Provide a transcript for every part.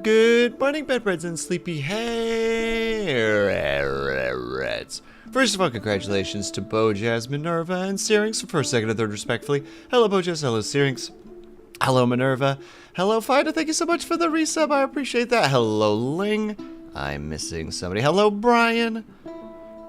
Good morning, bedreds and sleepy heads. First of all, congratulations to Bo, Jazz, Minerva, and Syrinx for first, second, and third, respectfully. Hello, Bo, Jazz. Hello, Syrinx. Hello, Minerva. Hello, Fida. Thank you so much for the resub. I appreciate that. Hello, Ling. I'm missing somebody. Hello, Brian.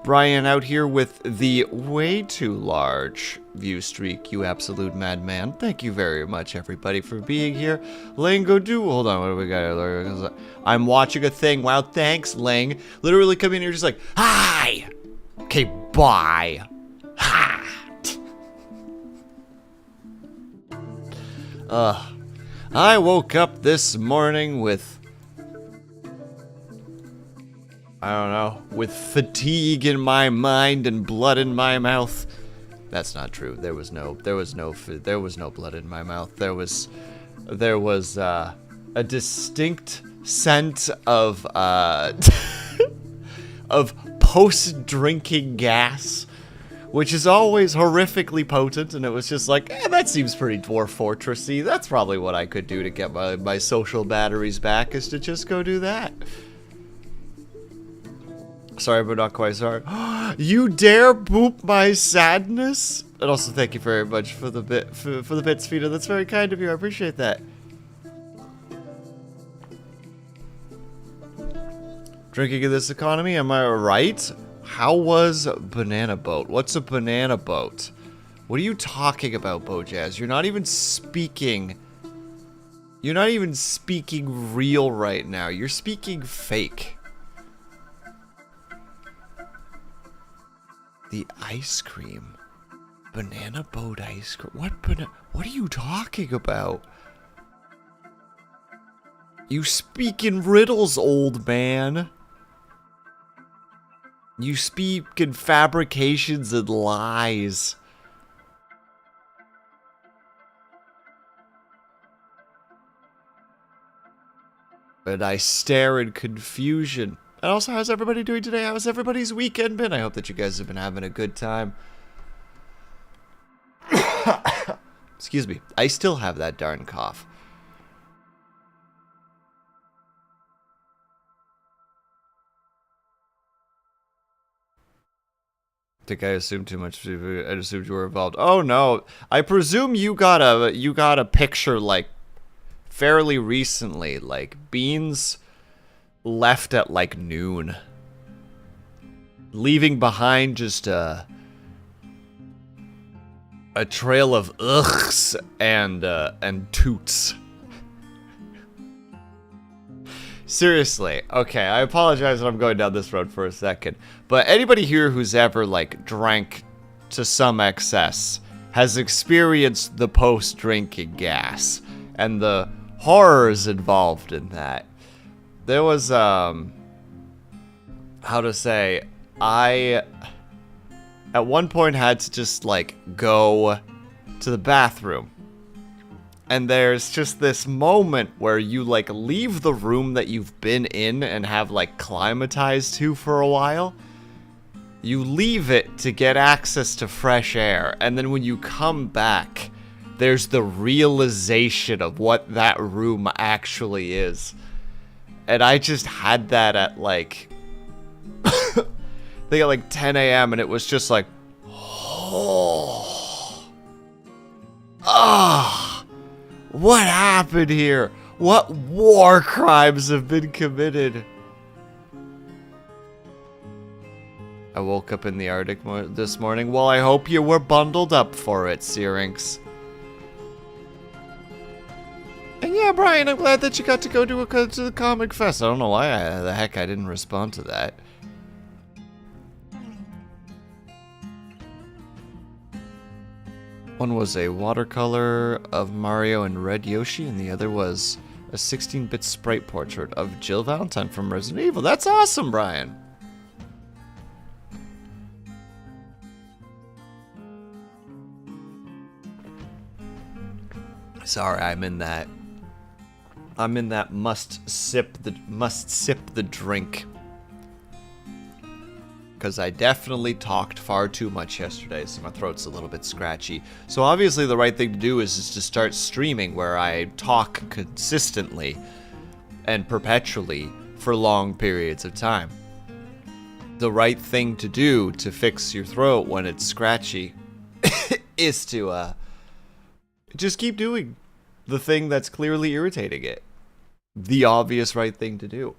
Brian out here with the way too large view streak, you absolute madman. Thank you very much, everybody, for being here. Lang, go do. Hold on, what do we got? I'm watching a thing. Wow, thanks, Lang. Literally come in here just like, hi. Okay, bye. Ha. I woke up this morning with, I don't know, with fatigue in my mind and blood in my mouth. That's not true. There was no blood in my mouth. There was a distinct scent of of post-drinking gas, which is always horrifically potent. And it was just like, that seems pretty Dwarf Fortress-y. That's probably what I could do to get my social batteries back, is to just go do that. Sorry, but not quite sorry. You dare boop my sadness? And also, thank you very much for the bits, Vita. That's very kind of you. I appreciate that. Drinking in this economy, am I right? How was banana boat? What's a banana boat? What are you talking about, Bojazz? You're not even speaking. You're not even speaking real right now. You're speaking fake. The ice cream. Banana boat ice cream. What are you talking about? You speak in riddles, old man. You speak in fabrications and lies. And I stare in confusion. And also, how's everybody doing today? How's everybody's weekend been? I hope that you guys have been having a good time. Excuse me. I still have that darn cough. I think I assumed too much. I assumed you were involved. Oh no. I presume you got a picture like fairly recently, like Beans left at like noon, leaving behind just a trail of ughs and toots. Seriously, okay, I apologize that I'm going down this road for a second, but anybody here who's ever like drank to some excess has experienced the post-drinking gas and the horrors involved in that. There was, how to say, I, at one point had to just, like, go to the bathroom. And there's just this moment where you, like, leave the room that you've been in and have, like, climatized to for a while. You leave it to get access to fresh air. And then when you come back, there's the realization of what that room actually is. And I just had that at like, I think at like 10 a.m. and it was just like, what happened here? What war crimes have been committed? I woke up in the Arctic this morning. Well, I hope you were bundled up for it, Syrinx. And yeah, Brian, I'm glad that you got to go to the Comic Fest. I don't know why the heck I didn't respond to that. One was a watercolor of Mario and Red Yoshi, and the other was a 16-bit sprite portrait of Jill Valentine from Resident Evil. That's awesome, Brian. Sorry, I'm in that must sip the drink, because I definitely talked far too much yesterday, so my throat's a little bit scratchy. So obviously the right thing to do is to start streaming where I talk consistently and perpetually for long periods of time. The right thing to do to fix your throat when it's scratchy is to just keep doing the thing that's clearly irritating it. The obvious right thing to do.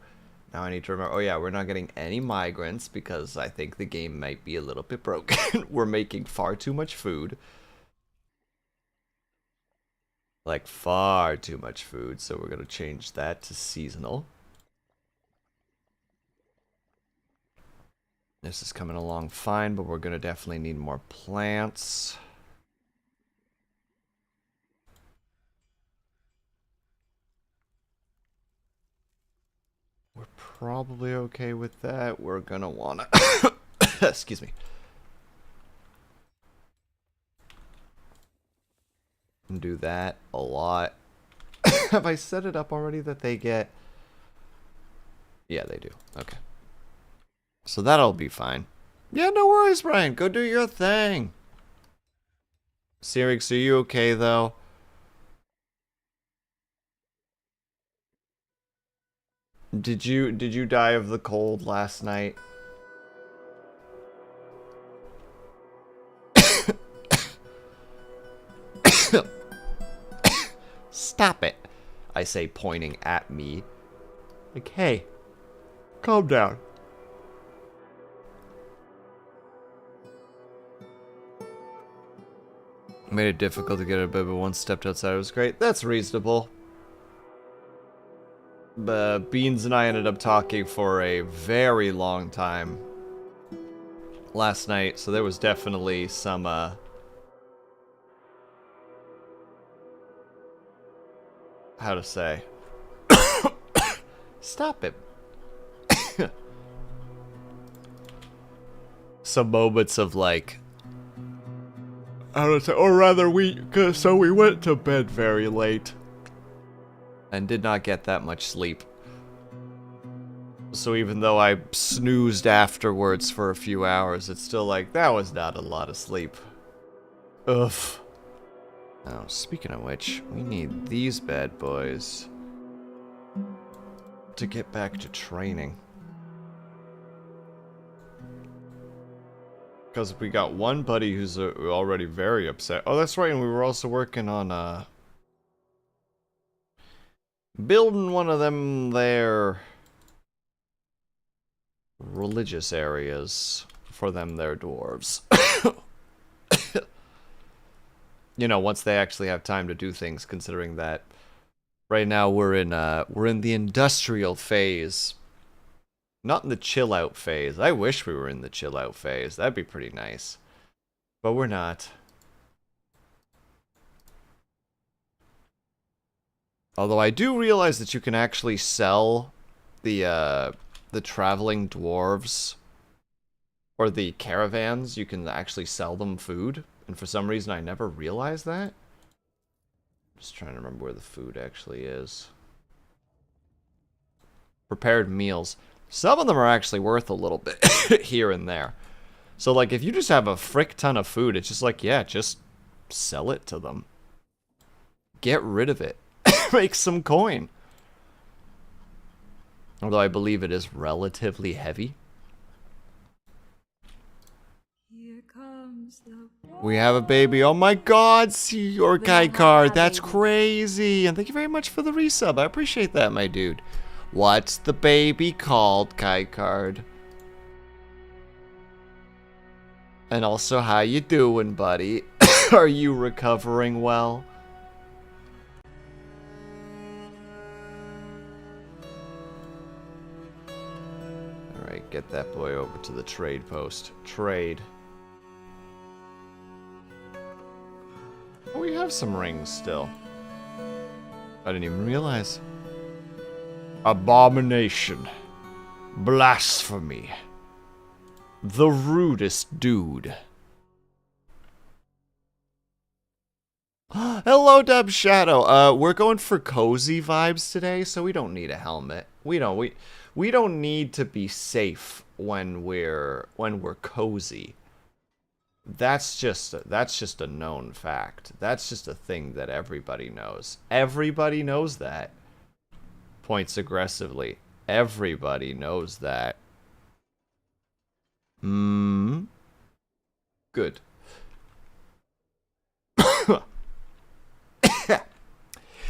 Now I need to remember, oh yeah, we're not getting any migrants because I think the game might be a little bit broken. We're making far too much food. Like far too much food, so we're gonna change that to seasonal. This is coming along fine, but we're gonna definitely need more plants. We're probably okay with that. We're gonna wanna excuse me. Do that a lot. Have I set it up already that they get? Yeah, they do. Okay. So that'll be fine. Yeah, no worries, Brian. Go do your thing. Sirix, are you okay though? Did you die of the cold last night? Stop it, I say, pointing at me. Like, hey, calm down. Made it difficult to get a bit, but once stepped outside it was great. That's reasonable. Beans and I ended up talking for a very long time last night, so there was definitely some, how to say? Stop it. Some moments of, like, how to say, or rather so we went to bed very late. And did not get that much sleep. So even though I snoozed afterwards for a few hours, it's still like, that was not a lot of sleep. Ugh. Now, speaking of which, we need these bad boys to get back to training. Because we got one buddy who's already very upset. Oh, that's right, and we were also working on, building one of them there religious areas for them their dwarves. You know, once they actually have time to do things, considering that right now we're in the industrial phase. Not in the chill out phase. I wish we were in the chill out phase. That'd be pretty nice. But we're not. Although I do realize that you can actually sell the traveling dwarves or the caravans. You can actually sell them food, and for some reason I never realized that. Just trying to remember where the food actually is. Prepared meals. Some of them are actually worth a little bit here and there. So like if you just have a frick ton of food, it's just like, yeah, just sell it to them. Get rid of it. Make some coin. Although I believe it is relatively heavy. Here comes the We have a baby. Oh my god, see your Kai card. That's crazy. And thank you very much for the resub. I appreciate that, my dude. What's the baby called, Kai card? And also, how you doing, buddy? Are you recovering well? Alright, get that boy over to the trade post. Trade. Oh, we have some rings still. I didn't even realize. Abomination. Blasphemy. The rudest dude. Hello, Dub Shadow. We're going for cozy vibes today, so we don't need a helmet. We don't need to be safe when we're cozy. That's just a known fact. That's just a thing that everybody knows. Everybody knows that. points aggressively. Everybody knows that. Good.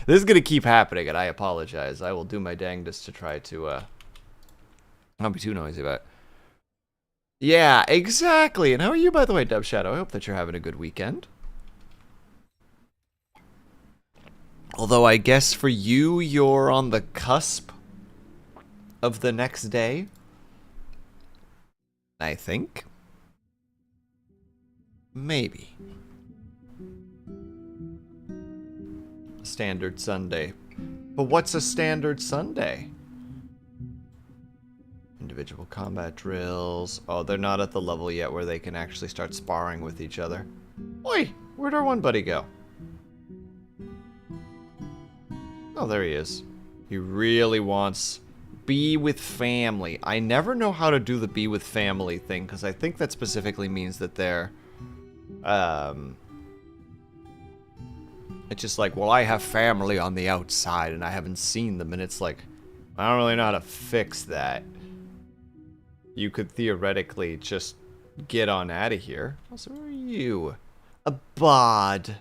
This is gonna keep happening, and I apologize. I will do my dangest to try to, not be too noisy about it. Yeah, exactly. And how are you, by the way, Dub Shadow? I hope that you're having a good weekend. Although I guess for you, you're on the cusp of the next day. I think. Maybe. Standard Sunday. But what's a standard Sunday? Individual combat drills. Oh, they're not at the level yet where they can actually start sparring with each other. Oi! Where'd our one buddy go? Oh, there he is. He really wants be with family. I never know how to do the be with family thing, because I think that specifically means that they're, it's just like, well, I have family on the outside, and I haven't seen them, and it's like, I don't really know how to fix that. You could theoretically just get on out of here. Also, who are you? A bod.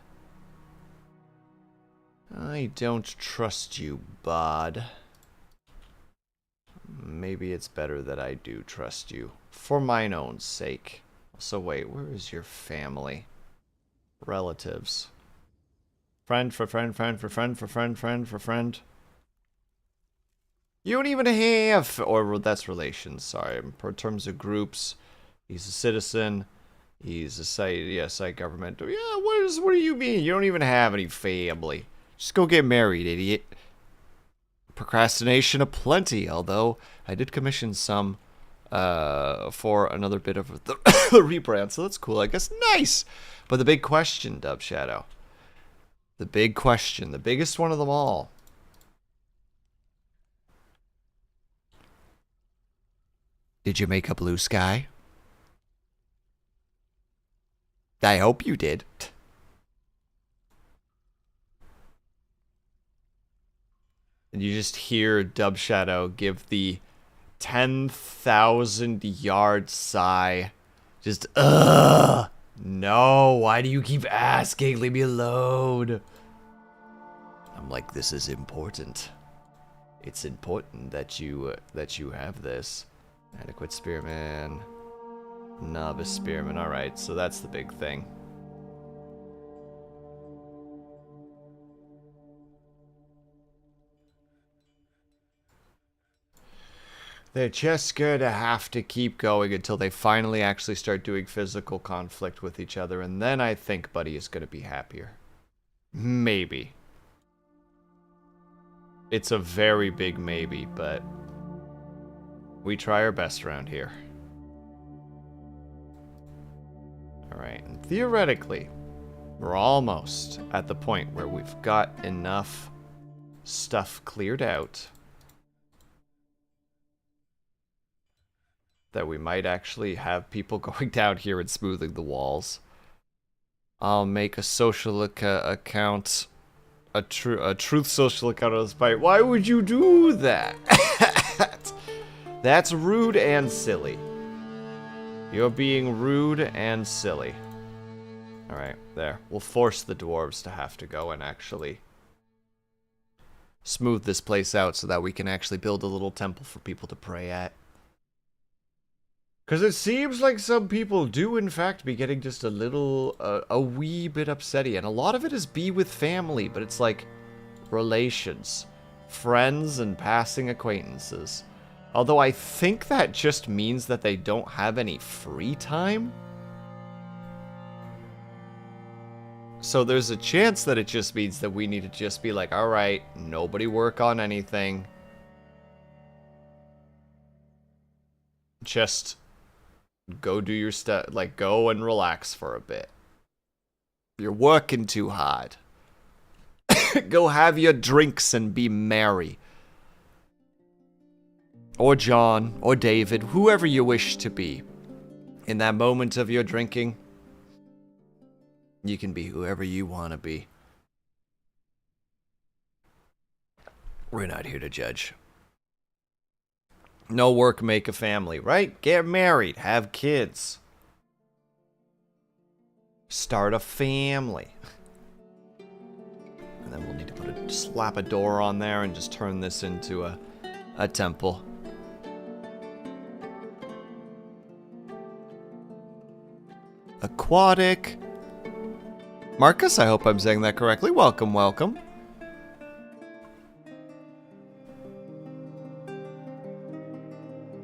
I don't trust you, bod. Maybe it's better that I do trust you. For mine own sake. So wait, where is your family? Relatives. Friend for friend, friend for friend for friend, friend for friend. You don't even have... Or that's relations, sorry. In terms of groups, he's a citizen. He's a site government. Yeah, what do you mean? You don't even have any family. Just go get married, idiot. Procrastination aplenty, although I did commission some for another bit of the rebrand, so that's cool, I guess. Nice! But the big question, Dub Shadow. The big question, the biggest one of them all. Did you make a Bluesky? I hope you did. And you just hear Dub Shadow give the 10,000 yard sigh. Just, ugh. No, why do you keep asking? Leave me alone. I'm like, this is important. It's important that you have this. Adequate spearman. Novice spearman. Alright, so that's the big thing. They're just gonna have to keep going until they finally actually start doing physical conflict with each other, and then I think Buddy is gonna be happier. Maybe. It's a very big maybe, but we try our best around here. Alright, and theoretically, we're almost at the point where we've got enough stuff cleared out that we might actually have people going down here and smoothing the walls. I'll make a social account, a truth social account on this fight. Why would you do that? That's rude and silly. You're being rude and silly. Alright, there. We'll force the dwarves to have to go and actually smooth this place out so that we can actually build a little temple for people to pray at. Because it seems like some people do, in fact, be getting just a little, a wee bit upsetty. And a lot of it is be with family, but it's like relations, friends, and passing acquaintances. Although I think that just means that they don't have any free time. So there's a chance that it just means that we need to just be like, alright, nobody work on anything. Just go do your stuff, like go and relax for a bit. You're working too hard. Go have your drinks and be merry. Or John, or David, whoever you wish to be. In that moment of your drinking, you can be whoever you want to be. We're not here to judge. No work, make a family, right? Get married, have kids. Start a family. And then we'll need to slap a door on there and just turn this into a temple. Aquatic. Marcus, I hope I'm saying that correctly. Welcome, welcome.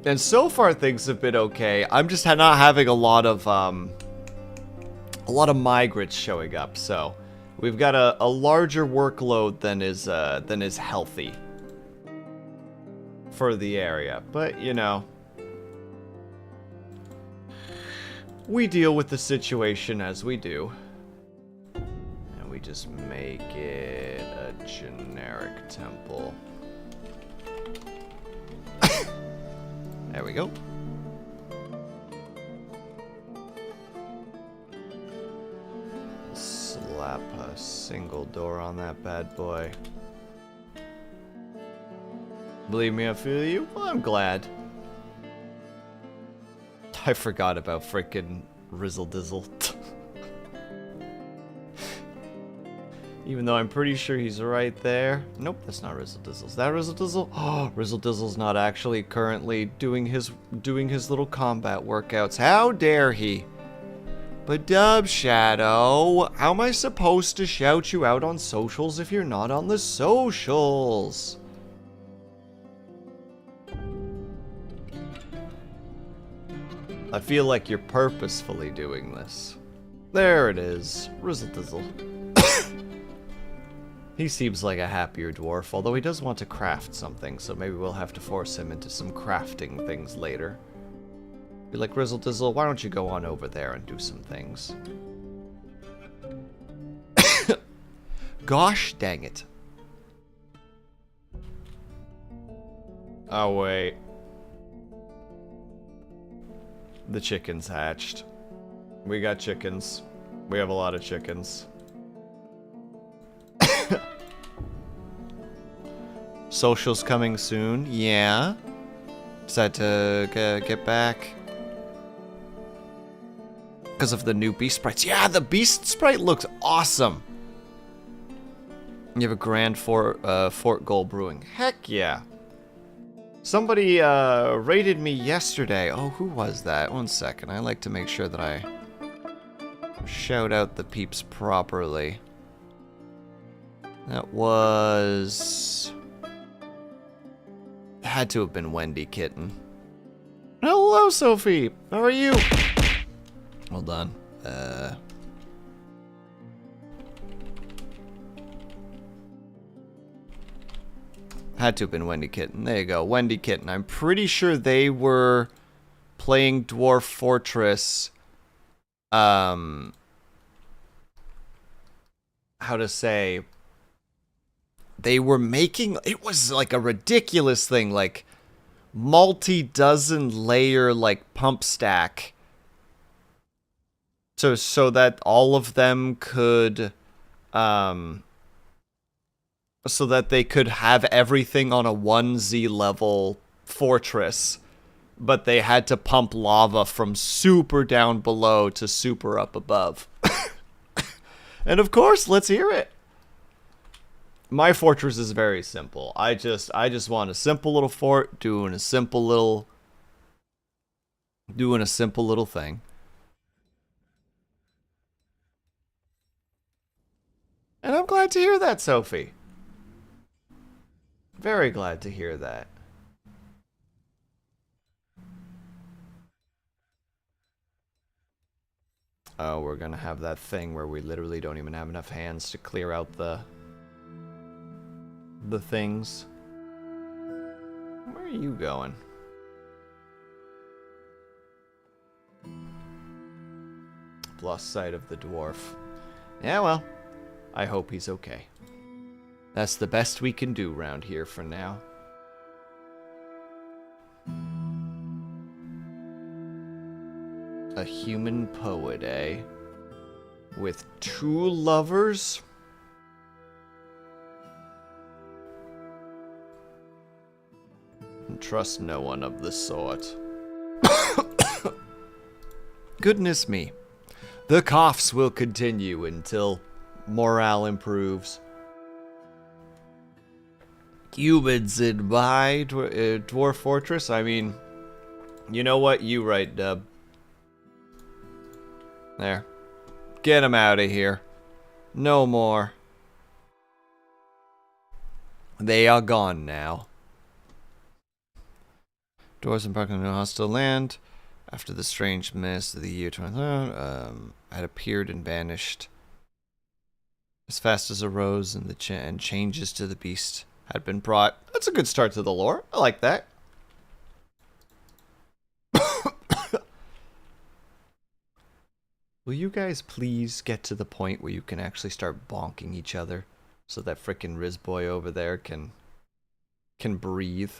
And so far things have been okay. I'm just not having a lot of migrants showing up, so we've got a larger workload than is healthy for the area. But you know, we deal with the situation as we do. And we just make it a generic temple. There we go. Slap a single door on that bad boy. Believe me, I feel you. Well, I'm glad. I forgot about frickin' Rizzle Dizzle. Even though I'm pretty sure he's right there. Nope, that's not Rizzle Dizzle. Is that Rizzle Dizzle? Oh, Rizzle Dizzle's not actually currently doing his little combat workouts. How dare he? But Dub Shadow, how am I supposed to shout you out on socials if you're not on the socials? I feel like you're purposefully doing this. There it is, Rizzle Dizzle. He seems like a happier dwarf, although he does want to craft something, so maybe we'll have to force him into some crafting things later. Be like, Rizzle Dizzle, why don't you go on over there and do some things? Gosh dang it. Oh, wait. The chickens hatched. We got chickens. We have a lot of chickens. Socials coming soon, yeah. Decide to get back because of the new beast sprites. Yeah, the beast sprite looks awesome. You have a grand fort goal brewing. Heck yeah. Somebody rated me yesterday. Oh, who was that? One second. I like to make sure that I shout out the peeps properly. That was... had to have been Wendy Kitten. Hello, Sophie. How are you? Hold on. Had to have been Wendy Kitten. There you go, Wendy Kitten. I'm pretty sure they were playing Dwarf Fortress. How to say? They were making, it was like a ridiculous thing, like multi-dozen layer like pump stack. So that all of them could, so that they could have everything on a 1Z level fortress, but they had to pump lava from super down below to super up above. And of course, let's hear it. My fortress is very simple. I just want a simple little fort doing a simple little thing. And I'm glad to hear that, Sophie. Very glad to hear that. Oh, we're gonna have that thing where we literally don't even have enough hands to clear out the things. Where are you going? Lost sight of the dwarf. Yeah, well, I hope he's okay. That's the best we can do around here for now. A human poet, eh? With 2 lovers? trust no one of the sort. Goodness me. The coughs will continue until morale improves. Humans in my Dwarf Fortress? I mean, you know what? You right, Dub. There. Get him out of here. No more. They are gone now. Doors embarked on a hostile land. After the strange mist of the year 2000, had appeared and vanished. As fast as a rose and and changes to the beast had been brought. That's a good start to the lore. I like that. Will you guys please get to the point where you can actually start bonking each other so that frickin' Riz boy over there can breathe?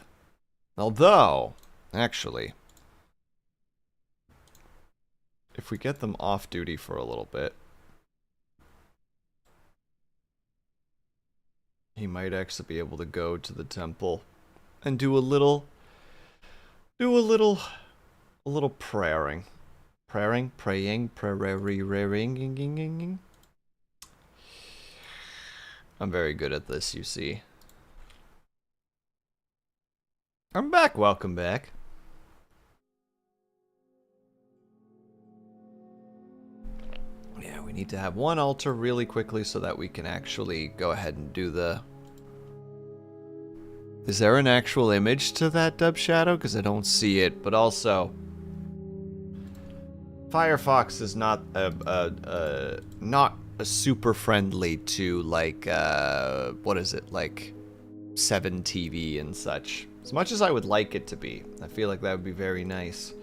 Although, actually, if we get them off duty for a little bit, he might actually be able to go to the temple and do a little praying. Praying. I'm very good at this, you see. I'm back, welcome back. Yeah, we need to have one altar really quickly so that we can actually go ahead and do the... Is there an actual image to that Dub Shadow? Because I don't see it, but also... Firefox is not not super friendly to, like, what is it, like 7 TV and such. As much as I would like it to be, I feel like that would be very nice.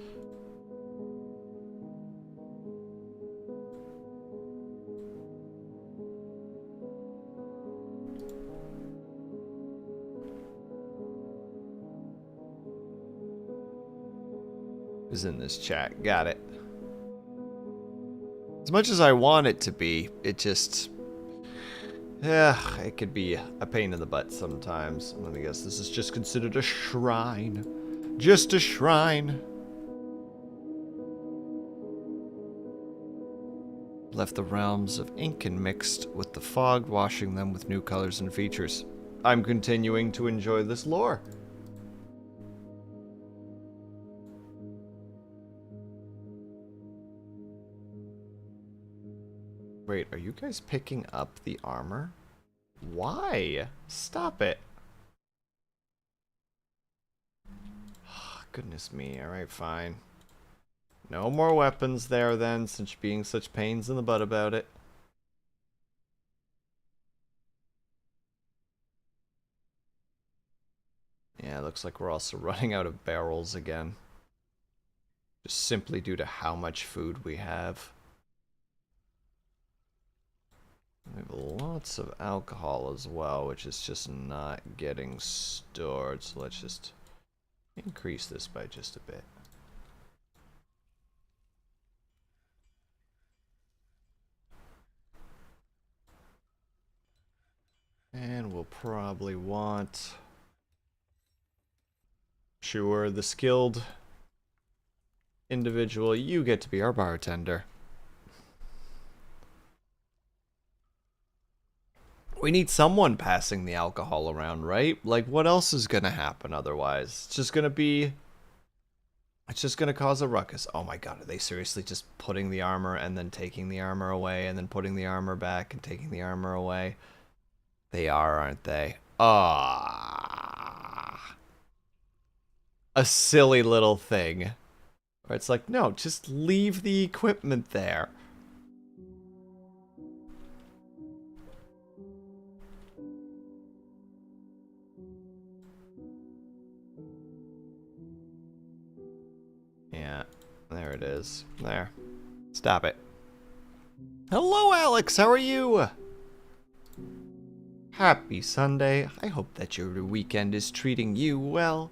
Is in this chat, got it. As much as I want it to be, it just... Yeah, it could be a pain in the butt sometimes. Let me guess, this is just considered a shrine. Just a shrine. Left the realms of ink and mixed with the fog, washing them with new colors and features. I'm continuing to enjoy this lore. Wait, are you guys picking up the armor? Why? Stop it. Goodness me. Alright, fine. No more weapons there then, since you're being such pains in the butt about it. Yeah, it looks like we're also running out of barrels again. Just simply due to how much food we have. We have lots of alcohol as well, which is just not getting stored. So let's just increase this by just a bit. And we'll probably want... Sure, the skilled individual, you get to be our bartender. We need someone passing the alcohol around, right? Like, what else is gonna happen otherwise? It's just gonna be... It's just gonna cause a ruckus. Oh my god, are they seriously just putting the armor and then taking the armor away and then putting the armor back and taking the armor away? They are, aren't they? Ah, a silly little thing. Where it's like, no, just leave the equipment there. Yeah, there it is. There. Stop it. Hello, Alex. How are you? Happy Sunday. I hope that your weekend is treating you well.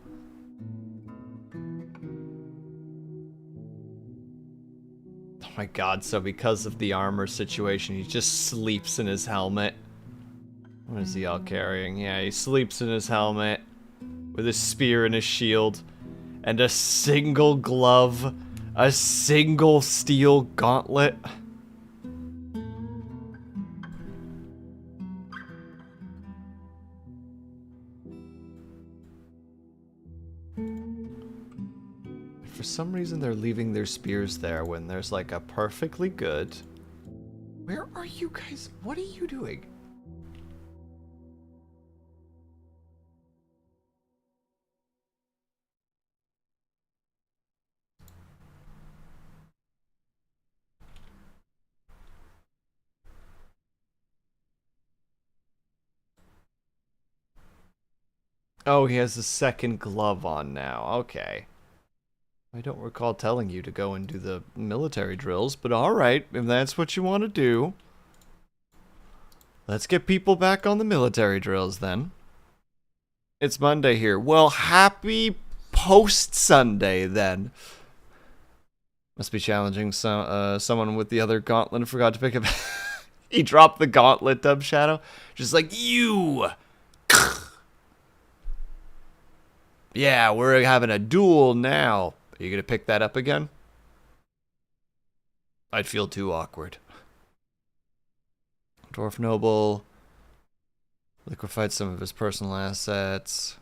Oh my god, so because of the armor situation, he just sleeps in his helmet. What is he all carrying? Yeah, he sleeps in his helmet with a spear and a shield, and a single glove, a single steel gauntlet. For some reason, they're leaving their spears there when there's like a perfectly good... Where are you guys? What are you doing? Oh, he has a second glove on now. Okay. I don't recall telling you to go and do the military drills, but alright, if that's what you want to do. Let's get people back on the military drills then. It's Monday here. Well, happy post-Sunday then. Must be challenging someone with the other gauntlet and forgot to pick up. He dropped the gauntlet, Dub Shadow. Just like, you! Yeah, we're having a duel now. Are you gonna pick that up again? I'd feel too awkward. Dwarf Noble liquefied some of his personal assets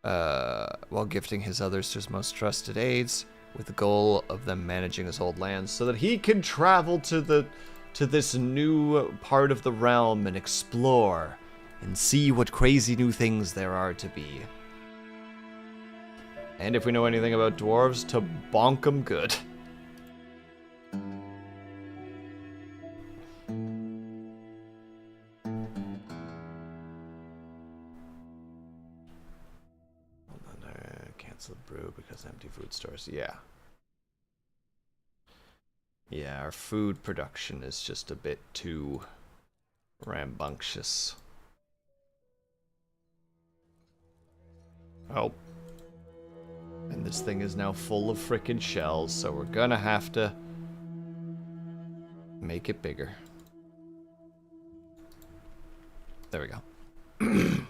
while gifting his others to his most trusted aides with the goal of them managing his old lands so that he can travel to this new part of the realm and explore and see what crazy new things there are to be. And if we know anything about dwarves, to bonk them good. Hold on, cancel brew because empty food stores. Yeah. Yeah, our food production is just a bit too rambunctious. Oh. And this thing is now full of frickin' shells, so we're gonna have to make it bigger. There we go. And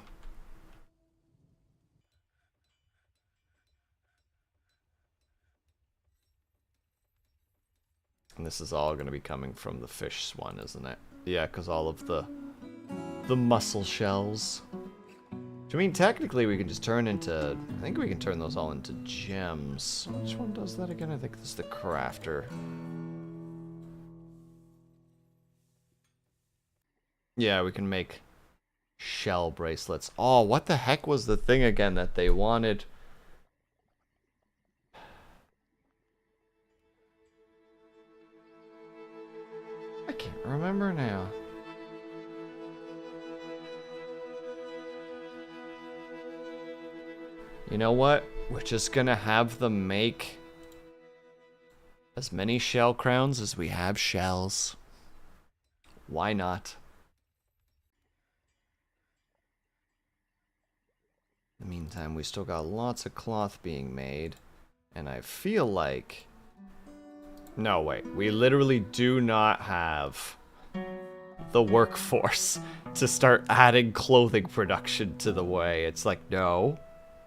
this is all gonna be coming from the fish one, isn't it? Yeah, because all of the mussel shells. I mean, technically we can just turn into... I think we can turn those all into gems. Which one does that again? I think this is the crafter. Yeah, we can make shell bracelets. Oh, what the heck was the thing again that they wanted? I can't remember now. You know what? We're just gonna have them make as many shell crowns as we have shells. Why not? In the meantime, we still got lots of cloth being made. And I feel like... No, wait. We literally do not have the workforce to start adding clothing production to the way. It's like, no.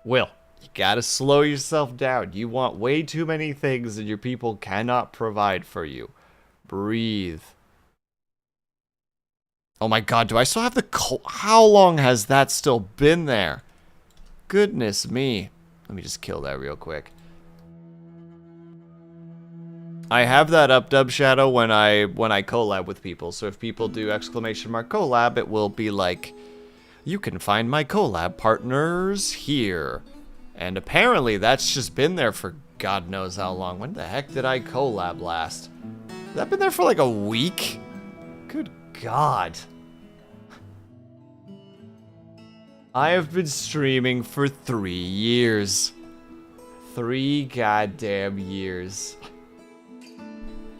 Will, you gotta slow yourself down. You want way too many things and your people cannot provide for you. Breathe. Oh my god, do I still have the coal? How long has that still been there? Goodness me. Let me just kill that real quick. I have that up, Dub Shadow, when I collab with people. So if people do ! Collab, it will be like... You can find my collab partners here. And apparently that's just been there for God knows how long. When the heck did I collab last? Has that been there for like a week? Good God. I have been streaming for 3 years. 3 goddamn years.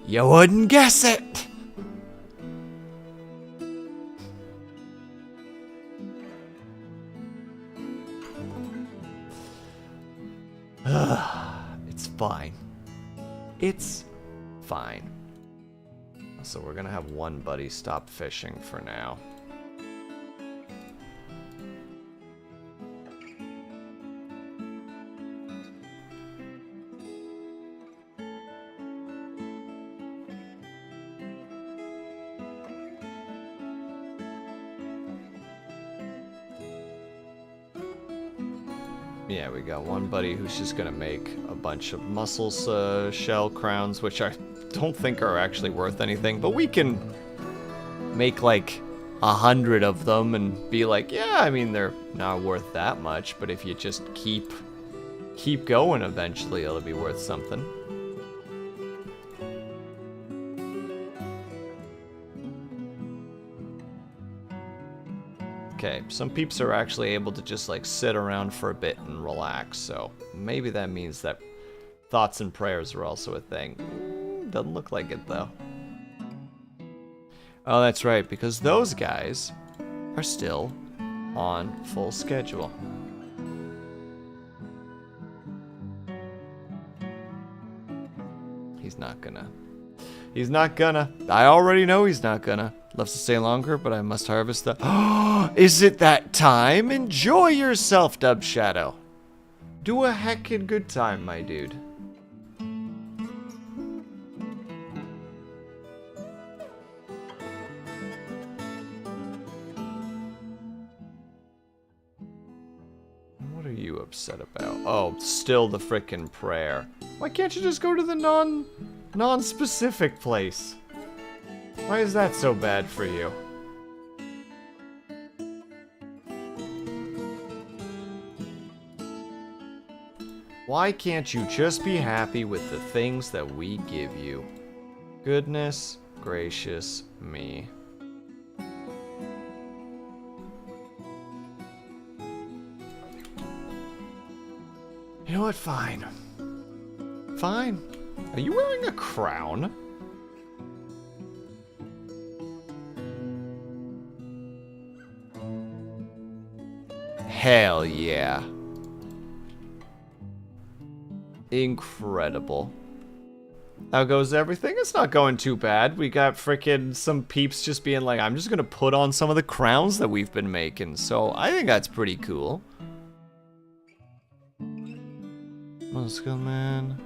You wouldn't guess it. It's fine. It's fine. So we're gonna have one buddy stop fishing for now. Yeah, we got one buddy who's just gonna make a bunch of mussels shell crowns, which I don't think are actually worth anything, but we can make like 100 of them and be like, yeah, I mean, they're not worth that much, but if you just keep going, eventually it'll be worth something. Okay, some peeps are actually able to just like sit around for a bit and relax, so maybe that means that thoughts and prayers are also a thing. Doesn't look like it though. Oh, that's right, because those guys are still on full schedule. He's not gonna. He's not gonna. I already know he's not gonna. Loves to stay longer, but I must harvest the. Is it that time? Enjoy yourself, Dub Shadow. Do a heckin' good time, my dude. What are you upset about? Oh, still the frickin' prayer. Why can't you just go to the non-specific place? Why is that so bad for you? Why can't you just be happy with the things that we give you? Goodness gracious me. You know what? Fine. Fine. Are you wearing a crown? Hell yeah. Incredible. How goes everything? It's not going too bad. We got frickin' some peeps just being like, I'm just gonna put on some of the crowns that we've been making. So I think that's pretty cool. Let's go, man.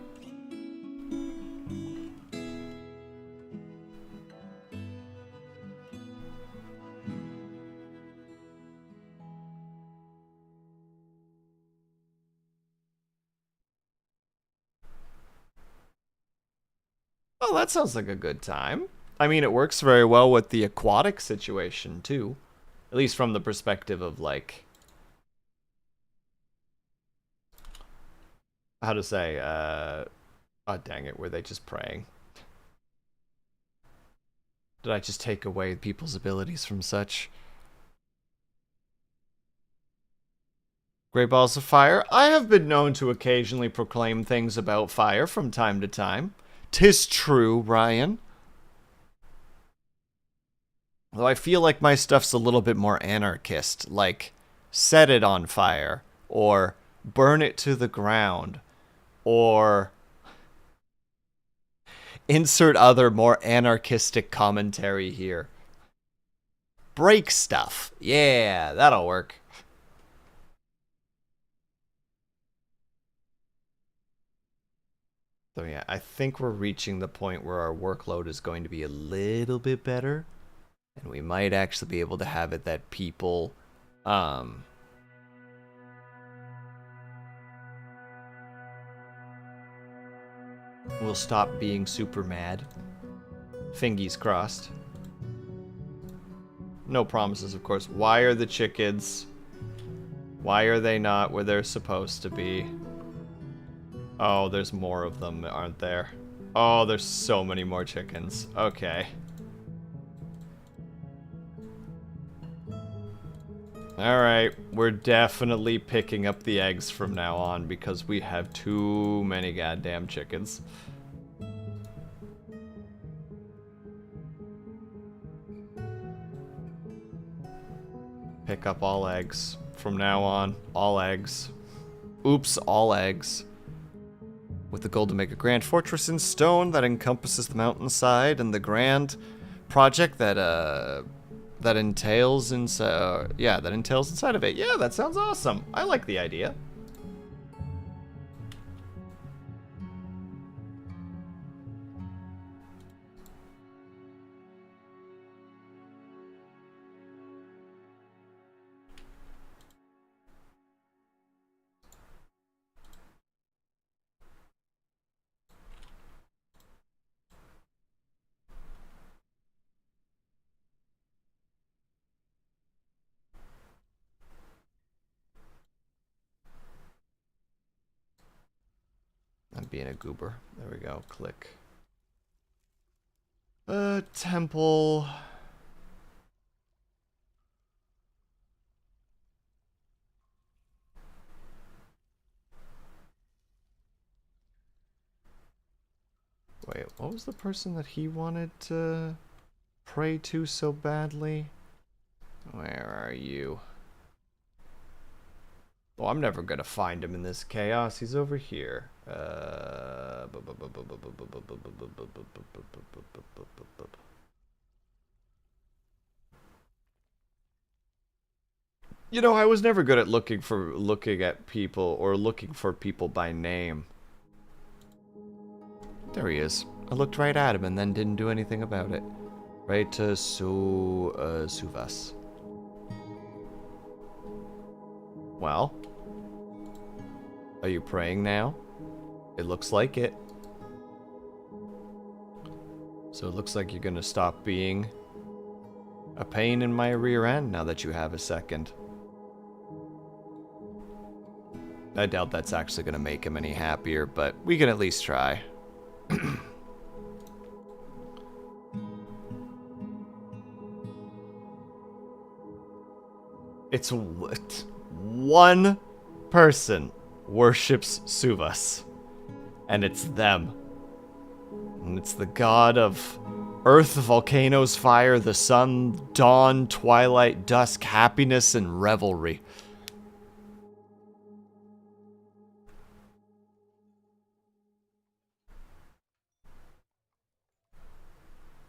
Oh, that sounds like a good time. I mean, it works very well with the aquatic situation, too. At least from the perspective of, like... How to say, oh, dang it, were they just praying? Did I just take away people's abilities from such? Great balls of fire. I have been known to occasionally proclaim things about fire from time to time. 'Tis true, Ryan. Though I feel like my stuff's a little bit more anarchist, like set it on fire, or burn it to the ground, or insert other more anarchistic commentary here. Break stuff. Yeah, that'll work. So yeah, I think we're reaching the point where our workload is going to be a little bit better. And we might actually be able to have it that people, will stop being super mad. Fingies crossed. No promises, of course. Why are the chickens? Why are they not where they're supposed to be? Oh, there's more of them, aren't there? Oh, there's so many more chickens. Okay. Alright, we're definitely picking up the eggs from now on because we have too many goddamn chickens. Pick up all eggs. From now on, all eggs. Oops, all eggs. With the goal to make a grand fortress in stone that encompasses the mountainside and the grand project that entails inside. Yeah, that entails inside of it. Yeah, that sounds awesome. I like the idea. being a goober. There we go. Click. Temple. Wait, what was the person that he wanted to pray to so badly? Where are you? Oh, I'm never gonna find him in this chaos. He's over here. You know, I was never good at looking at people or looking for people by name. There he is. I looked right at him and then didn't do anything about it. Right to Suvas. Well, are you praying now? It looks like it. So it looks like you're gonna stop being a pain in my rear end now that you have a second. I doubt that's actually gonna make him any happier, but we can at least try. It's one person worships Suvas, and it's them. And it's the god of earth, volcanoes, fire, the sun, dawn, twilight, dusk, happiness, and revelry.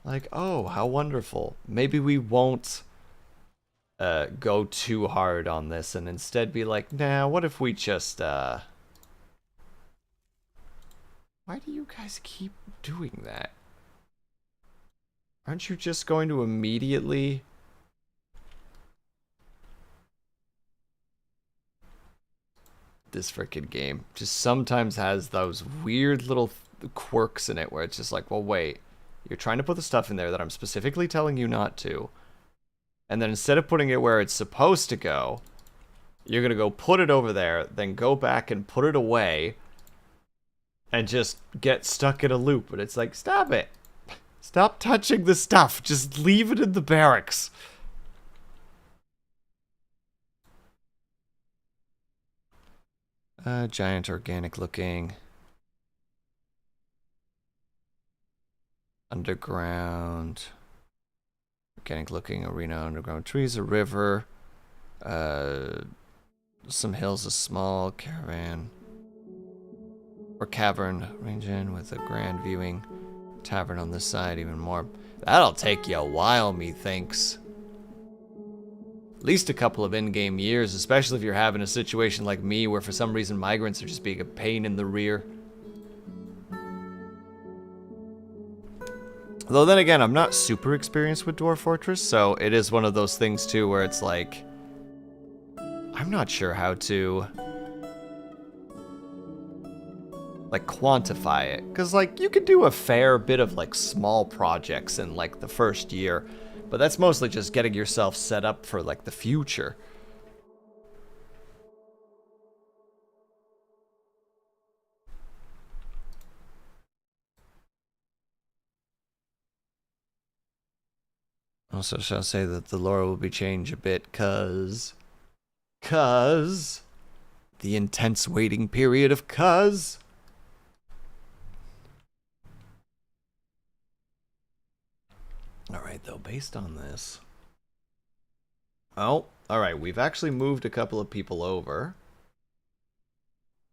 Like, oh, how wonderful. Maybe we won't go too hard on this and instead be like, nah, what if we just, Why do you guys keep doing that? Aren't you just going to immediately... This frickin' game just sometimes has those weird little quirks in it where it's just like, well, wait. You're trying to put the stuff in there that I'm specifically telling you not to. And then instead of putting it where it's supposed to go, you're going to go put it over there, then go back and put it away, and just get stuck in a loop. And it's like, stop it. Stop touching the stuff. Just leave it in the barracks. Giant organic looking. Underground. Organic looking arena, underground trees, a river. Some hills, a small caravan. Or cavern range in with a grand viewing tavern on this side, even more. That'll take you a while, methinks. At least a couple of in-game years, especially if you're having a situation like me where for some reason migrants are just being a pain in the rear. Though then again, I'm not super experienced with Dwarf Fortress, so it is one of those things too where it's like, I'm not sure how to like quantify it, because like you could do a fair bit of like small projects in like the first year, but that's mostly just getting yourself set up for like the future. Also shall say that the lore will be changed a bit, cause the intense waiting period of Alright though, based on this. Oh, alright, we've actually moved a couple of people over.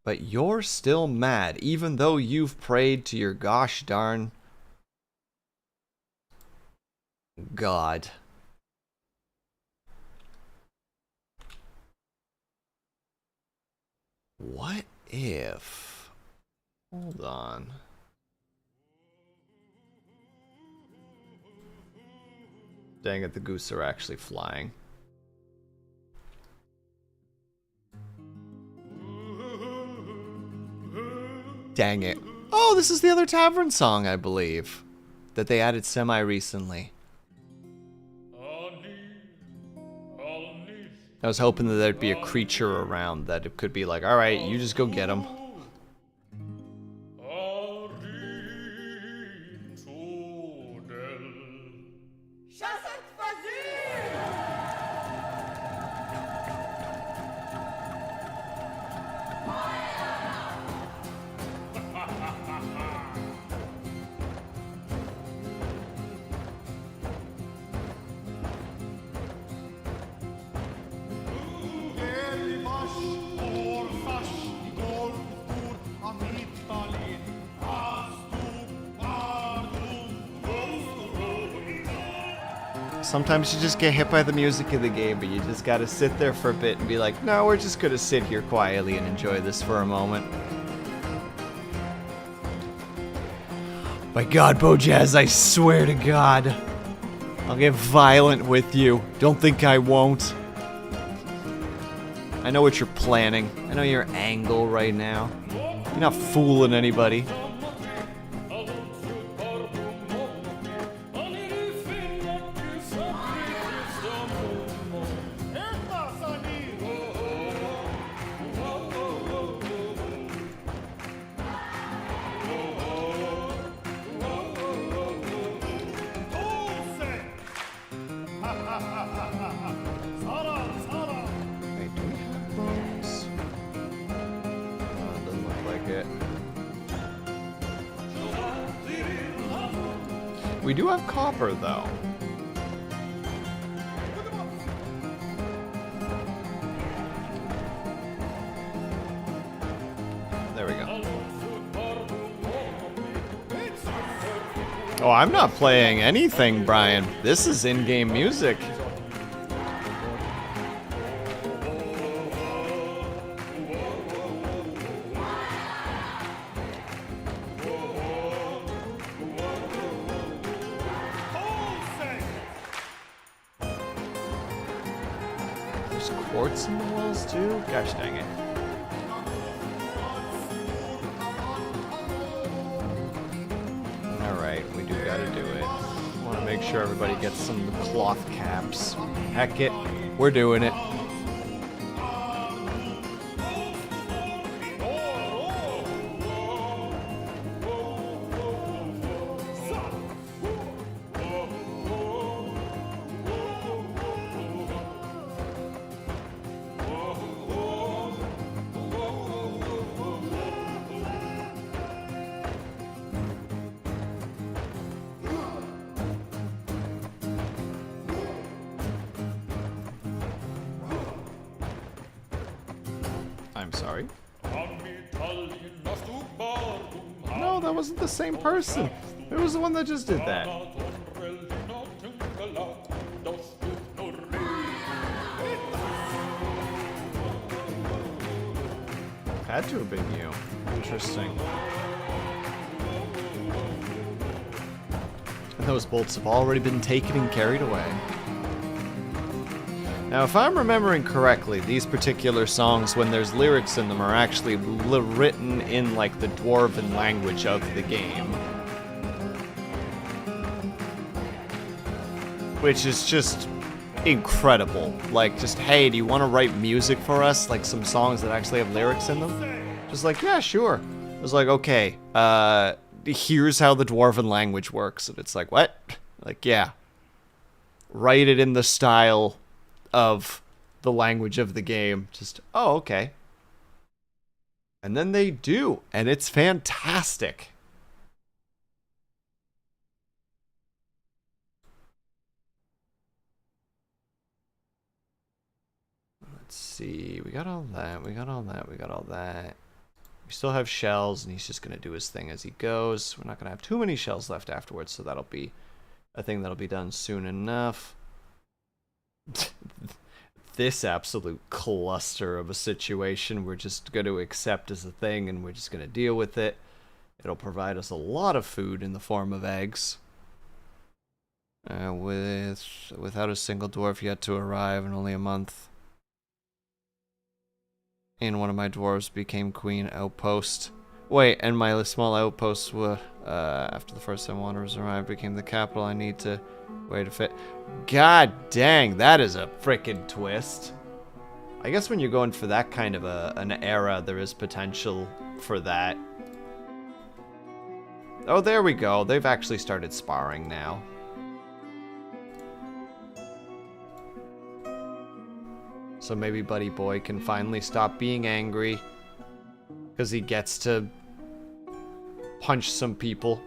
But you're still mad, even though you've prayed to your gosh darn God. What if... Hold on. Dang it, the goose are actually flying. Dang it. Oh, this is the other tavern song, I believe. That they added semi-recently. I was hoping that there'd be a creature around that it could be like, alright, you just go get him. Sometimes you just get hit by the music of the game, but you just gotta sit there for a bit and be like, no, we're just gonna sit here quietly and enjoy this for a moment. My god, Bojazz, I swear to God, I'll get violent with you. Don't think I won't. I know what you're planning. I know your angle right now. You're not fooling anybody. We do have copper, though. There we go. Oh, I'm not playing anything, Brian. This is in-game music. Quartz in the walls too? Gosh dang it. Alright, we do gotta do it. Want to make sure everybody gets some cloth caps. Heck it, we're doing it. I'm sorry. No, that wasn't the same person. It was the one that just did that. Had to have been you. Interesting. And those bolts have already been taken and carried away. Now, if I'm remembering correctly, these particular songs, when there's lyrics in them, are actually written in, like, the Dwarven language of the game. Which is just incredible. Like, just, hey, do you want to write music for us? Like, some songs that actually have lyrics in them? Just like, yeah, sure. I was like, okay, here's how the Dwarven language works. And it's like, what? Like, yeah. Write it in the style of the language of the game. Just, oh, okay. And then they do, and it's fantastic. Let's see, we got all that, we got all that, we got all that. We still have shells, and he's just gonna do his thing as he goes. We're not gonna have too many shells left afterwards, so that'll be a thing that'll be done soon enough. This absolute cluster of a situation we're just going to accept as a thing, and we're just going to deal with it. It'll provide us a lot of food in the form of eggs. Without a single dwarf yet to arrive in only a month. And one of my dwarves became queen outpost. Wait, and my small outpost, after the first 7 wanderers arrived, became the capital. I need to wait to fit. God dang, that is a frickin' twist. I guess when you're going for that kind of an era, there is potential for that. Oh, there we go. They've actually started sparring now. So maybe Buddy Boy can finally stop being angry, because he gets to punch some people.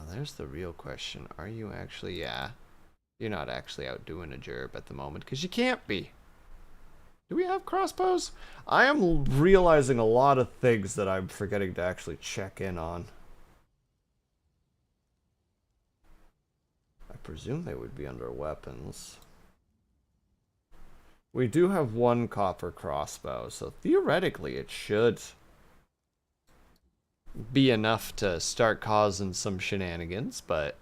There's the real question. Are you actually, yeah. You're not actually out doing a gerb at the moment, because you can't be. Do we have crossbows? I am realizing a lot of things that I'm forgetting to actually check in on. I presume they would be under weapons. We do have one copper crossbow, so theoretically it should be enough to start causing some shenanigans, but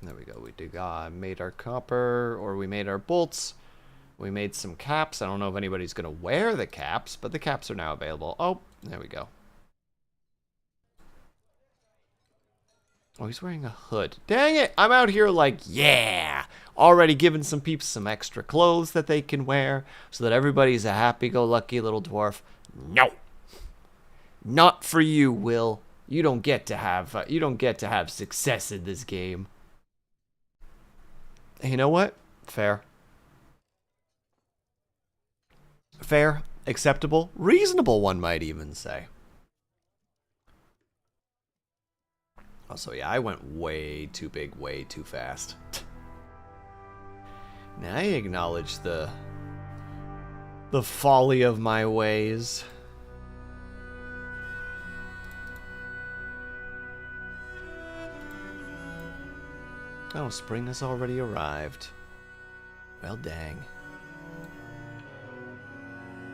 there we go. We did, made our copper, or we made our bolts. We made some caps. I don't know if anybody's going to wear the caps, but the caps are now available. Oh, there we go. Oh, he's wearing a hood. Dang it! I'm out here like, yeah! Already giving some peeps some extra clothes that they can wear so that everybody's a happy-go-lucky little dwarf. No! Not for you, Will. You don't get to have success in this game. You know what? Fair. Fair, acceptable, reasonable, one might even say. Also, yeah, I went way too big, way too fast. Now I acknowledge the folly of my ways. Oh, spring has already arrived. Well, dang.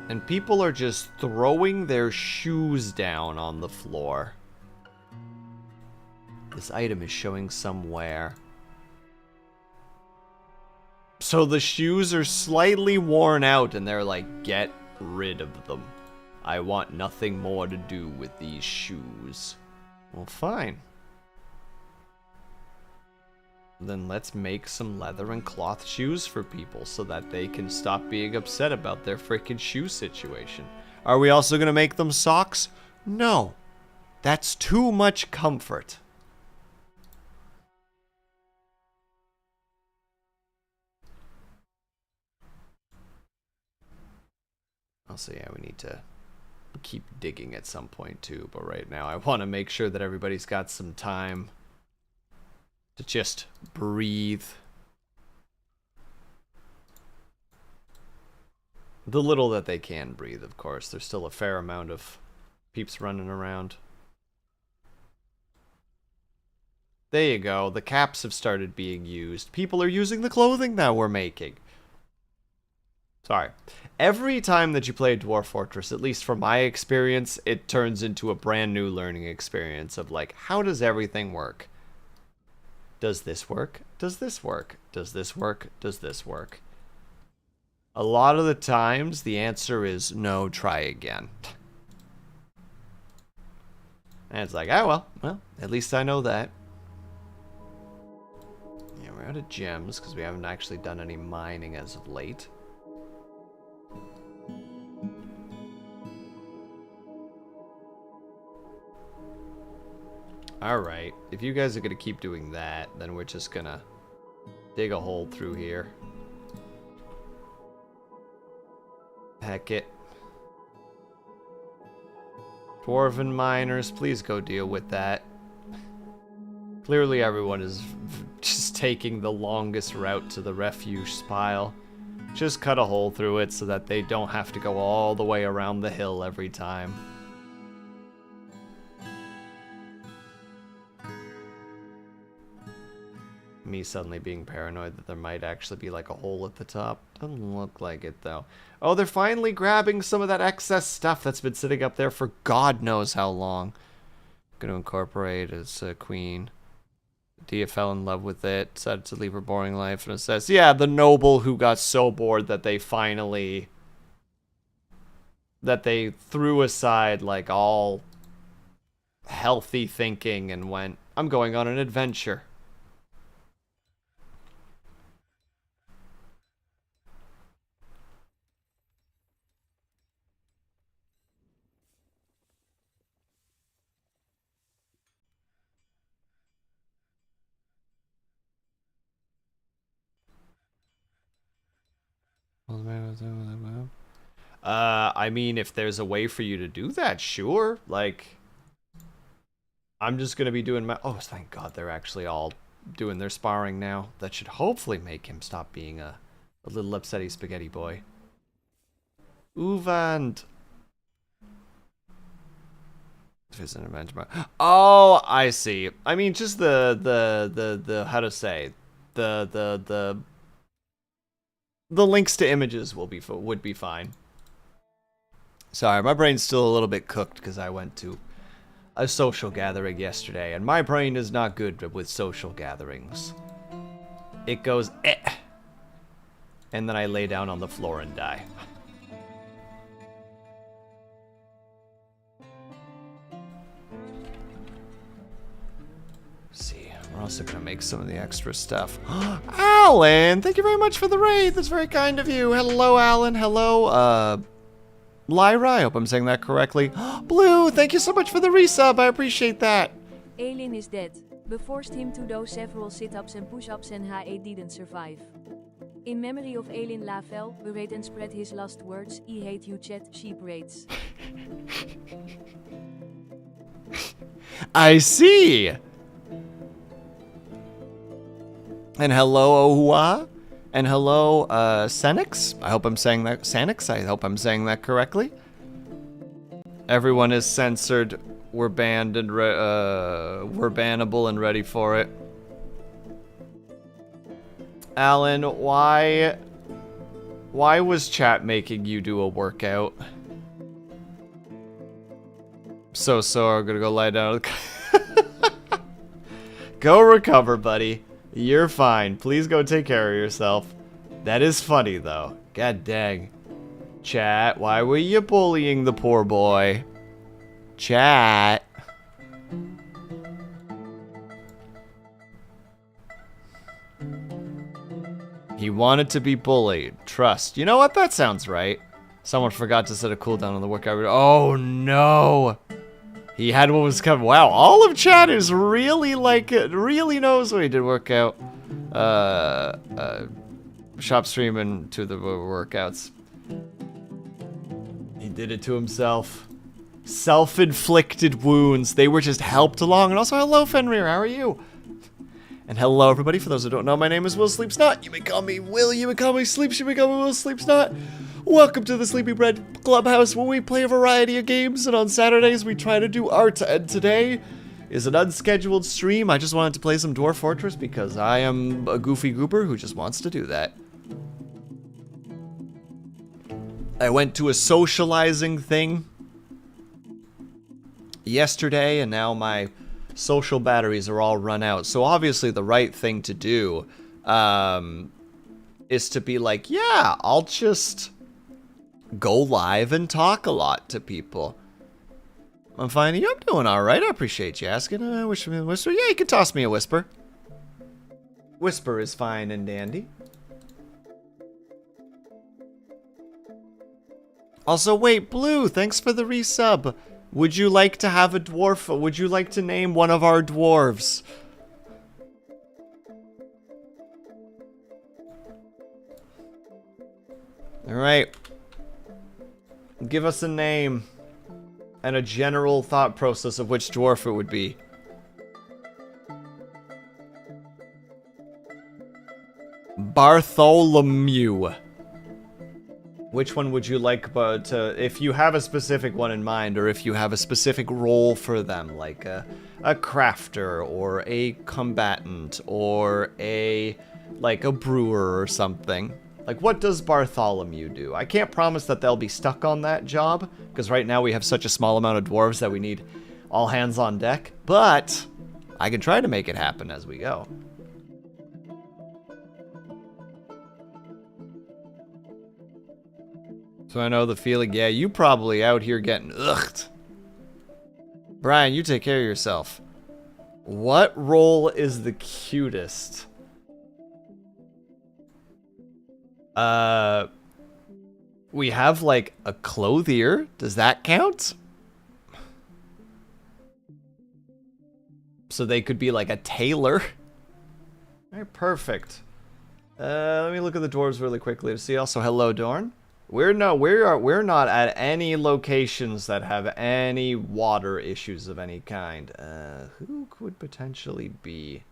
And people are just throwing their shoes down on the floor. This item is showing some wear. So the shoes are slightly worn out and they're like, get rid of them. I want nothing more to do with these shoes. Well, fine. Then let's make some leather and cloth shoes for people so that they can stop being upset about their freaking shoe situation. Are we also going to make them socks? No. That's too much comfort. Also, yeah, we need to keep digging at some point too, but right now I want to make sure that everybody's got some time to just breathe. The little that they can breathe, of course. There's still a fair amount of peeps running around. There you go. The caps have started being used. People are using the clothing that we're making. Sorry. Every time that you play Dwarf Fortress, at least from my experience, it turns into a brand new learning experience of like, how does everything work? Does this work? Does this work? Does this work? Does this work? A lot of the times, the answer is no, try again. And it's like, oh, well, at least I know that. Yeah, we're out of gems because we haven't actually done any mining as of late. Alright, if you guys are going to keep doing that, then we're just going to dig a hole through here. Heck it. Dwarven miners, please go deal with that. Clearly everyone is just taking the longest route to the refuse pile. Just cut a hole through it so that they don't have to go all the way around the hill every time. Me suddenly being paranoid that there might actually be like a hole at the top. Doesn't look like it though. Oh, they're finally grabbing some of that excess stuff that's been sitting up there for God knows how long. Gonna incorporate as a queen. Dia fell in love with it, decided to leave her boring life, and it says, yeah, the noble who got so bored that they finally... that they threw aside like all healthy thinking and went, I'm going on an adventure. I mean, if there's a way for you to do that, sure. Like, I'm just gonna be doing my... Oh, thank God they're actually all doing their sparring now. That should hopefully make him stop being a little upsetty spaghetti boy. Uvand. Oh, I see. I mean, just the how to say, the links to images would be fine. Sorry, my brain's still a little bit cooked because I went to a social gathering yesterday, and my brain is not good with social gatherings. It goes eh, and then I lay down on the floor and die. See, we're also gonna make some of the extra stuff. Alan, thank you very much for the raid. That's very kind of you. Hello, Alan. Hello, Lyra. I hope I'm saying that correctly. Blue, thank you so much for the resub. I appreciate that. Alien is dead. We forced him to do several sit-ups and push-ups and he didn't survive. In memory of Alien Lavelle, we rate and spread his last words. I hate you chat, sheep raids. I see. And hello, Ohua. And hello, Senix. I hope I'm saying that. Sanix. I hope I'm saying that correctly. Everyone is censored. We're banned and we're bannable and ready for it. Alan, why was chat making you do a workout? So I'm gonna go lie down. Go recover, buddy. You're fine. Please go take care of yourself. That is funny, though. God dang. Chat, why were you bullying the poor boy? Chat. He wanted to be bullied. Trust. You know what? That sounds right. Someone forgot to set a cooldown on the workout. Oh, no. He had what was coming. Wow, all of chat is really like it. Really knows what he did workout. Shop streaming to the workouts. He did it to himself. Self-inflicted wounds. They were just helped along. And also, hello, Fenrir. How are you? And hello, everybody. For those who don't know, my name is Will Sleeps Not. You may call me Will. You may call me Sleeps. You may call me Will Sleeps Not. Welcome to the Sleepy Bread Clubhouse, where we play a variety of games, and on Saturdays we try to do art. And today is an unscheduled stream. I just wanted to play some Dwarf Fortress because I am a goofy goober who just wants to do that. I went to a socializing thing yesterday, and now my social batteries are all run out. So obviously the right thing to do is to be like, yeah, I'll just go live and talk a lot to people. I'm finding you. I'm doing all right. I appreciate you asking. I wish me a whisper. Yeah, you can toss me a whisper. Whisper is fine and dandy. Also, wait, Blue, thanks for the resub. Would you like to have a dwarf? Would you like to name one of our dwarves? All right. Give us a name and a general thought process of which dwarf it would be. Bartholomew. Which one would you like if you have a specific one in mind, or if you have a specific role for them, like a crafter, or a combatant, or like a brewer or something? Like, what does Bartholomew do? I can't promise that they'll be stuck on that job, because right now we have such a small amount of dwarves that we need all hands on deck, but I can try to make it happen as we go. So I know the feeling. Yeah, you probably out here getting ughed. Brian, you take care of yourself. What role is the cutest? We have like a clothier. Does that count? So they could be like a tailor. Alright, perfect. Let me look at the dwarves really quickly to see. Also, hello, Dorn. We're not at any locations that have any water issues of any kind. Who could potentially be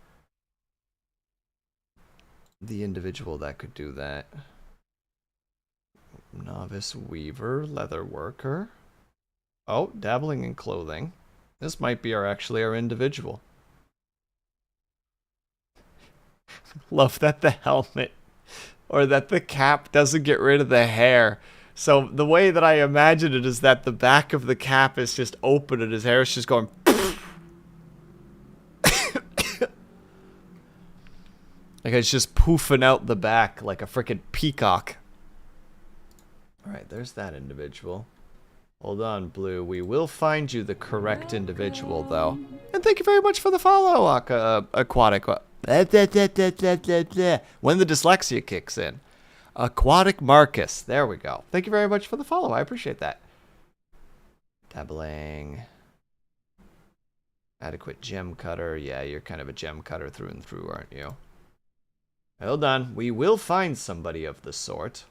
the individual that could do that. Novice weaver, leather worker. Oh, dabbling in clothing. This might be actually our individual. Love that the helmet or that the cap doesn't get rid of the hair. So the way that I imagine it is that the back of the cap is just open and his hair is just going. Like it's just poofing out the back like a freaking peacock. Alright, there's that individual. Hold on, Blue. We will find you the correct individual, though. And thank you very much for the follow, Aquatic. When the dyslexia kicks in. Aquatic Marcus. There we go. Thank you very much for the follow. I appreciate that. Dabbling. Adequate gem cutter. Yeah, you're kind of a gem cutter through and through, aren't you? Hold on. We will find somebody of the sort.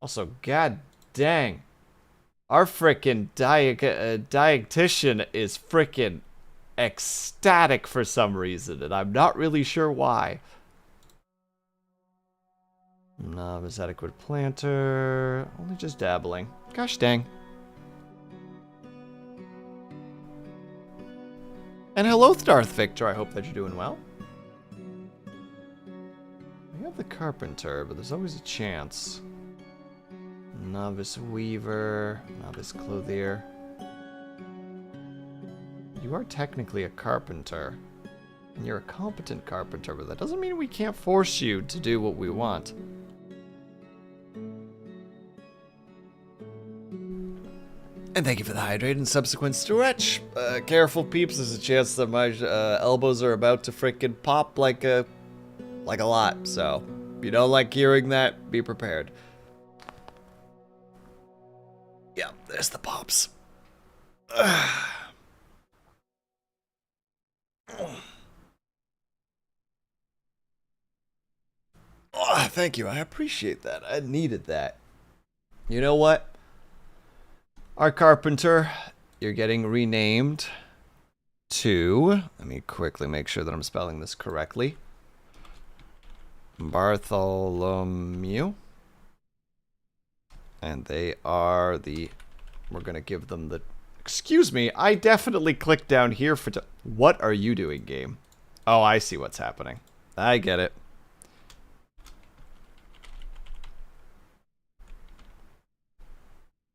Also, god dang. Our frickin' dietitian is frickin' ecstatic for some reason, and I'm not really sure why. Novice adequate planter. Only just dabbling. Gosh dang. And hello, Darth Victor. I hope that you're doing well. We have the carpenter, but there's always a chance. Novice weaver. Novice clothier. You are technically a carpenter. And you're a competent carpenter, but that doesn't mean we can't force you to do what we want. And thank you for the hydrate and subsequent stretch. Careful, peeps. There's a chance that my elbows are about to frickin' pop like a lot. So, if you don't like hearing that, be prepared. Yeah, there's the pops. Oh, thank you. I appreciate that. I needed that. You know what? Our carpenter, you're getting renamed to, let me quickly make sure that I'm spelling this correctly, Bartholomew. And they are the, we're going to give them the, excuse me, I definitely clicked down here for, what are you doing, game? Oh, I see what's happening. I get it.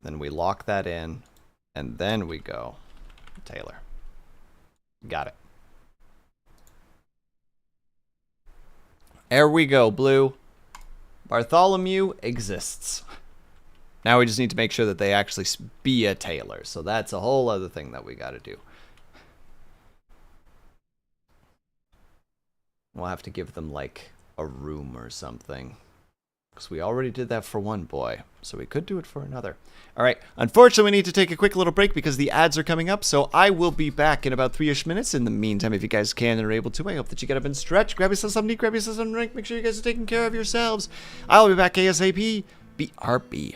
Then we lock that in, and then we go Taylor. Got it. There we go, Blue. Bartholomew exists. Now we just need to make sure that they actually be a Taylor. So that's a whole other thing that we got to do. We'll have to give them like a room or something. Because we already did that for one boy. So we could do it for another. Alright, unfortunately we need to take a quick little break because the ads are coming up. So I will be back in about 3-ish minutes. In the meantime, if you guys can and are able to, I hope that you get up and stretch. Grab yourself something to eat, grab yourself some drink. Make sure you guys are taking care of yourselves. I'll be back ASAP. BRB.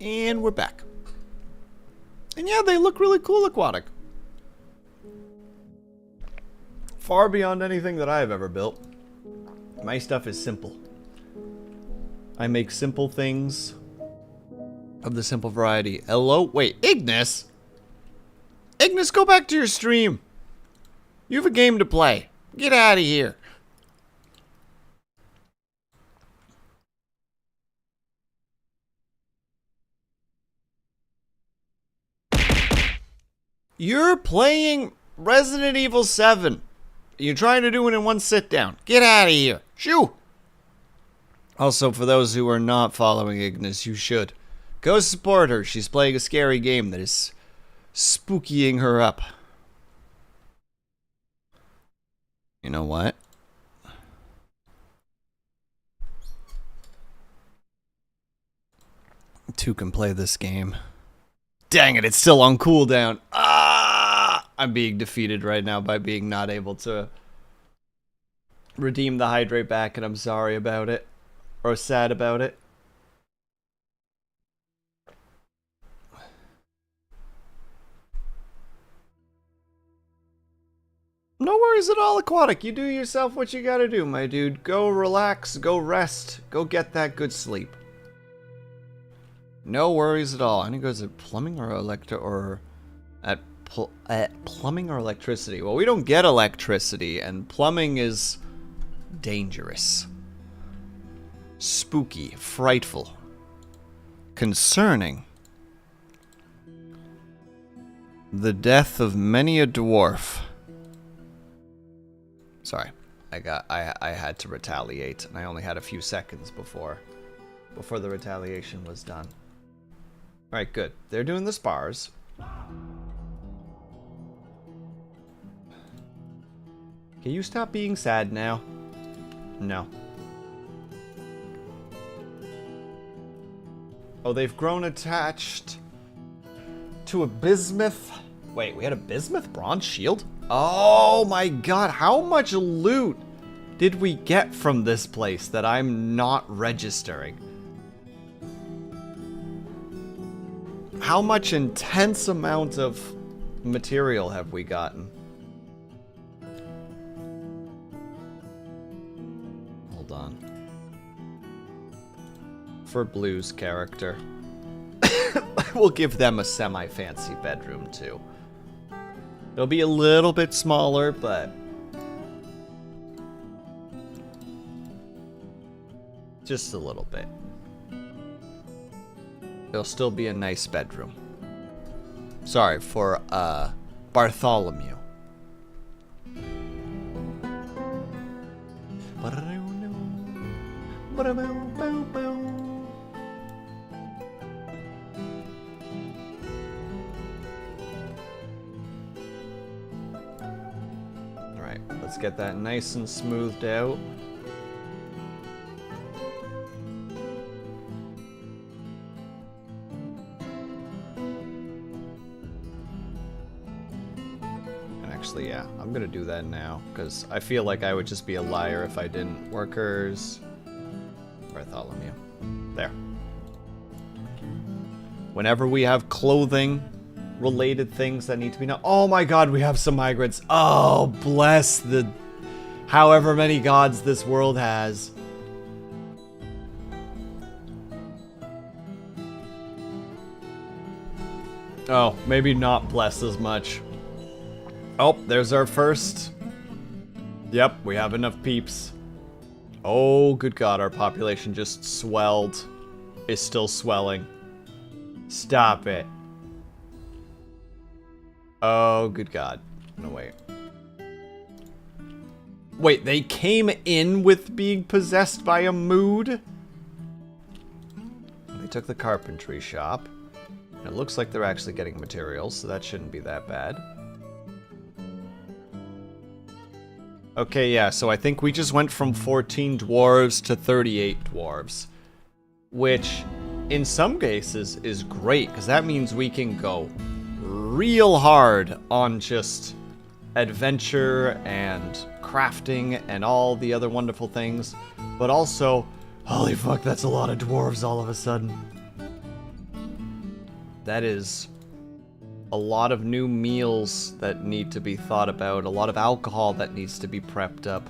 And we're back. And yeah, they look really cool aquatic. Far beyond anything that I've ever built. My stuff is simple. I make simple things of the simple variety. Hello? Wait, Ignis? Ignis, go back to your stream. You have a game to play. Get out of here. You're playing Resident Evil 7. You're trying to do it in one sit down. Get out of here. Shoo! Also, for those who are not following Ignis, you should. Go support her. She's playing a scary game that is spookying her up. You know what? Two can play this game. Dang it, it's still on cooldown. Ah! I'm being defeated right now by being not able to redeem the hydrate back, and I'm sorry about it. Or sad about it. No worries at all, Aquatic. You do yourself what you gotta do, my dude. Go relax, go rest, go get that good sleep. No worries at all. I think it goes at plumbing or at plumbing or electricity. Well, we don't get electricity, and plumbing is dangerous, spooky, frightful, concerning. The death of many a dwarf. Sorry, I had to retaliate, and I only had a few seconds before the retaliation was done. Alright, good. They're doing the spars. Can you stop being sad now? No. Oh, they've grown attached to a bismuth. Wait, we had a bismuth bronze shield? Oh my god, how much loot did we get from this place that I'm not registering? How much intense amount of material have we gotten? Hold on. For Blue's character. We'll give them a semi-fancy bedroom too. It'll be a little bit smaller, but just a little bit. It'll still be a nice bedroom. Sorry, for Bartholomew. Alright, let's get that nice and smoothed out. Yeah, I'm gonna do that now, because I feel like I would just be a liar if I didn't. Workers. Bartholomew. There. Whenever we have clothing related things that need to be known. Oh my god, we have some migrants. Oh, bless the however many gods this world has. Oh, maybe not bless as much. Oh, there's our first. Yep, we have enough peeps. Oh, good god, our population just swelled. Is still swelling. Stop it. Oh, good god. No, wait. Wait, they came in with being possessed by a mood? They took the carpentry shop. It looks like they're actually getting materials, so that shouldn't be that bad. Okay, yeah, so I think we just went from 14 dwarves to 38 dwarves. Which, in some cases, is great, because that means we can go real hard on just adventure and crafting and all the other wonderful things. But also, holy fuck, that's a lot of dwarves all of a sudden. That is a lot of new meals that need to be thought about, a lot of alcohol that needs to be prepped up.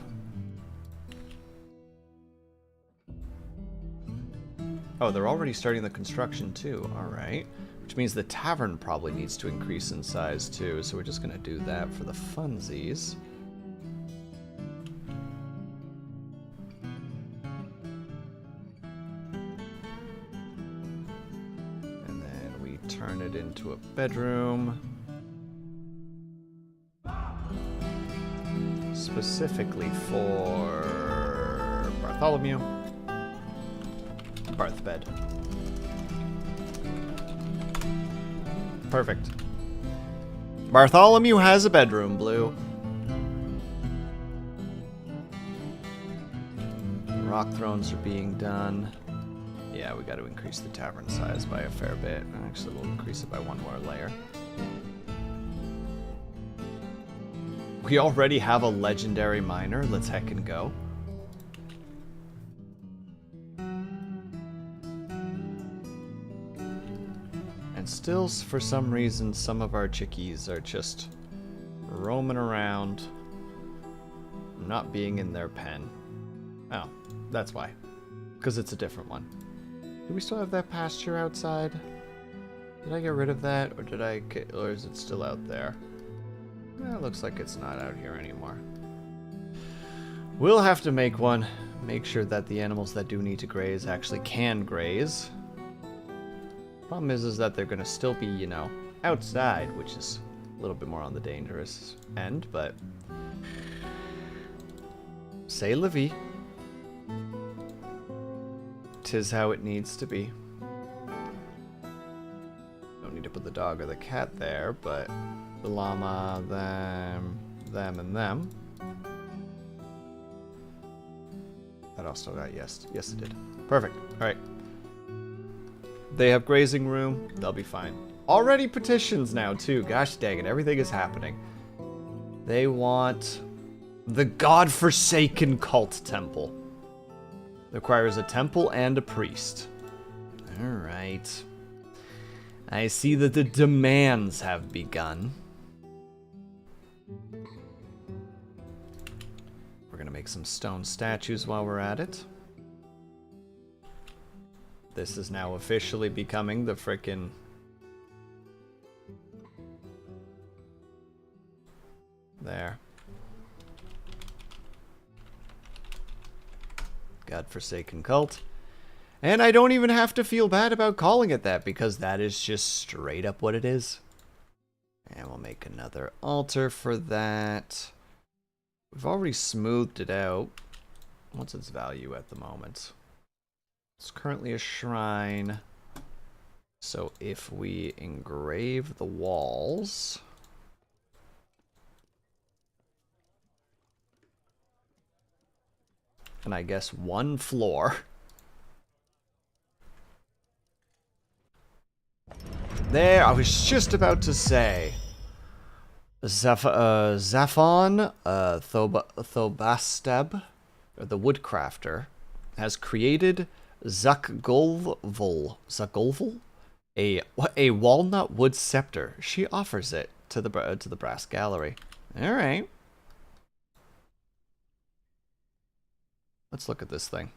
Oh, they're already starting the construction too. Alright. Which means the tavern probably needs to increase in size too, so we're just gonna do that for the funsies. And then we turn it into a bedroom. Specifically for Bartholomew. Barth bed. Perfect. Bartholomew has a bedroom, Blue. Rock thrones are being done. Yeah, we got to increase the tavern size by a fair bit. Actually, we'll increase it by one more layer. We already have a legendary miner. Let's heckin' go. And still, for some reason, some of our chickies are just roaming around, not being in their pen. Oh, that's why. Because it's a different one. Do we still have that pasture outside? Did I get rid of that, or is it still out there? It looks like it's not out here anymore. We'll have to make one. Make sure that the animals that do need to graze actually can graze. Problem is that they're going to still be, you know, outside, which is a little bit more on the dangerous end, but... C'est la vie. 'Tis how it needs to be. Don't need to put the dog or the cat there, but... the llama, them, and them. That also got yes. Yes, it did. Perfect. Alright. They have grazing room. They'll be fine. Already petitions now, too. Gosh dang it. Everything is happening. They want the godforsaken cult temple. Requires a temple and a priest. Alright. I see that the demands have begun. We're gonna make some stone statues while we're at it. This is now officially becoming the frickin' there. Godforsaken cult. And I don't even have to feel bad about calling it that, because that is just straight up what it is. And we'll make another altar for that. We've already smoothed it out. What's its value at the moment? It's currently a shrine. So if we engrave the walls... and I guess one floor... there, I was just about to say. Zaphon Thobasteb, or the Woodcrafter, has created Zakgolvul, a walnut wood scepter. She offers it to the brass gallery. All right. Let's look at this thing.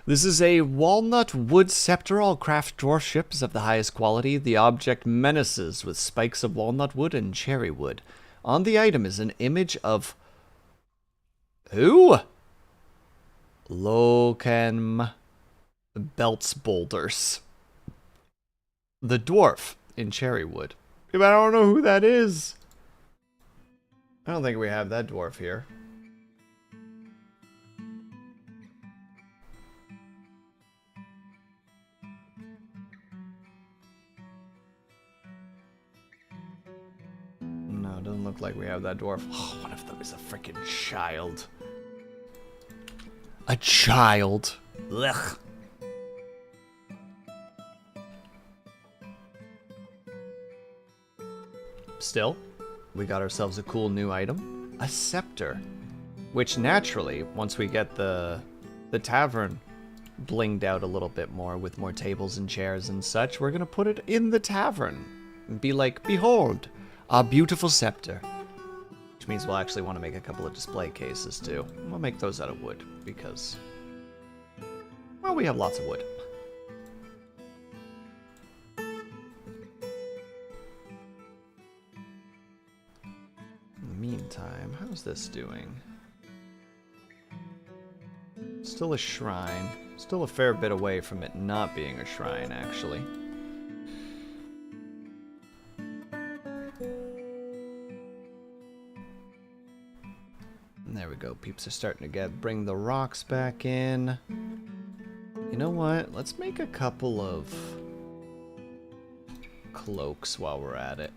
This is a walnut wood scepter. All craft dwarf ships of the highest quality. The object menaces with spikes of walnut wood and cherry wood. On the item is an image of... who? Loken Belts Boulders. The dwarf in cherry wood. But I don't know who that is. I don't think we have that dwarf here. No, it doesn't look like we have that dwarf. Oh, one of them is a freaking child. A child. Ugh. Still, we got ourselves a cool new item. A scepter. Which naturally, once we get the tavern blinged out a little bit more with more tables and chairs and such, we're gonna put it in the tavern and be like, behold, our beautiful scepter. Which means we'll actually want to make a couple of display cases too. We'll make those out of wood because, well, we have lots of wood. In the meantime, how's this doing? Still a shrine. Still a fair bit away from it not being a shrine, actually. And there we go. Peeps are starting to bring the rocks back in. You know what? Let's make a couple of cloaks while we're at it.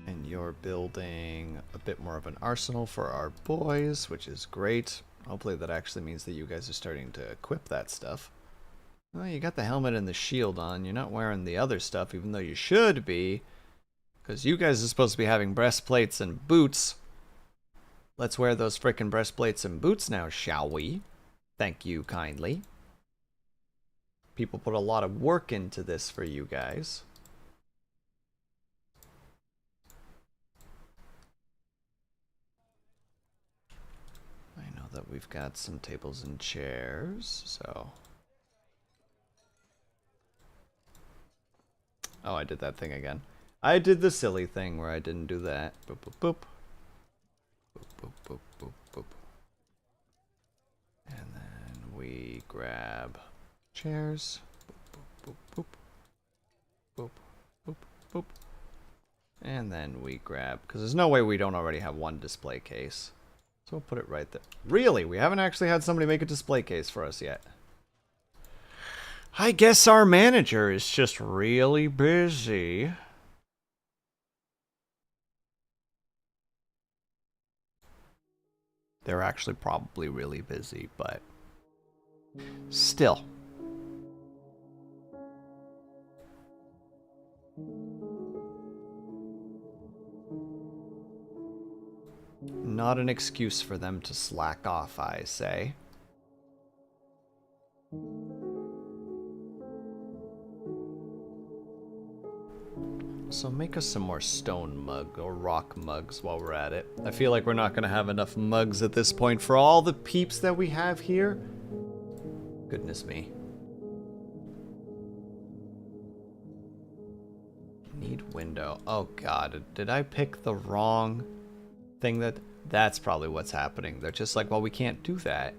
And you're building a bit more of an arsenal for our boys, which is great. Hopefully that actually means that you guys are starting to equip that stuff. Well, you got the helmet and the shield on. You're not wearing the other stuff, even though you should be. Because you guys are supposed to be having breastplates and boots. Let's wear those frickin' breastplates and boots now, shall we? Thank you kindly. People put a lot of work into this for you guys. I know that we've got some tables and chairs, so... Oh, I did that thing again. I did the silly thing where I didn't do that. Boop, boop, boop. Boop, boop, boop, boop, boop. And then we grab chairs. Boop, boop, boop, boop. Boop, boop, boop. And then we grab... Because there's no way we don't already have one display case. So we'll put it right there. Really? We haven't actually had somebody make a display case for us yet. I guess our manager is just really busy. They're actually probably really busy, but still. Not an excuse for them to slack off, I say. So make us some more stone mug or rock mugs while we're at it. I feel like we're not going to have enough mugs at this point for all the peeps that we have here. Goodness me. Need window. Oh god, did I pick the wrong thing? That's probably what's happening. They're just like, well, we can't do that.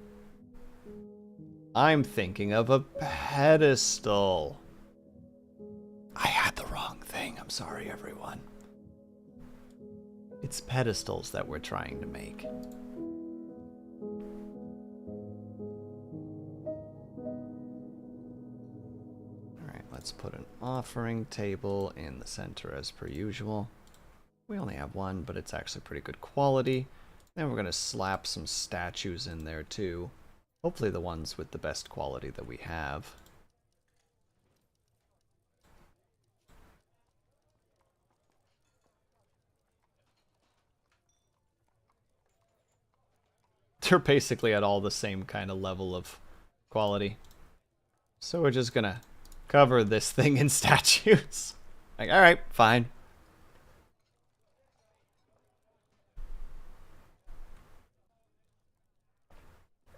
I'm thinking of a pedestal. I had the wrong thing. I'm sorry, everyone. It's pedestals that we're trying to make. Alright, let's put an offering table in the center as per usual. We only have one, but it's actually pretty good quality. Then we're going to slap some statues in there too. Hopefully the ones with the best quality that we have. They're basically at all the same kind of level of quality. So we're just gonna cover this thing in statues. Like, alright, fine.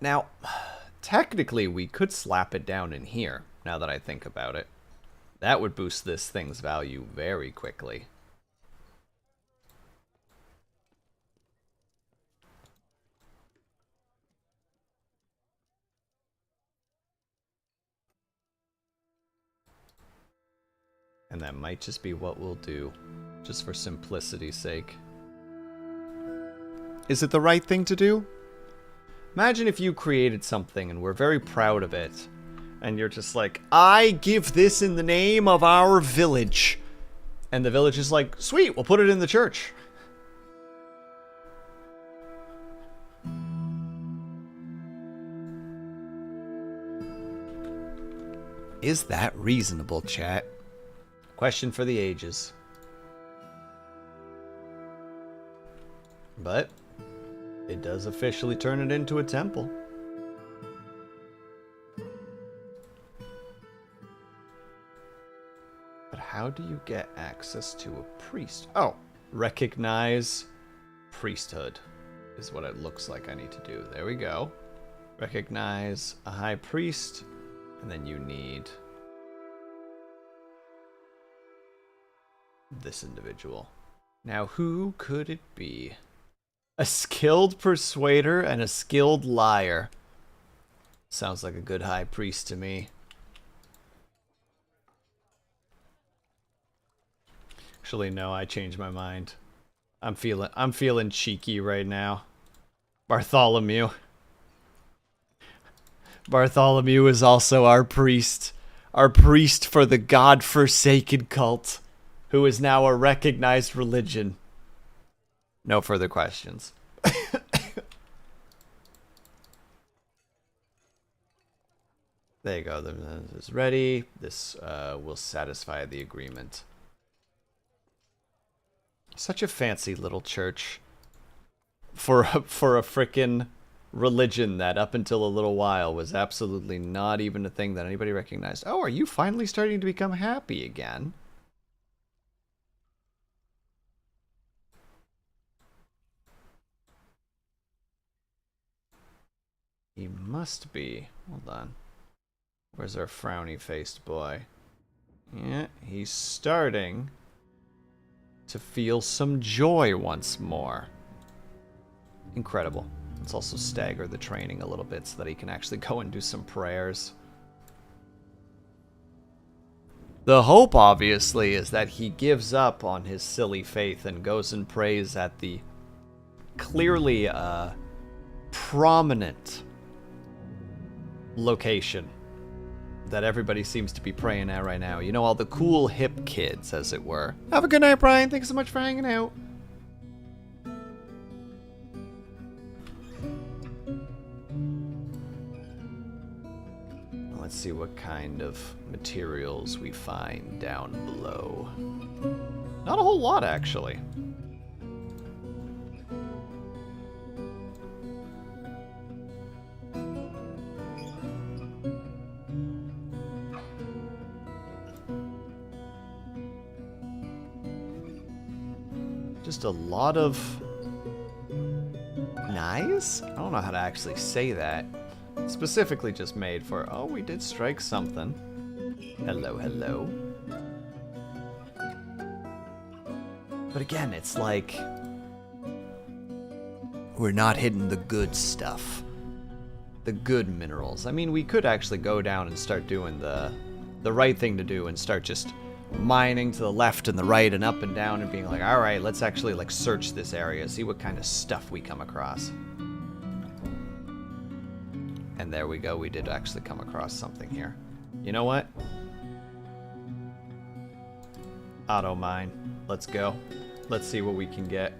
Now, technically we could slap it down in here, now that I think about it. That would boost this thing's value very quickly. And that might just be what we'll do, just for simplicity's sake. Is it the right thing to do? Imagine if you created something and we're very proud of it, and you're just like, I give this in the name of our village. And the village is like, sweet, we'll put it in the church. Is that reasonable, chat? Question for the ages. But it does officially turn it into a temple. But how do you get access to a priest? Oh, recognize priesthood is what it looks like I need to do. There we go. Recognize a high priest, and then you need this individual. Now, who could it be? A skilled persuader and a skilled liar. Sounds like a good high priest to me. Actually, no, I changed my mind. I'm feeling cheeky right now. Bartholomew. Bartholomew is also our priest. Our priest for the God-forsaken cult, who is now a recognized religion. No further questions. There you go. This is ready. This will satisfy the agreement. Such a fancy little church for a frickin' religion that up until a little while was absolutely not even a thing that anybody recognized. Oh, are you finally starting to become happy again? He must be. Hold on. Where's our frowny-faced boy? Yeah, he's starting to feel some joy once more. Incredible. Let's also stagger the training a little bit so that he can actually go and do some prayers. The hope, obviously, is that he gives up on his silly faith and goes and prays at the clearly prominent location that everybody seems to be praying at right now. You know, all the cool hip kids, as it were. Have a good night, Brian. Thanks so much for hanging out. Let's see what kind of materials we find down below. Not a whole lot, actually. Just a lot of knives? I don't know how to actually say that. Specifically just made for, oh, we did strike something. Hello, hello. But again, it's like we're not hitting the good stuff. The good minerals. I mean, we could actually go down and start doing the right thing to do and start just mining to the left and the right and up and down and being like, all right, let's actually like search this area, see what kind of stuff we come across. And there we go, we did actually come across something here. You know what? Auto mine. Let's go. Let's see what we can get.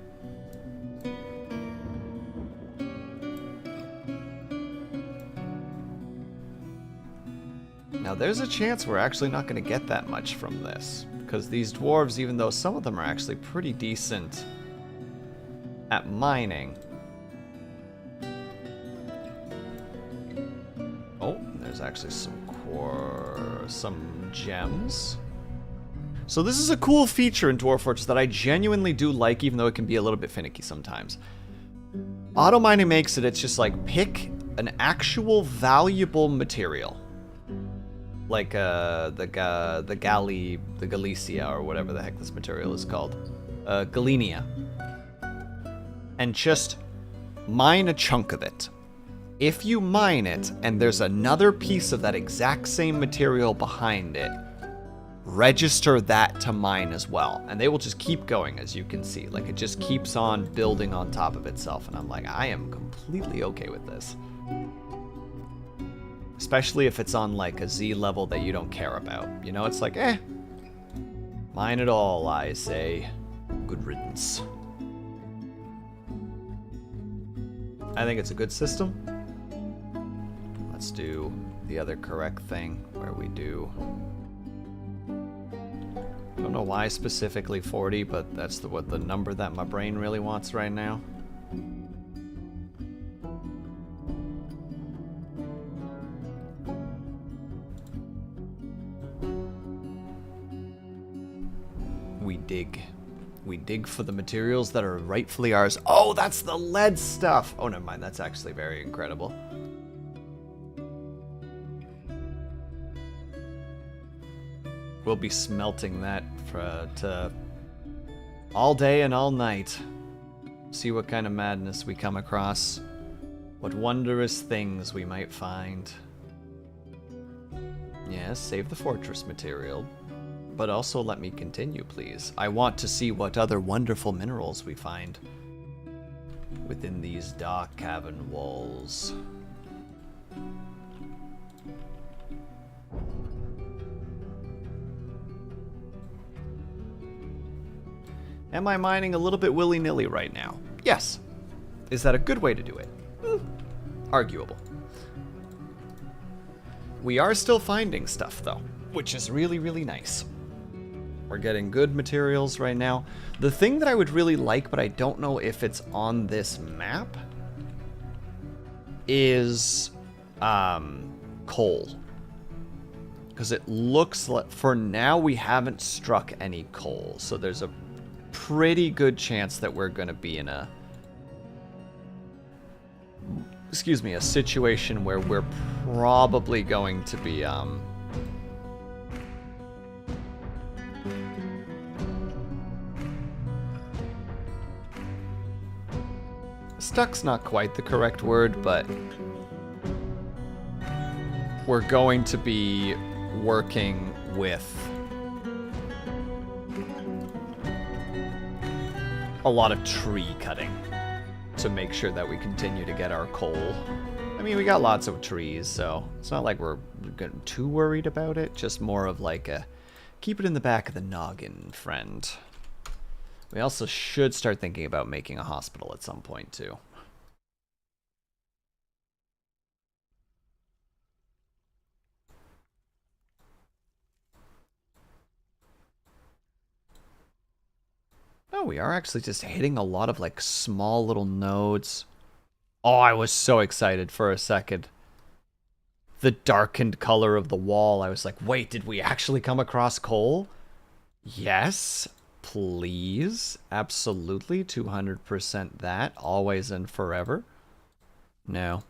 Now there's a chance we're actually not going to get that much from this, because these dwarves, even though some of them are actually pretty decent at mining. Oh, there's actually some gems. So this is a cool feature in Dwarf Fortress that I genuinely do like, even though it can be a little bit finicky sometimes. Auto mining makes it, it's just like pick an actual valuable material. Like the Galicia or whatever the heck this material is called. Galenia. And just mine a chunk of it. If you mine it and there's another piece of that exact same material behind it, register that to mine as well. And they will just keep going, as you can see. Like, it just keeps on building on top of itself. And I'm like, I am completely okay with this. Especially if it's on like a Z level that you don't care about. You know, it's like, mine it all, I say. Good riddance. I think it's a good system. Let's do the other correct thing where we do don't know why specifically 40, but that's what the number that my brain really wants right now. We dig. We dig for the materials that are rightfully ours. Oh, that's the lead stuff! Oh, never mind. That's actually very incredible. We'll be smelting that to all day and all night. See what kind of madness we come across. What wondrous things we might find. Yes, save the fortress material. But also let me continue, please. I want to see what other wonderful minerals we find within these dark cavern walls. Am I mining a little bit willy-nilly right now? Yes. Is that a good way to do it? Arguable. We are still finding stuff, though, which is really, really nice. We're getting good materials right now. The thing that I would really like, but I don't know if it's on this map, is coal. Because it looks like, for now, we haven't struck any coal. So there's a pretty good chance that we're going to be in a, a situation where we're probably going to be, stuck's not quite the correct word, but we're going to be working with a lot of tree cutting to make sure that we continue to get our coal. I mean, we got lots of trees, so it's not like we're getting too worried about it, just more of like a keep it in the back of the noggin, friend. We also should start thinking about making a hospital at some point, too. Oh, we are actually just hitting a lot of, like, small little nodes. Oh, I was so excited for a second. The darkened color of the wall. I was like, wait, did we actually come across coal? Yes. Please, absolutely, 200% that, always and forever. No,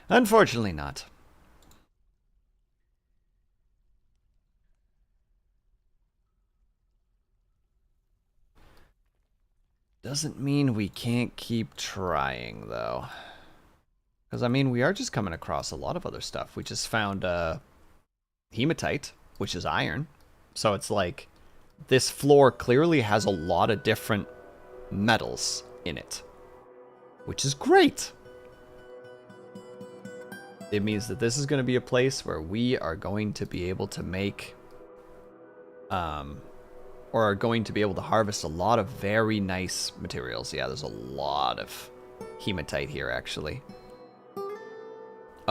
unfortunately not. Doesn't mean we can't keep trying, though. Because, I mean, we are just coming across a lot of other stuff. We just found hematite, which is iron. So it's like, this floor clearly has a lot of different metals in it, which is great. It means that this is going to be a place where we are going to be able to make, or are going to be able to harvest a lot of very nice materials. Yeah, there's a lot of hematite here, actually.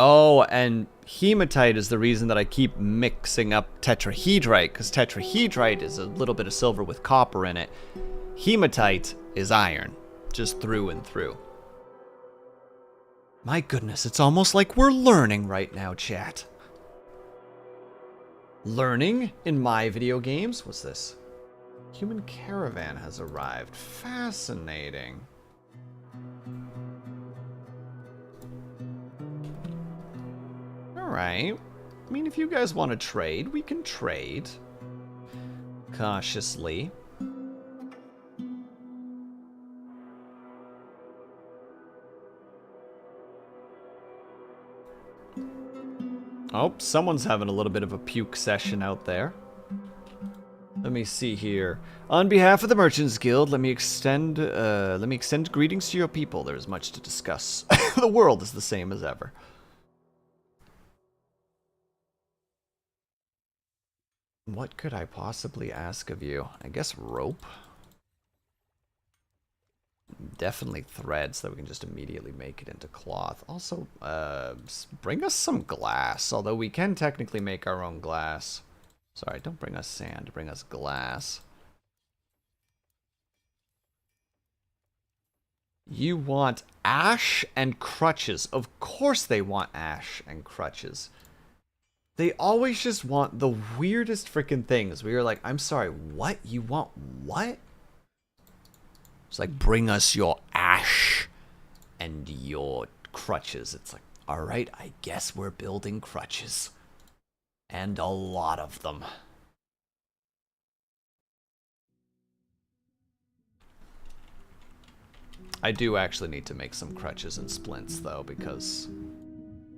Oh, and hematite is the reason that I keep mixing up tetrahedrite, because tetrahedrite is a little bit of silver with copper in it. Hematite is iron, just through and through. My goodness, it's almost like we're learning right now, chat. Learning in my video games? What's this? Human caravan has arrived. Fascinating. Alright. I mean, if you guys want to trade, we can trade. Cautiously. Oh, someone's having a little bit of a puke session out there. Let me see here. On behalf of the Merchants Guild, let me extend greetings to your people. There is much to discuss. The world is the same as ever. What could I possibly ask of you? I guess rope. Definitely thread, so that we can just immediately make it into cloth. Also, bring us some glass, although we can technically make our own glass. Sorry, don't bring us sand, bring us glass. You want ash and crutches. Of course they want ash and crutches. They always just want the weirdest freaking things. We were like, I'm sorry, what? You want what? It's like, bring us your ash and your crutches. It's like, alright, I guess we're building crutches. And a lot of them. I do actually need to make some crutches and splints, though, because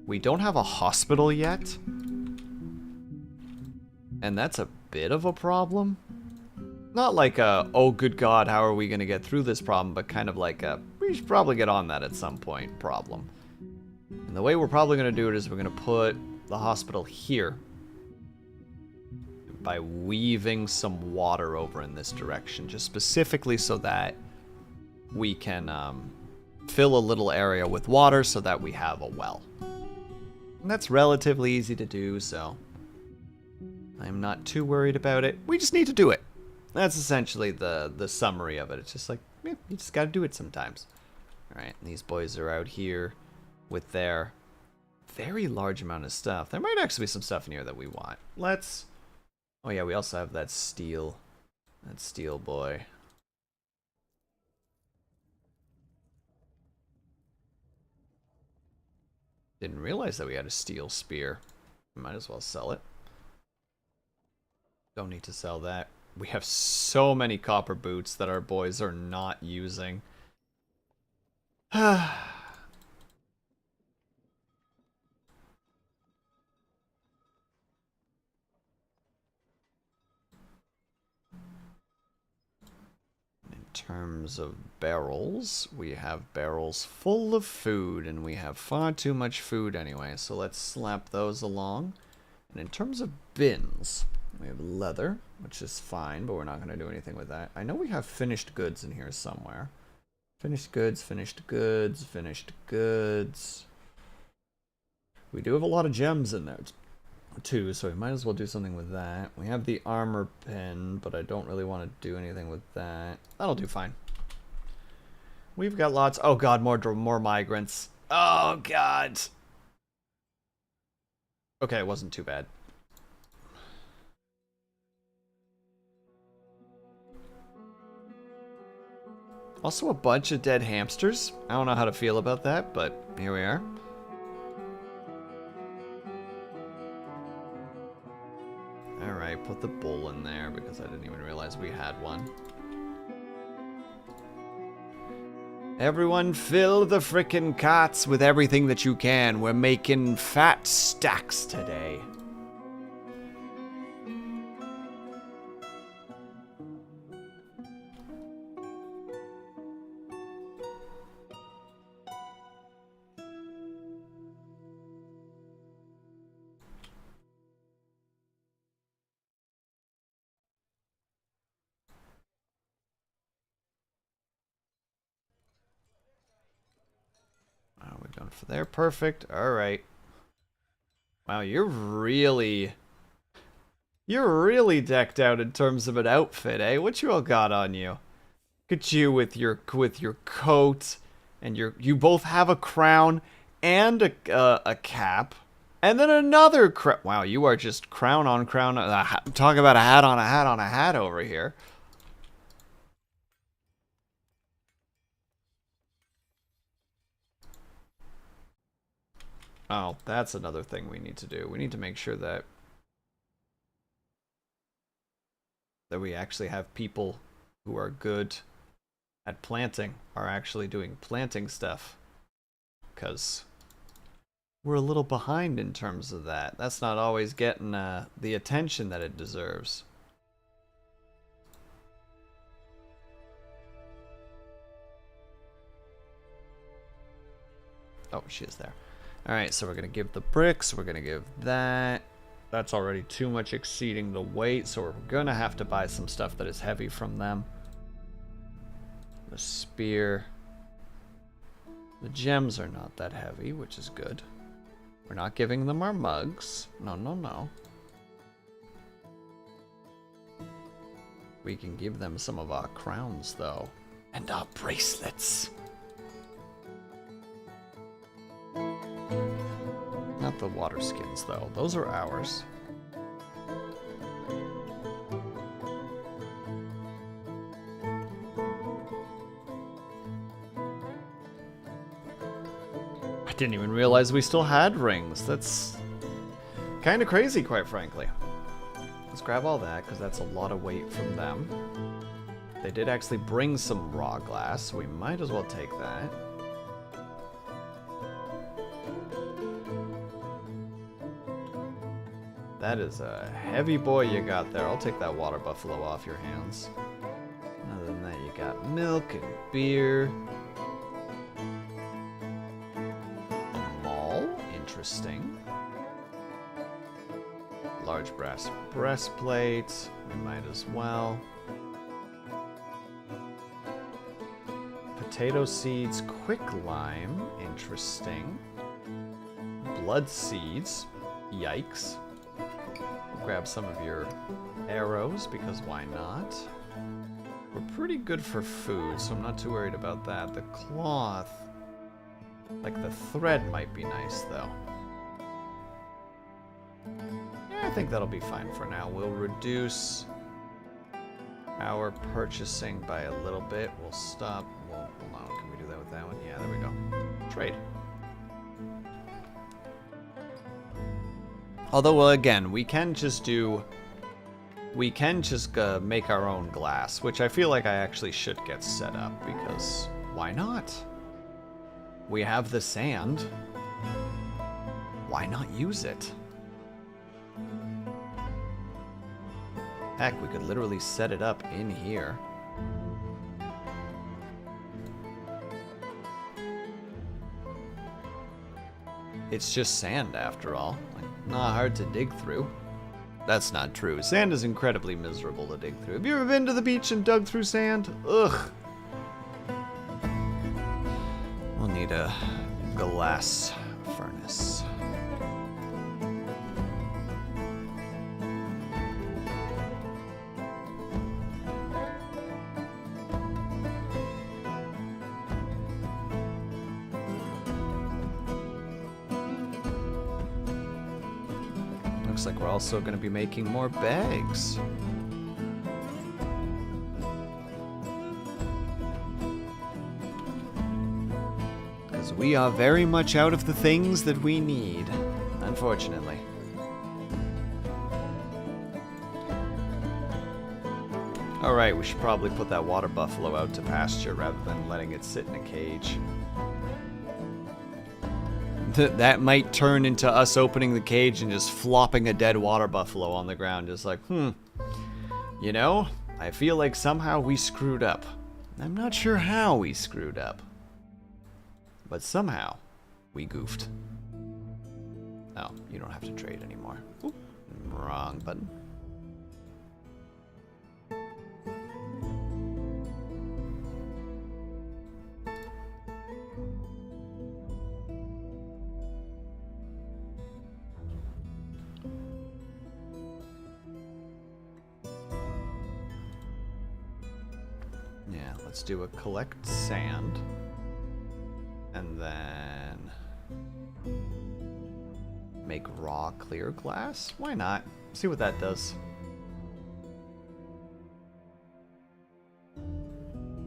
we don't have a hospital yet. And that's a bit of a problem. Not like a, oh good god, how are we going to get through this problem, but kind of like a, we should probably get on that at some point problem. And the way we're probably going to do it is we're going to put the hospital here by weaving some water over in this direction, just specifically so that we can fill a little area with water so that we have a well. And that's relatively easy to do, so I'm not too worried about it. We just need to do it. That's essentially the summary of it. It's just like, yeah, you just gotta do it sometimes. Alright, these boys are out here with their very large amount of stuff. There might actually be some stuff in here that we want. Let's... Oh yeah, we also have that steel. That steel boy. Didn't realize that we had a steel spear. Might as well sell it. Don't need to sell that. We have so many copper boots that our boys are not using. In terms of barrels, we have barrels full of food, and we have far too much food anyway, so let's slap those along. And in terms of bins, we have leather, which is fine, but we're not going to do anything with that. I know we have finished goods in here somewhere. Finished goods, finished goods, finished goods. We do have a lot of gems in there too, so we might as well do something with that. We have the armor pin, but I don't really want to do anything with that. That'll do fine. We've got lots. Oh god, more migrants. Oh god. Okay, it wasn't too bad. Also a bunch of dead hamsters. I don't know how to feel about that, but here we are. Alright, put the bull in there because I didn't even realize we had one. Everyone fill the frickin' carts with everything that you can. We're making fat stacks today. We're done for there. Perfect. All right. Wow, you're really decked out in terms of an outfit, eh? What you all got on you? Look at you with your coat, and you both have a crown and a cap, and then another crown. Wow, you are just crown on crown. Talk about a hat on a hat on a hat over here. Oh, that's another thing we need to do. We need to make sure that we actually have people who are good at planting, are actually doing planting stuff. Because we're a little behind in terms of that. That's not always getting the attention that it deserves. Oh, she is there. Alright, so we're going to give the bricks, we're going to give that. That's already too much exceeding the weight, so we're going to have to buy some stuff that is heavy from them. The spear. The gems are not that heavy, which is good. We're not giving them our mugs. No, no, no. We can give them some of our crowns, though. And our bracelets. the water skins, though. Those are ours. I didn't even realize we still had rings. That's kind of crazy, quite frankly. Let's grab all that, because that's a lot of weight from them. They did actually bring some raw glass, so we might as well take that. That is a heavy boy you got there. I'll take that water buffalo off your hands. Other than that, you got milk and beer. A maul, interesting. Large brass breastplate, we might as well. Potato seeds, quick lime, interesting. Blood seeds, yikes. Grab some of your arrows, because why not? We're pretty good for food, so I'm not too worried about that. The cloth, like the thread might be nice, though. Yeah, I think that'll be fine for now. We'll reduce our purchasing by a little bit. We'll stop. Well, hold on, can we do that with that one? Yeah, there we go. Trade. Although, well, again, we can just make our own glass, which I feel like I actually should get set up, because why not? We have the sand. Why not use it? Heck, we could literally set it up in here. It's just sand, after all. Not hard to dig through. That's not true. Sand is incredibly miserable to dig through. Have you ever been to the beach and dug through sand? Ugh. We'll need a glass furnace. Looks like we're also going to be making more bags. Because we are very much out of the things that we need, unfortunately. Alright, we should probably put that water buffalo out to pasture rather than letting it sit in a cage. That might turn into us opening the cage and just flopping a dead water buffalo on the ground. Just like, you know, I feel like somehow we screwed up. I'm not sure how we screwed up. But somehow, we goofed. Oh, you don't have to trade anymore. Oop, wrong button. Yeah, let's do a collect sand. And then make raw clear glass? Why not? See what that does.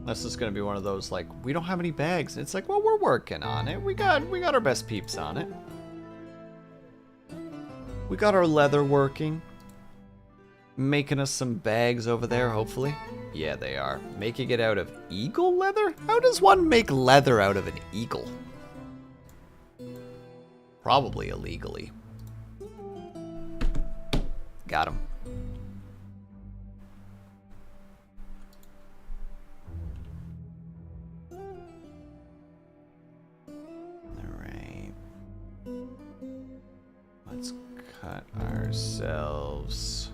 This is gonna be one of those like, we don't have any bags. It's like, well, we're working on it. We got our best peeps on it. We got our leather working. Making us some bags over there, hopefully. Yeah, they are. Making it out of eagle leather? How does one make leather out of an eagle? Probably illegally. Got him. Alright. Let's cut ourselves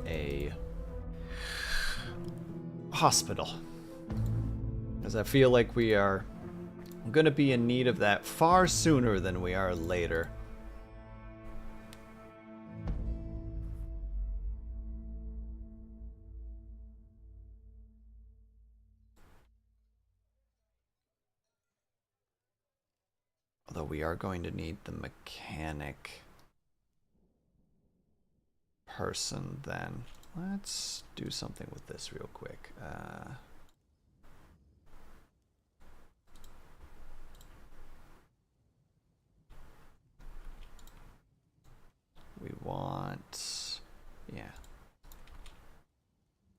a hospital, as I feel like we are going to be in need of that far sooner than we are later. Although we are going to need the mechanic person then. Let's do something with this real quick. We want, yeah.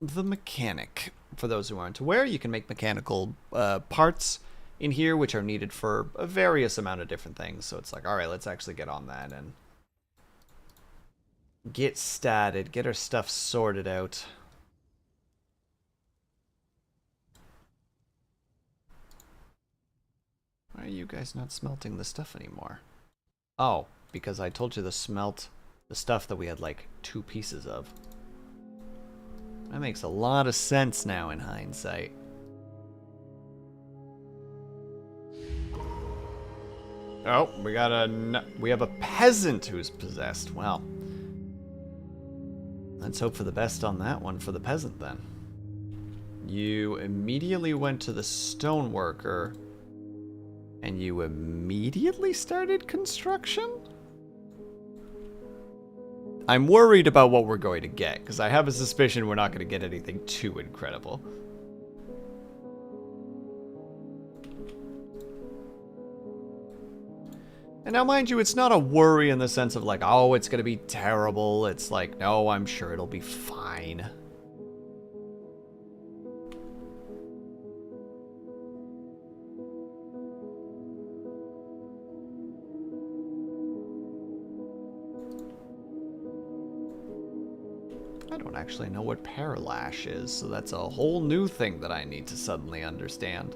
The mechanic. For those who aren't aware, you can make mechanical parts in here, which are needed for a various amount of different things. So it's like, all right, let's actually get on that and get statted, get our stuff sorted out. Why are you guys not smelting the stuff anymore? Oh, because I told you to smelt the stuff that we had like 2 pieces of. That makes a lot of sense now in hindsight. Oh, we have a peasant who's possessed. Well, let's hope for the best on that one for the peasant then. You immediately went to the stoneworker and you immediately started construction? I'm worried about what we're going to get, because I have a suspicion we're not going to get anything too incredible. And now, mind you, it's not a worry in the sense of like, oh, it's going to be terrible. It's like, no, I'm sure it'll be fine. I don't actually know what Parallash is, so that's a whole new thing that I need to suddenly understand.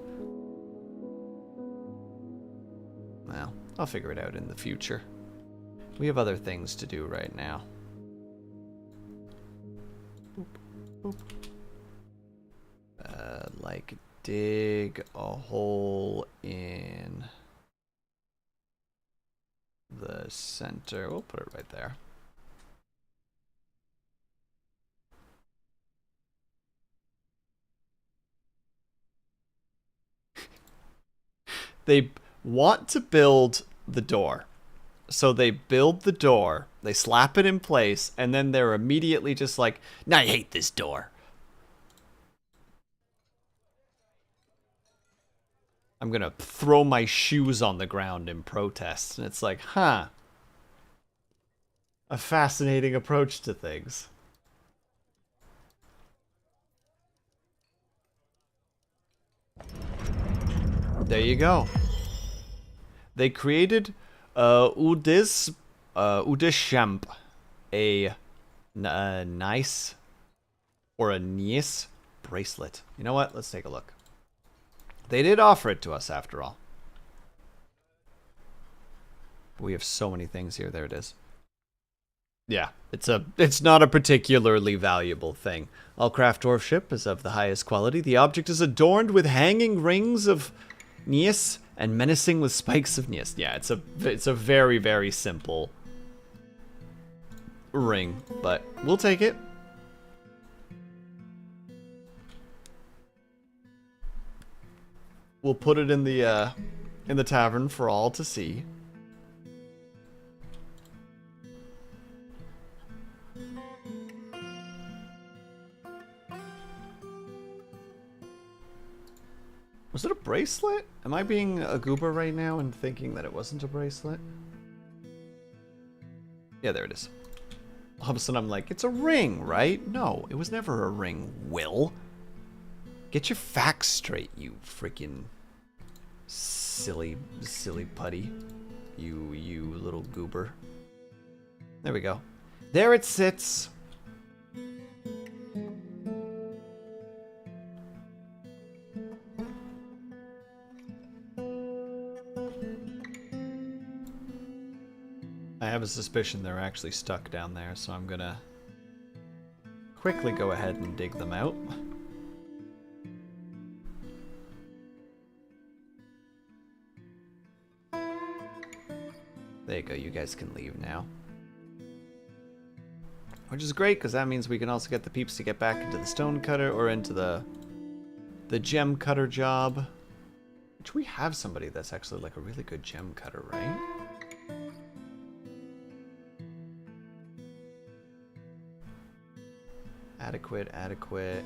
Well, I'll figure it out in the future. We have other things to do right now. Boop, boop. Like dig a hole in the center. We'll put it right there. They want to build the door. So they build the door, they slap it in place, and then they're immediately just like, "Nah, I hate this door." I'm gonna throw my shoes on the ground in protest. And it's like, huh. A fascinating approach to things. There you go. They created Udishamp, a nice or a nice bracelet. You know what? Let's take a look. They did offer it to us after all. We have so many things here. There it is. Yeah, it's not a particularly valuable thing. All craft dwarf ship is of the highest quality. The object is adorned with hanging rings of Nias and menacing with spikes of Nias. Yeah, it's a very, very simple ring, but we'll take it. We'll put it in the tavern for all to see. Was it a bracelet? Am I being a goober right now and thinking that it wasn't a bracelet? Yeah, there it is. All of a sudden I'm like, it's a ring, right? No, it was never a ring, Will. Get your facts straight, you freaking silly putty. You little goober. There we go. There it sits. I have a suspicion they're actually stuck down there, so I'm gonna quickly go ahead and dig them out. There you go, you guys can leave now. Which is great, because that means we can also get the peeps to get back into the stone cutter or into the gem cutter job. Which we have somebody that's actually like a really good gem cutter, right? Adequate, adequate.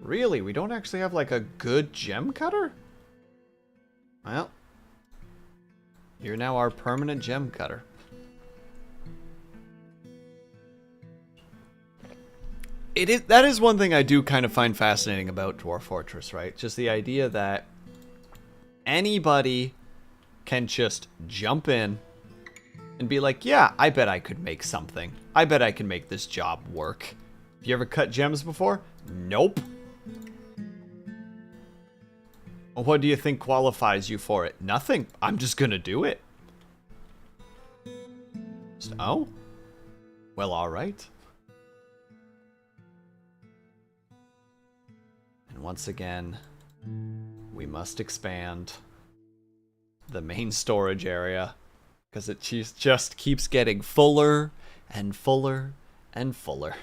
Really? We don't actually have like a good gem cutter? Well, you're now our permanent gem cutter. That is one thing I do kind of find fascinating about Dwarf Fortress, right? Just the idea that anybody can just jump in and be like, yeah, I bet I could make something. I bet I can make this job work. Have you ever cut gems before? Nope. Well, what do you think qualifies you for it? Nothing. I'm just gonna do it. Oh? Well, alright. And once again, we must expand the main storage area because it just keeps getting fuller and fuller and fuller.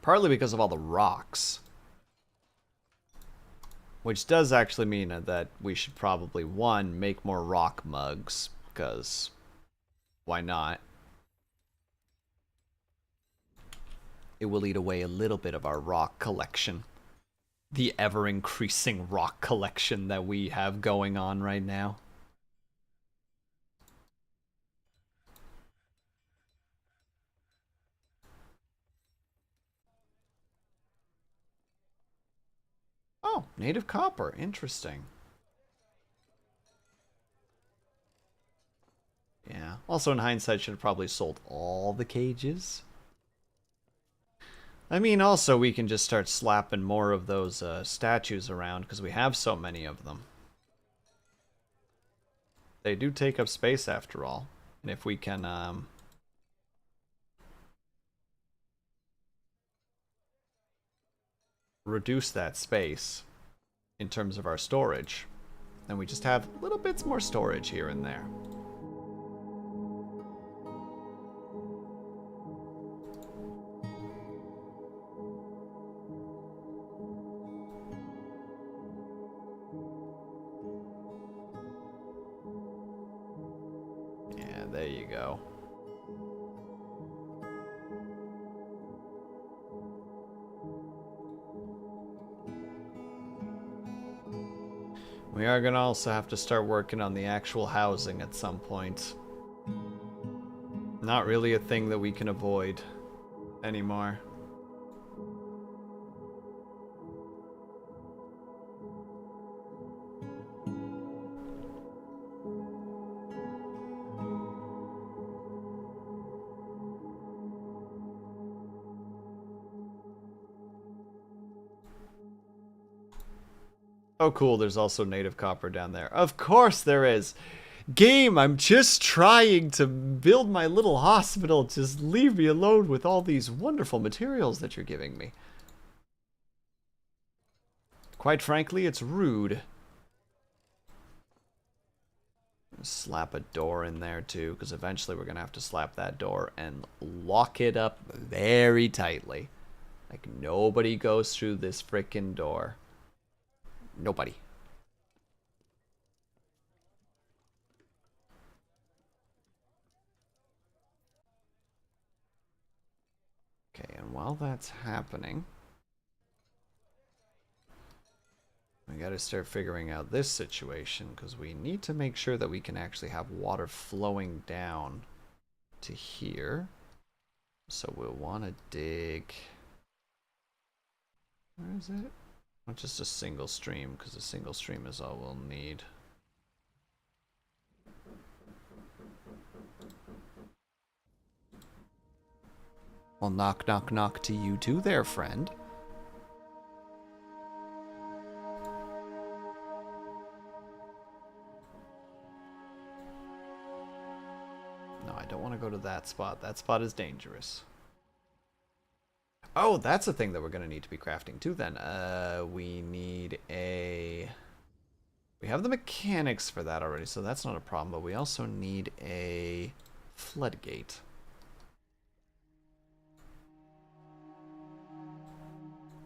Partly because of all the rocks. Which does actually mean that we should probably, one, make more rock mugs, because why not? It will eat away a little bit of our rock collection. The ever-increasing rock collection that we have going on right now. Oh, native copper. Interesting. Yeah. Also, in hindsight, should have probably sold all the cages. I mean, also, we can just start slapping more of those statues around, because we have so many of them. They do take up space, after all. And if we can, reduce that space in terms of our storage, then we just have little bits more storage here and there. Yeah, there you go. We are going to also have to start working on the actual housing at some point. Not really a thing that we can avoid anymore. Oh cool, there's also native copper down there. Of course there is. Game, I'm just trying to build my little hospital. Just leave me alone with all these wonderful materials that you're giving me. Quite frankly, it's rude. Slap a door in there too, because eventually we're going to have to slap that door and lock it up very tightly. Like nobody goes through this frickin' door. Nobody. Okay, and while that's happening, we gotta start figuring out this situation, because we need to make sure that we can actually have water flowing down to here. So we'll want to dig... Where is it? Not just a single stream, because a single stream is all we'll need. Well, knock, knock, knock to you too there, friend. No, I don't want to go to that spot. That spot is dangerous. Oh, that's a thing that we're going to need to be crafting too then. We need a... We have the mechanics for that already, so that's not a problem, but we also need a floodgate.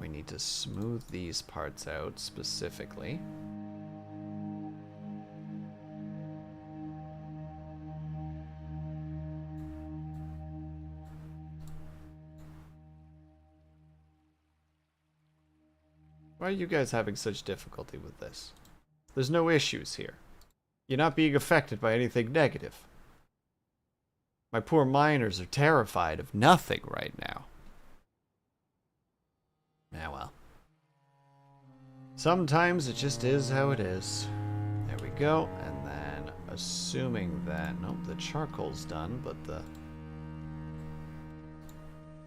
We need to smooth these parts out specifically. Why are you guys having such difficulty with this? There's no issues here. You're not being affected by anything negative. My poor miners are terrified of nothing right now. Yeah, well. Sometimes it just is how it is. There we go. And then, assuming that... Nope, the charcoal's done, but the...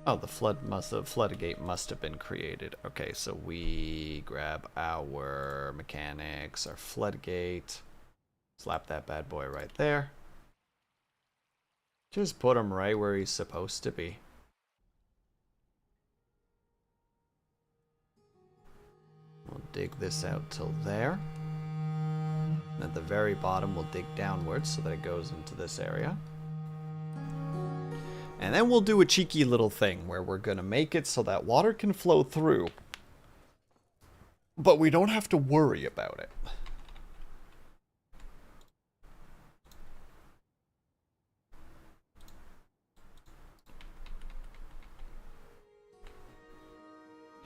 Oh, the floodgate must have been created. Okay, so we grab our mechanics, our floodgate. Slap that bad boy right there. Just put him right where he's supposed to be. We'll dig this out till there. And at the very bottom, we'll dig downwards so that it goes into this area. And then we'll do a cheeky little thing where we're going to make it so that water can flow through. But we don't have to worry about it.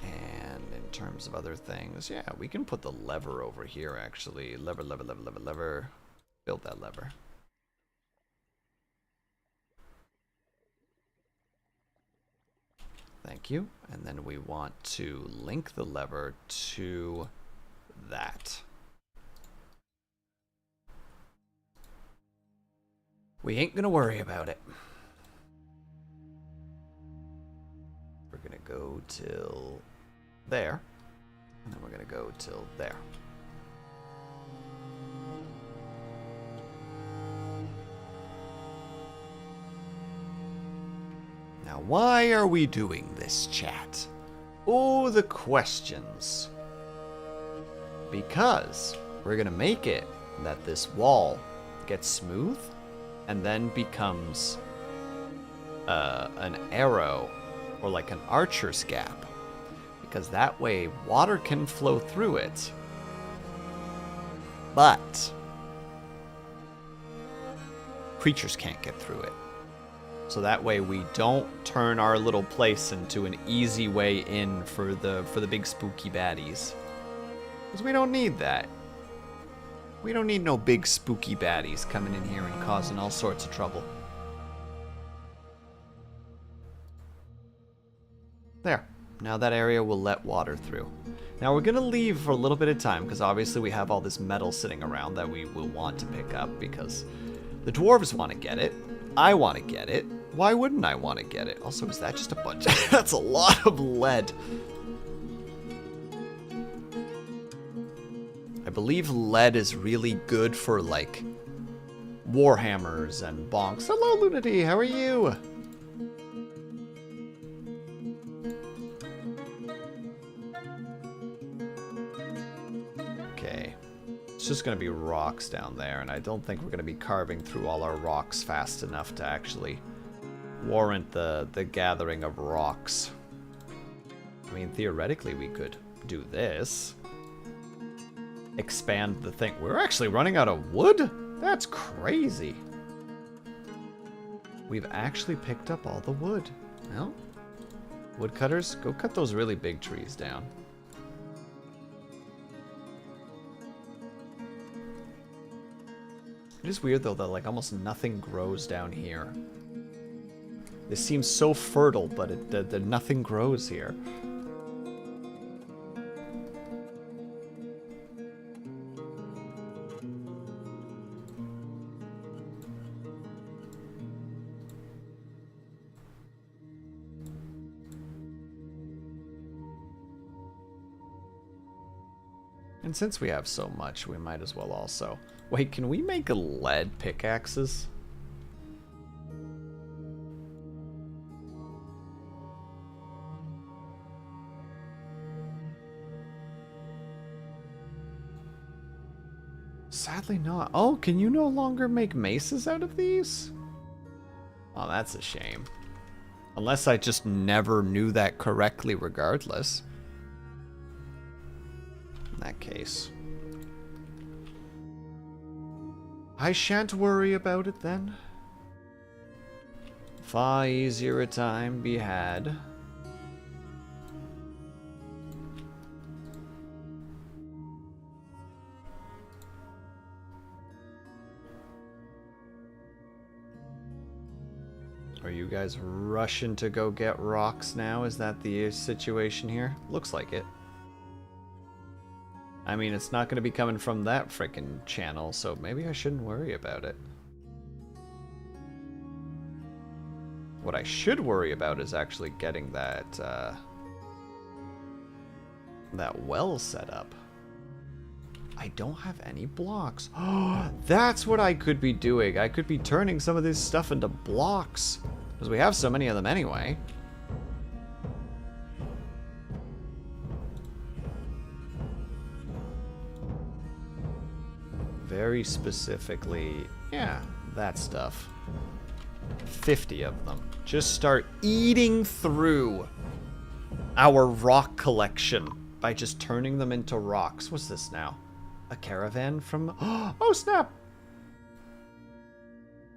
And in terms of other things, yeah, we can put the lever over here actually. Lever. Build that lever. Thank you. And then we want to link the lever to that. We ain't gonna worry about it. We're gonna go till there. And then we're gonna go till there. Now, why are we doing this, chat? Oh, the questions. Because we're going to make it that this wall gets smooth and then becomes an arrow or like an archer's gap. Because that way water can flow through it. But creatures can't get through it. So that way we don't turn our little place into an easy way in for the big spooky baddies. Because we don't need that. We don't need no big spooky baddies coming in here and causing all sorts of trouble. There. Now that area will let water through. Now we're going to leave for a little bit of time because obviously we have all this metal sitting around that we will want to pick up because the dwarves want to get it. I want to get it. Why wouldn't I want to get it? Also, is that just a bunch? That's a lot of lead. I believe lead is really good for, like, warhammers and bonks. Hello, Lunity. How are you? Okay. It's just going to be rocks down there, and I don't think we're going to be carving through all our rocks fast enough to actually warrant the gathering of rocks. I mean, theoretically, we could do this. Expand the thing. We're actually running out of wood? That's crazy. We've actually picked up all the wood. Well, woodcutters, go cut those really big trees down. It is weird, though, that, like, almost nothing grows down here. This seems so fertile, but nothing grows here. And since we have so much, we might as well also... Wait, can we make lead pickaxes? Sadly not. Oh, can you no longer make maces out of these? Oh, that's a shame. Unless I just never knew that correctly regardless. that case. I shan't worry about it then. Far easier a time be had. Are you guys rushing to go get rocks now? Is that the situation here? Looks like it. I mean, it's not going to be coming from that frickin' channel, so maybe I shouldn't worry about it. What I should worry about is actually getting that, that well set up. I don't have any blocks. Oh, that's what I could be doing. I could be turning some of this stuff into blocks. Because we have so many of them anyway. Very specifically, yeah, that stuff. 50 of them. Just start eating through our rock collection by just turning them into rocks. What's this now? A caravan from... Oh, snap!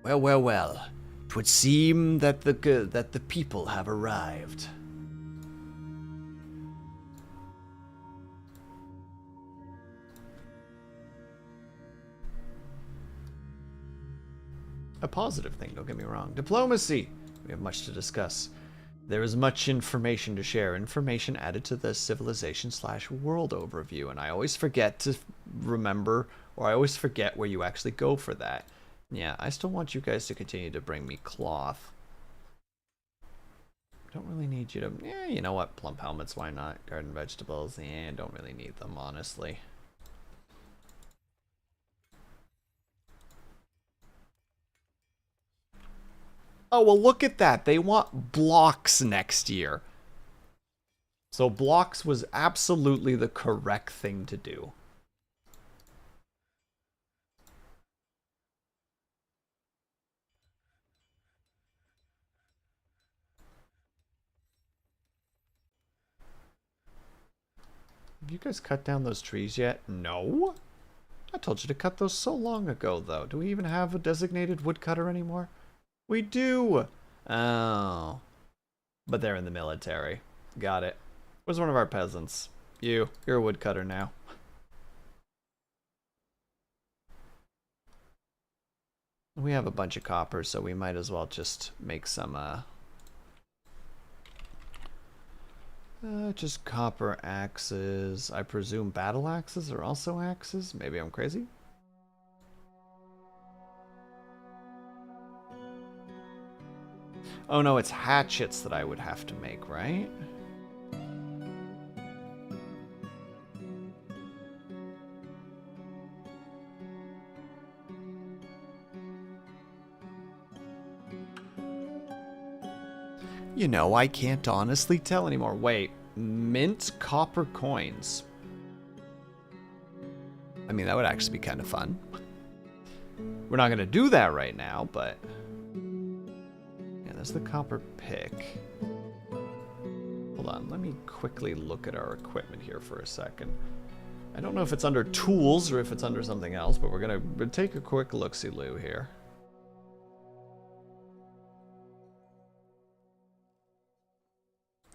Well, well, well. 'Twould seem that the people have arrived. A positive thing, don't get me wrong. Diplomacy! We have much to discuss. There is much information to share. Information added to the civilization/world overview. And I always forget to remember, or I always forget where you actually go for that. Yeah, I still want you guys to continue to bring me cloth. Don't really need you to... Yeah, you know what? Plump helmets, why not? Garden vegetables, yeah, don't really need them, honestly. Oh, well, look at that. They want blocks next year. So blocks was absolutely the correct thing to do. Have you guys cut down those trees yet? No? I told you to cut those so long ago, though. Do we even have a designated woodcutter anymore? We do! Oh. But they're in the military. Got it. Where's one of our peasants? You're a woodcutter now. We have a bunch of copper, so we might as well just make some, just copper axes. I presume battle axes are also axes? Maybe I'm crazy? Oh no, it's hatchets that I would have to make, right? You know, I can't honestly tell anymore. Wait, mint copper coins. I mean, that would actually be kind of fun. We're not going to do that right now, but... Yeah, there's the copper pick. Hold on, let me quickly look at our equipment here for a second. I don't know if it's under tools or if it's under something else, but we're going to take a quick look-see-loo here.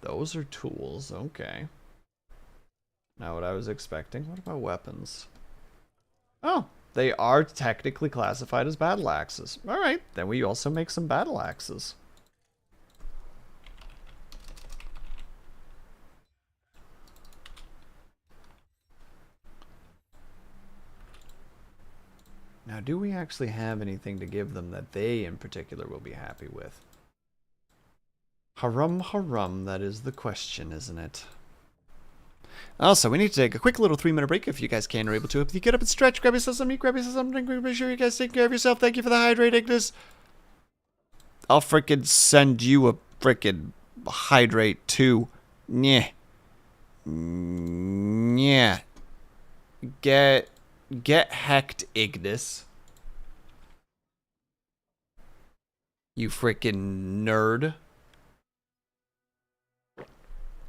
Those are tools, okay. Not what I was expecting. What about weapons? Oh, they are technically classified as battle axes. Alright, then we also make some battle axes. Now, do we actually have anything to give them that they in particular will be happy with? Harum harum, that is the question, isn't it? Also, we need to take a quick little 3-minute break if you guys can or able to. If you get up and stretch, grab yourself some meat, grab yourself some drink, make sure you guys take care of yourself. Thank you for the hydrate, Ignis. I'll frickin' send you a frickin' hydrate too. Nyeh. Yeah. Get hecked, Ignis. You frickin' nerd.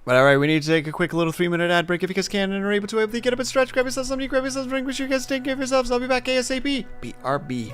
But alright, we need to take a quick little 3-minute ad break if you guys can and are able to get up and stretch, grab yourself something, grab yourself a drink, make sure you guys take care of yourselves. I'll be back ASAP. BRB.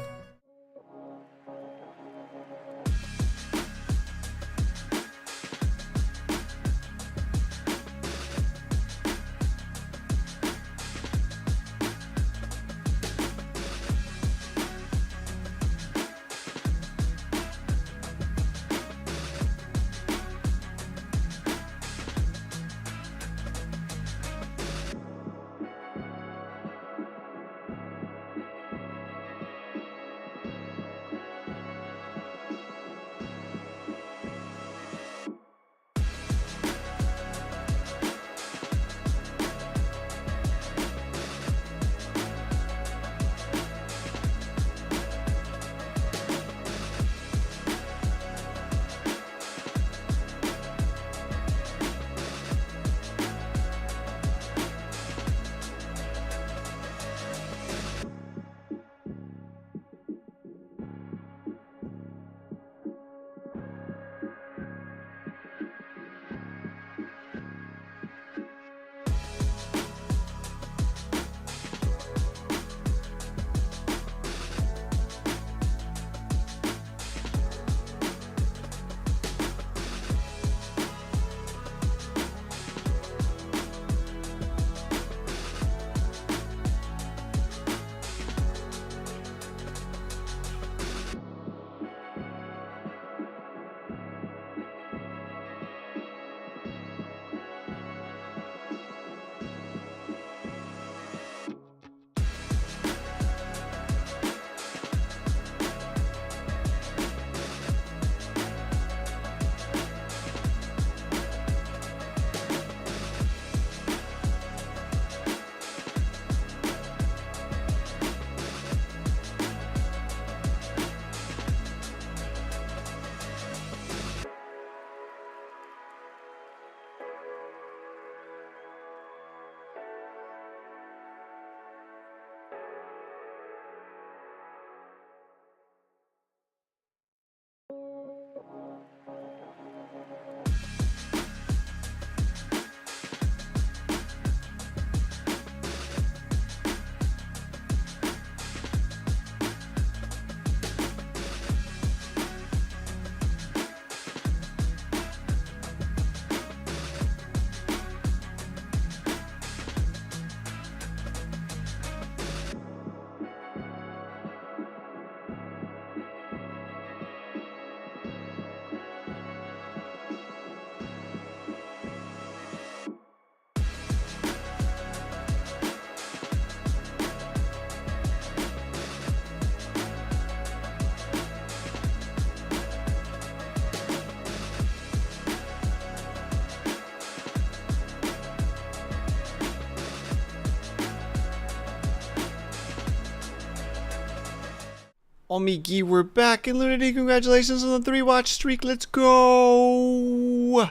Omigi, we're back in Lunity. Congratulations on the 3-watch streak. Let's go.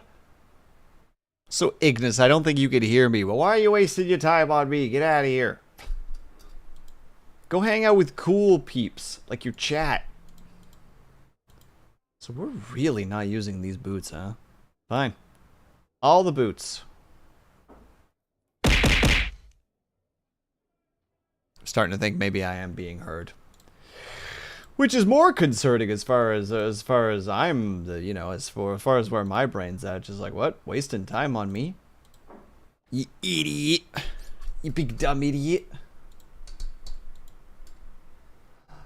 So, Ignis, I don't think you could hear me, but why are you wasting your time on me? Get out of here. Go hang out with cool peeps, like your chat. So we're really not using these boots, huh? Fine. All the boots. I'm starting to think maybe I am being heard. Which is more concerning as far as I'm the, you know, as far as where my brain's at. Just like, what? Wasting time on me? You idiot. You big dumb idiot.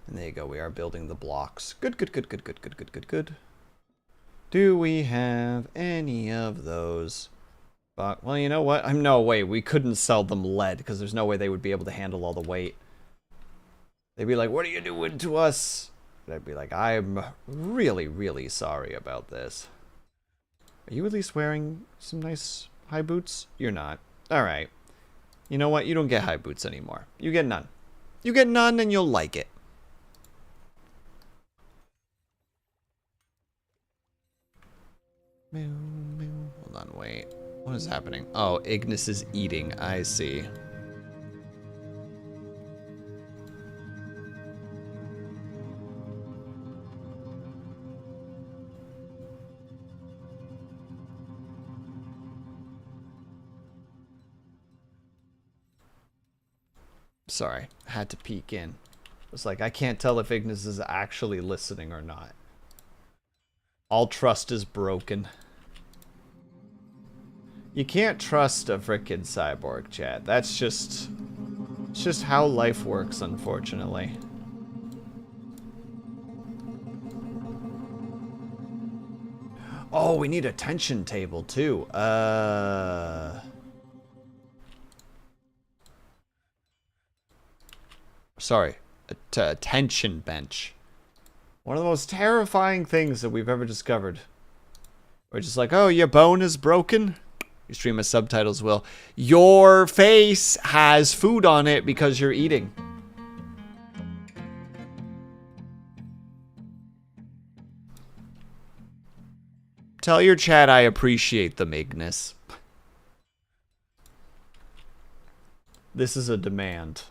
And there you go, we are building the blocks. Good, good, good, good, good, good, good, good, good. Do we have any of those? Well, you know what? No way, we couldn't sell them lead, because there's no way they would be able to handle all the weight. They'd be like, what are you doing to us? And I'd be like, I'm really, really sorry about this. Are you at least wearing some nice high boots? You're not. Alright. You know what? You don't get high boots anymore. You get none. You get none and you'll like it. Hold on, wait. What is happening? Oh, Ignis is eating. I see. Sorry, I had to peek in. It's like, I can't tell if Ignis is actually listening or not. All trust is broken. You can't trust a frickin' cyborg, chat. That's just... It's just how life works, unfortunately. Oh, we need a tension table, too. Sorry. A tension bench. One of the most terrifying things that we've ever discovered. We're just like, oh, your bone is broken? Your stream has subtitles, Will. Your face has food on it because you're eating. Tell your chat I appreciate them, Ignis. This is a demand.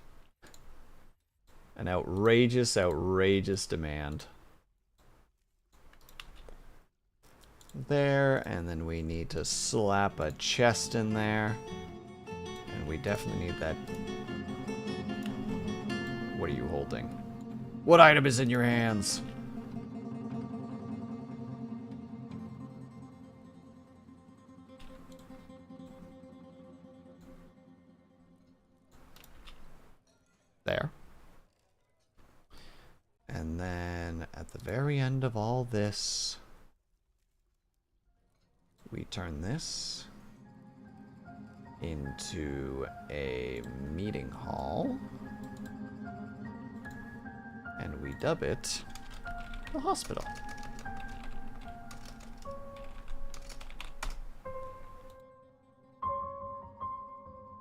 An outrageous, outrageous demand. There, and then we need to slap a chest in there. And we definitely need that. What are you holding? What item is in your hands? There. And then at the very end of all this, we turn this into a meeting hall, and we dub it the hospital.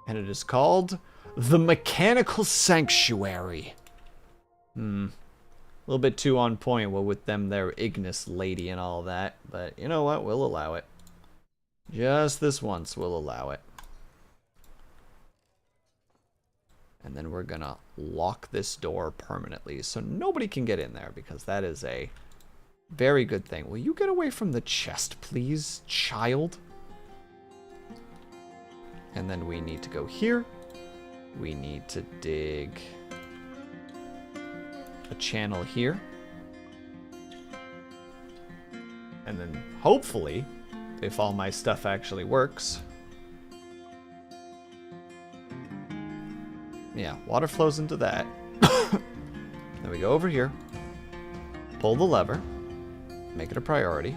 And it is called the Mechanical Sanctuary. A little bit too on point with them, their Ignis lady and all that, but you know what? We'll allow it. Just this once, we'll allow it. And then we're gonna lock this door permanently so nobody can get in there, because that is a very good thing. Will you get away from the chest, please, child? And then we need to go here. We need to dig a channel here. And then hopefully, if all my stuff actually works. Yeah, water flows into that. Then we go over here, pull the lever, make it a priority.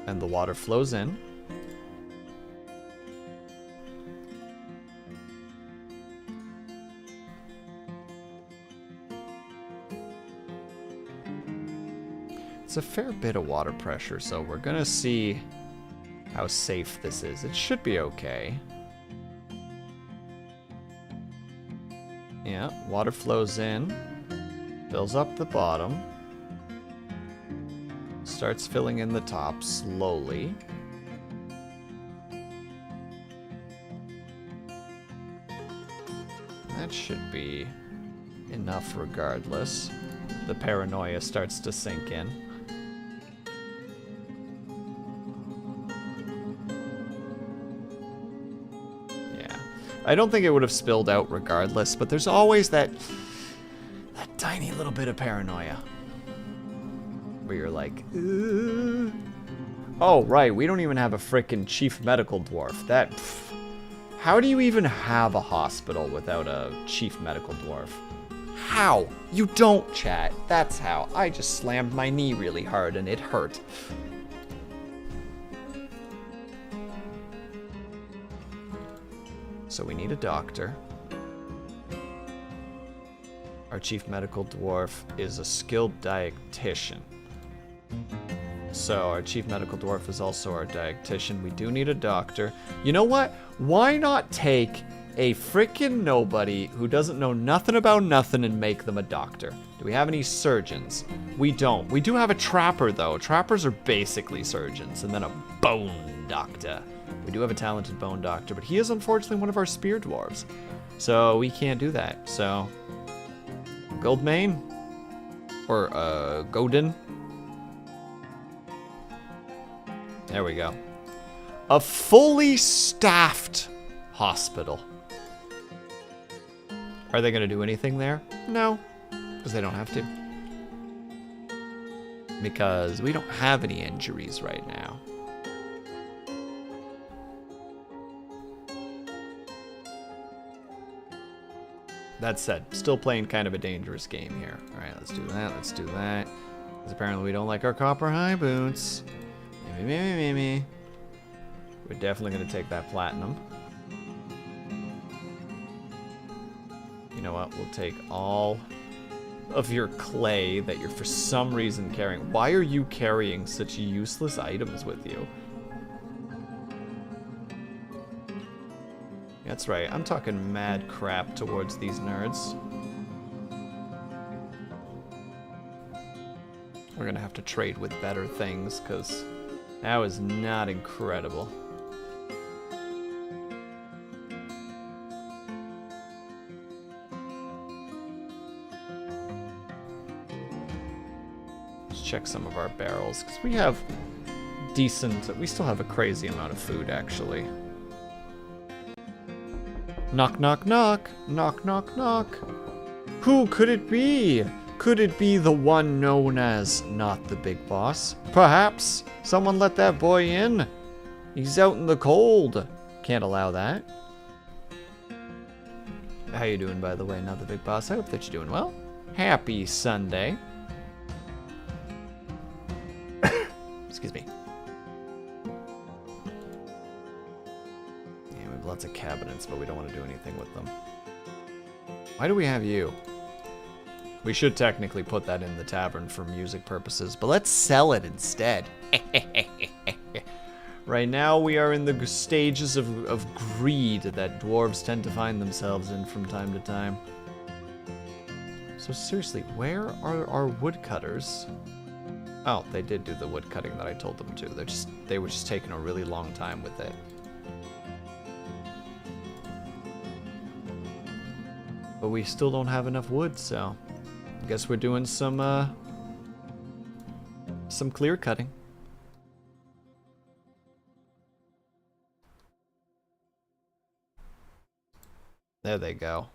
And the water flows in. It's a fair bit of water pressure, so we're gonna see how safe this is. It should be okay. Yeah, water flows in, fills up the bottom, starts filling in the top slowly. That should be enough regardless. The paranoia starts to sink in. I don't think it would have spilled out regardless, but there's always that tiny little bit of paranoia. Where you're like, ugh. Oh, right, we don't even have a frickin' chief medical dwarf. How do you even have a hospital without a chief medical dwarf? How? You don't, chat. That's how. I just slammed my knee really hard and it hurt. So we need a doctor. Our chief medical dwarf is a skilled dietitian. So our chief medical dwarf is also our dietitian. We do need a doctor. You know what? Why not take a frickin' nobody who doesn't know nothing about nothing and make them a doctor? Do we have any surgeons? We don't. We do have a trapper, though. Trappers are basically surgeons. And then a bone doctor. We do have a talented bone doctor, but he is unfortunately one of our spear dwarves. So we can't do that. So, Goldmane? Or, Godin? There we go. A fully staffed hospital. Are they going to do anything there? No, because they don't have to. Because we don't have any injuries right now. That said, still playing kind of a dangerous game here. Alright, let's do that, let's do that. Because apparently we don't like our copper high boots. We're definitely going to take that platinum. You know what, we'll take all of your clay that you're for some reason carrying. Why are you carrying such useless items with you? That's right, I'm talking mad crap towards these nerds. We're gonna have to trade with better things, because that was not incredible. Let's check some of our barrels, because we have decent, we still have a crazy amount of food, actually. Knock, knock, knock. Knock, knock, knock. Who could it be? Could it be the one known as not the big boss? Perhaps someone let that boy in. He's out in the cold. Can't allow that. How you doing, by the way, not the big boss? I hope that you're doing well. Happy Sunday. Excuse me. Lots of cabinets, but we don't want to do anything with them. Why do we have you? We should technically put that in the tavern for music purposes, but let's sell it instead. Right now, we are in the stages of greed that dwarves tend to find themselves in from time to time. So seriously, where are our woodcutters? Oh, they did do the wood cutting that I told them to. They were just taking a really long time with it. But we still don't have enough wood, so I guess we're doing some clear cutting. There they go.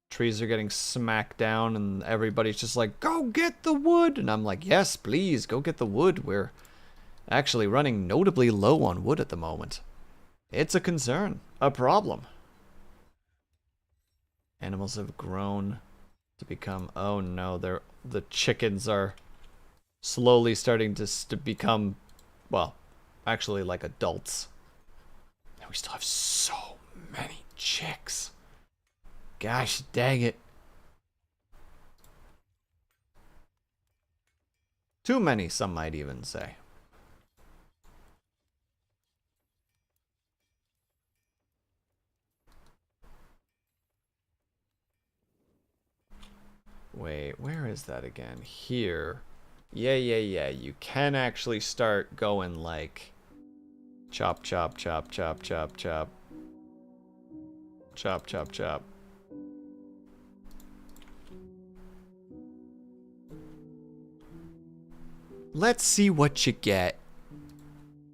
Trees are getting smacked down and everybody's just like, go get the wood! And I'm like, yes, please, go get the wood. We're actually running notably low on wood at the moment. It's a concern, a problem. Animals have grown to become, oh no, the chickens are slowly starting to become, well, actually like adults. And we still have so many chicks. Gosh dang it. Too many, some might even say. Wait, where is that again? Here. Yeah. You can actually start going like chop, chop, chop, chop, chop, chop. Chop, chop, chop. Let's see what you get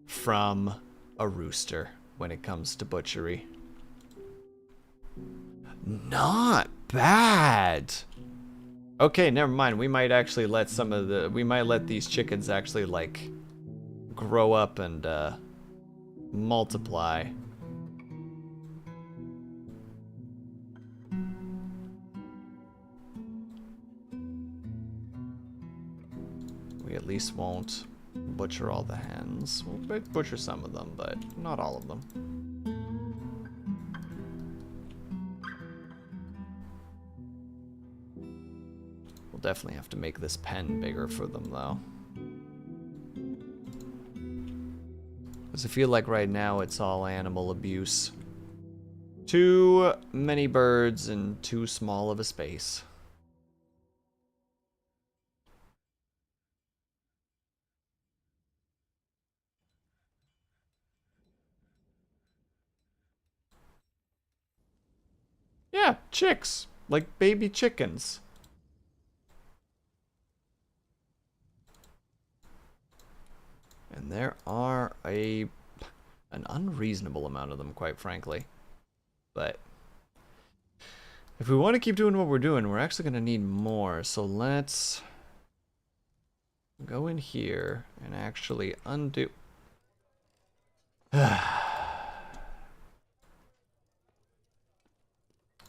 from a rooster when it comes to butchery. Not bad. Okay, never mind. We might actually let we might let these chickens actually like grow up and multiply. We at least won't butcher all the hens. We'll butcher some of them, but not all of them. We'll definitely have to make this pen bigger for them, though. Because I feel like right now it's all animal abuse. Too many birds in too small of a space. Yeah, chicks. Like baby chickens. And there are an unreasonable amount of them, quite frankly. But if we want to keep doing what we're doing, we're actually going to need more. So let's go in here and actually undo.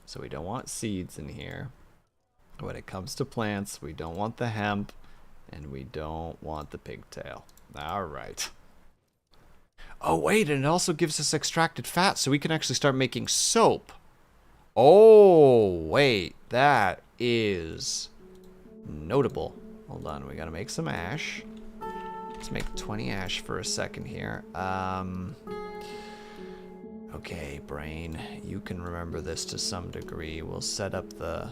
So we don't want seeds in here. When it comes to plants, we don't want the hemp, and we don't want the pigtail. All right. Oh, wait, and it also gives us extracted fat, so we can actually start making soap. Oh, wait, that is notable. Hold on, we gotta make some ash. Let's make 20 ash for a second here. Okay, brain, you can remember this to some degree. We'll set up the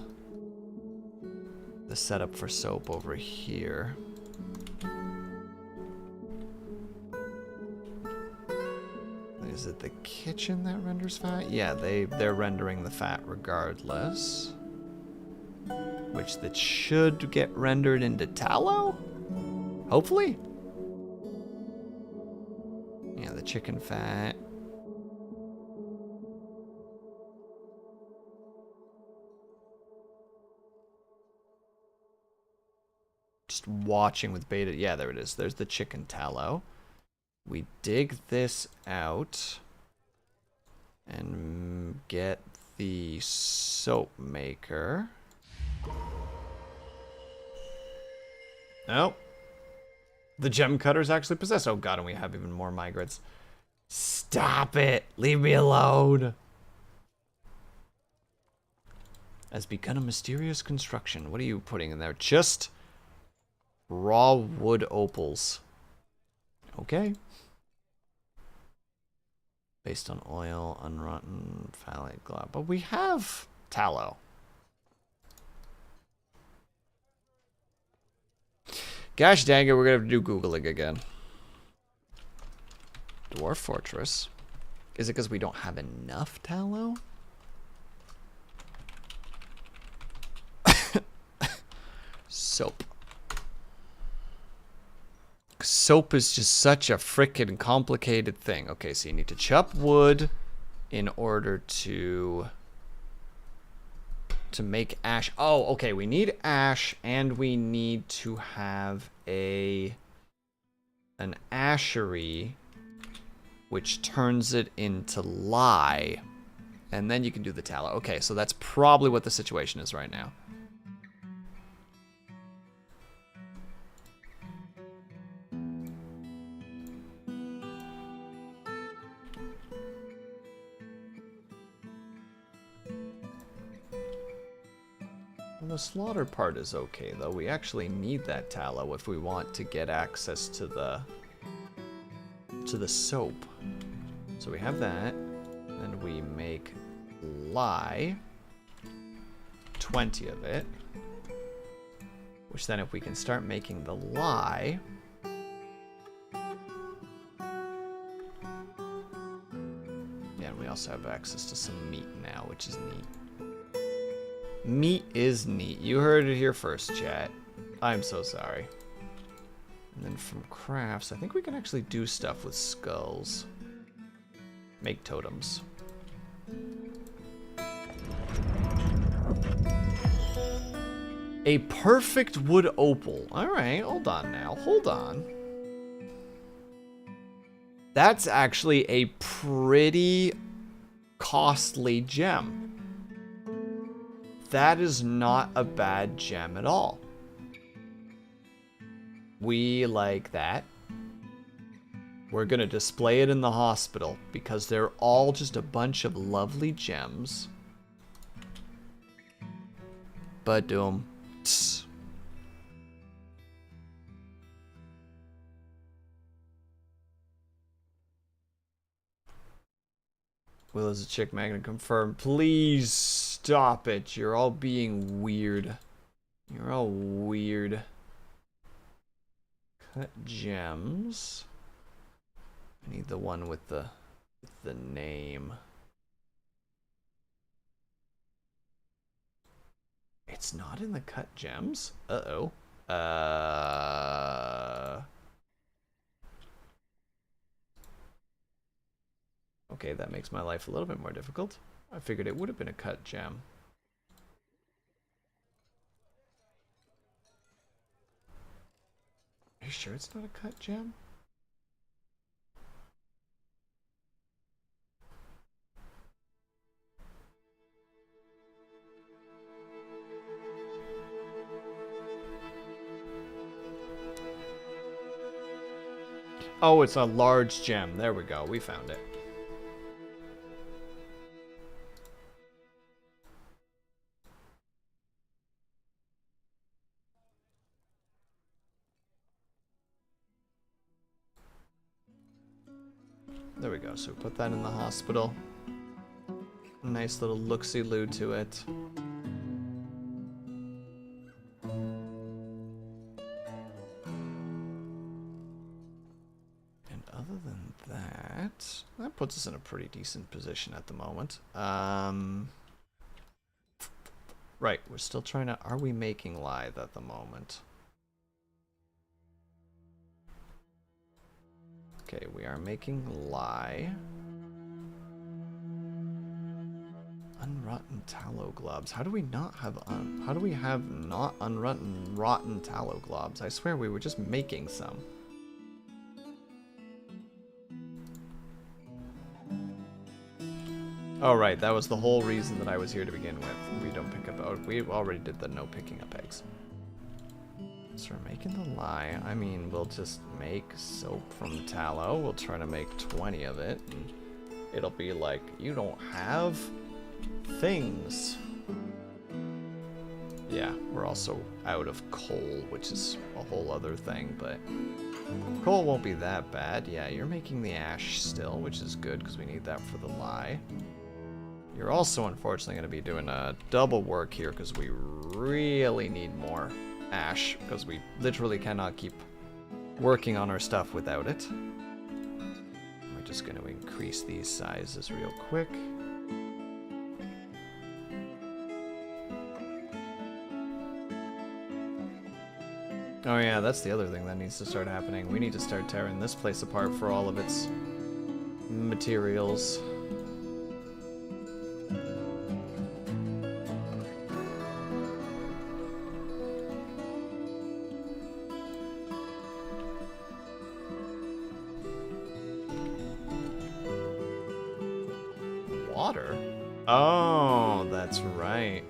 setup for soap over here. Is it the kitchen that renders fat? Yeah, they're rendering the fat regardless. Which that should get rendered into tallow? Hopefully? Yeah, the chicken fat. Just watching with beta. Yeah, there it is. There's the chicken tallow. We dig this out and get the soap maker. Nope. The gem cutter's actually possessed. Oh god, and we have even more migrants. Stop it! Leave me alone! Has begun a mysterious construction. What are you putting in there? Just raw wood opals. Okay. Based on oil, unrotten, phthalate glass. But we have tallow. Gosh dang it, we're gonna have to do Googling again. Dwarf Fortress. Is it because we don't have enough tallow? Soap. Soap is just such a freaking complicated thing. Okay, so you need to chop wood in order to make ash. Oh, okay, we need ash and we need to have an ashery which turns it into lye. And then you can do the tallow. Okay, so that's probably what the situation is right now. The slaughter part is okay, though. We actually need that tallow if we want to get access to the soap. So we have that. Then we make lye. 20 of it. Which then if we can start making the lye... Yeah, and we also have access to some meat now, which is neat. Meat is neat. You heard it here first, chat. I'm so sorry. And then from crafts, I think we can actually do stuff with skulls. Make totems. A perfect wood opal. Alright, hold on now. Hold on. That's actually a pretty costly gem. That is not a bad gem at all. We like that. We're gonna display it in the hospital because they're all just a bunch of lovely gems. Ba-doom. Tss. Will is a chick magnet confirmed. Please stop it. You're all being weird. You're all weird. Cut gems. I need the one with the name. It's not in the cut gems? Uh-oh. Okay, that makes my life a little bit more difficult. I figured it would have been a cut gem. Are you sure it's not a cut gem? Oh, it's a large gem. There we go. We found it. There we go. So put that in the hospital. Nice little look-see-loo to it. And other than that, that puts us in a pretty decent position at the moment. Right, we're still trying to... Are we making lithe at the moment? Okay, we are making lye. Unrotten tallow globs. How do we not have how do we have not rotten tallow globs? I swear we were just making some. Oh right, that was the whole reason that I was here to begin with. We don't pick up... Oh, we already did the no picking up eggs. So we're making the lye. I mean, we'll just make soap from tallow. We'll try to make 20 of it. And it'll be like, you don't have things. Yeah, we're also out of coal, which is a whole other thing, but coal won't be that bad. Yeah, you're making the ash still, which is good because we need that for the lye. You're also unfortunately going to be doing a double work here because we really need more ash because we literally cannot keep working on our stuff without it. We're just going to increase these sizes real quick. Oh yeah, that's the other thing that needs to start happening. We need to start tearing this place apart for all of its materials. Water? Oh, that's right.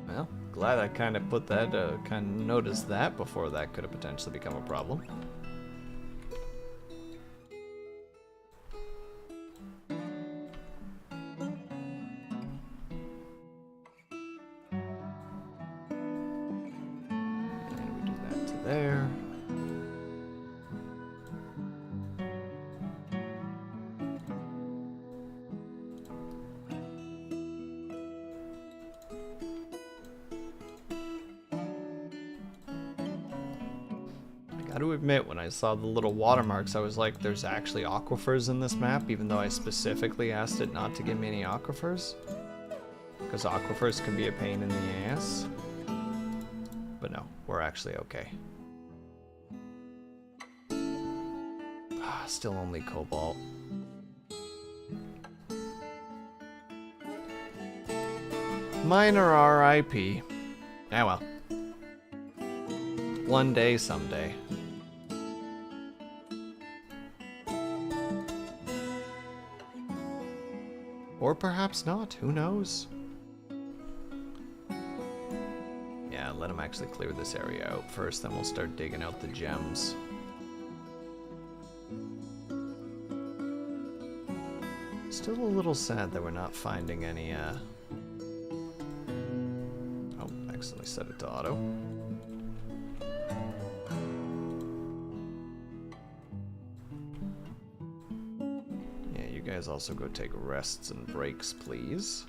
Well, glad I kind of put that, kind of noticed that before that could have potentially become a problem. And we do that to there. To admit, when I saw the little watermarks, I was like, there's actually aquifers in this map, even though I specifically asked it not to give me any aquifers. Because aquifers can be a pain in the ass. But no, we're actually okay. Still only cobalt. Minor RIP. Ah well. One day, someday. Or perhaps not, who knows? Yeah, let him actually clear this area out first, then we'll start digging out the gems. Still a little sad that we're not finding any, Oh, accidentally set it to auto. Guys also go take rests and breaks, please.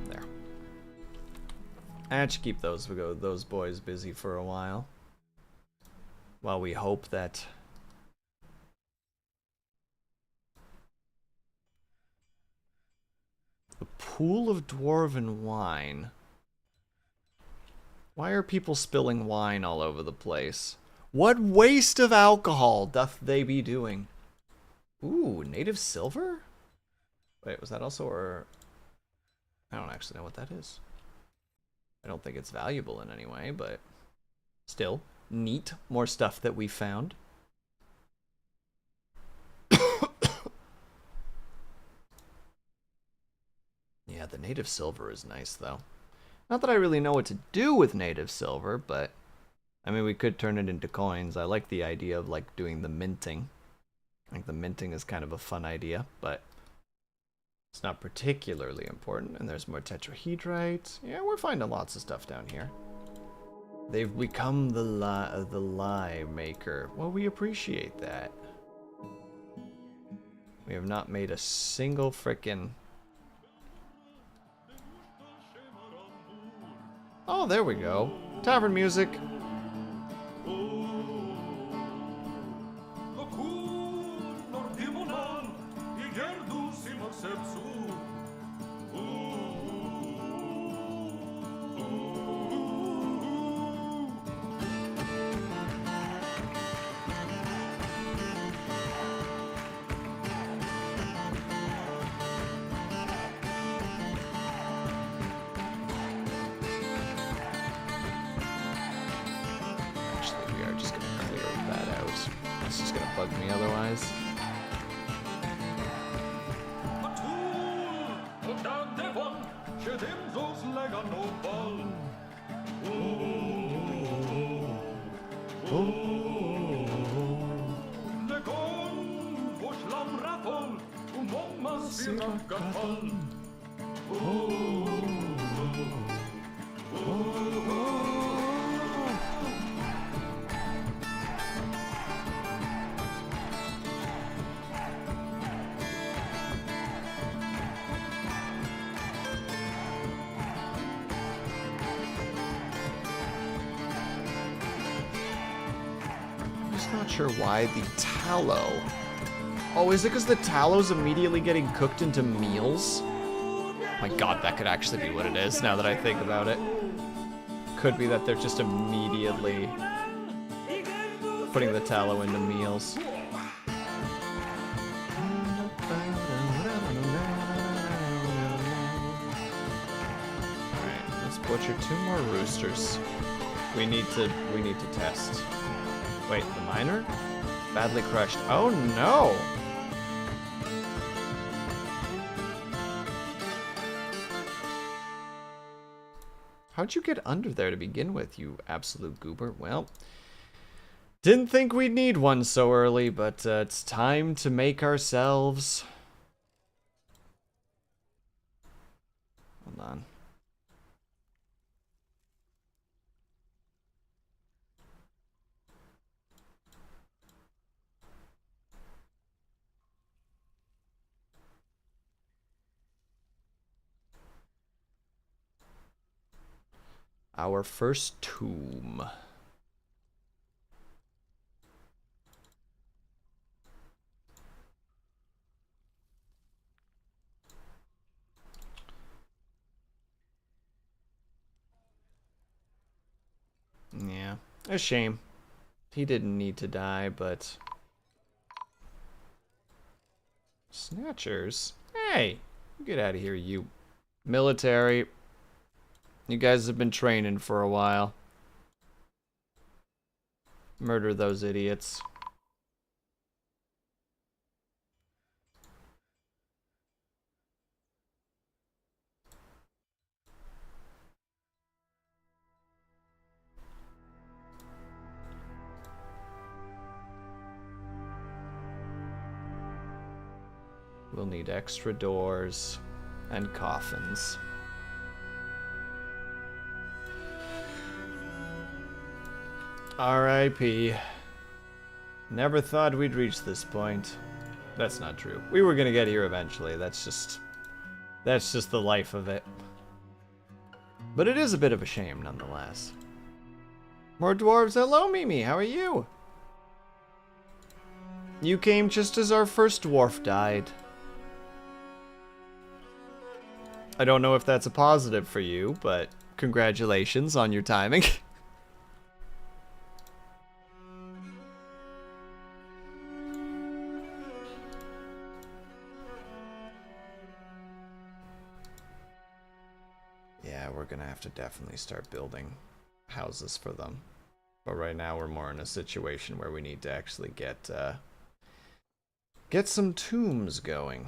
There. I should keep those boys busy for a while we hope that pool of dwarven wine. Why are people spilling wine all over the place? What waste of alcohol doth they be doing? Ooh, native silver? Wait, was that also or... I don't actually know what that is. I don't think it's valuable in any way, but still, neat. More stuff that we found. Yeah, the native silver is nice, though. Not that I really know what to do with native silver, but... I mean, we could turn it into coins. I like the idea of, like, doing the minting. I think the minting is kind of a fun idea, but... it's not particularly important. And there's more tetrahedrite. Yeah, we're finding lots of stuff down here. They've become the lie maker. Well, we appreciate that. We have not made a single frickin'... Oh, there we go. Tavern music. Me otherwise. Not sure why the tallow. Oh, is it because the tallow's immediately getting cooked into meals? My god, that could actually be what it is now that I think about it. Could be that they're just immediately putting the tallow into meals. Alright, let's butcher 2 more roosters. We need to test. Wait, the miner? Badly crushed. Oh no! How'd you get under there to begin with, you absolute goober? Well, didn't think we'd need one so early, but it's time to make ourselves... Hold on. Our first tomb. Yeah, a shame. He didn't need to die, but... Snatchers? Hey! Get out of here, you military. You guys have been training for a while. Murder those idiots. We'll need extra doors and coffins. R.I.P. Never thought we'd reach this point. That's not true. We were gonna get here eventually. That's just the life of it. But it is a bit of a shame nonetheless. More dwarves. Hello, Mimi. How are you? You came just as our first dwarf died. I don't know if that's a positive for you, but congratulations on your timing. Yeah, we're gonna have to definitely start building houses for them. But right now we're more in a situation where we need to actually get some tombs going.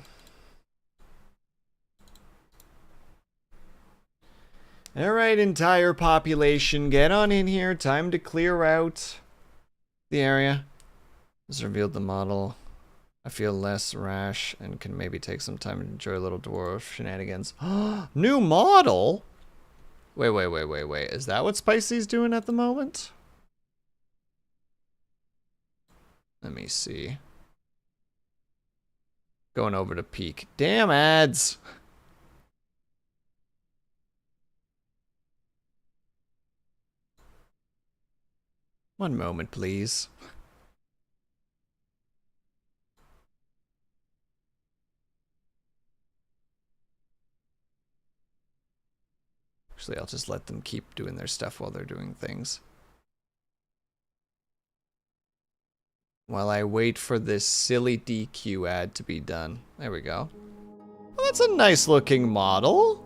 Alright, entire population, get on in here. Time to clear out the area. Has revealed the model. I feel less rash and can maybe take some time to enjoy a little dwarf shenanigans. New model? Wait. Is that what Spicy's doing at the moment? Let me see. Going over to peak. Damn ads! One moment, please. Actually, I'll just let them keep doing their stuff while they're doing things. While I wait for this silly DQ ad to be done. There we go. Well, that's a nice looking model.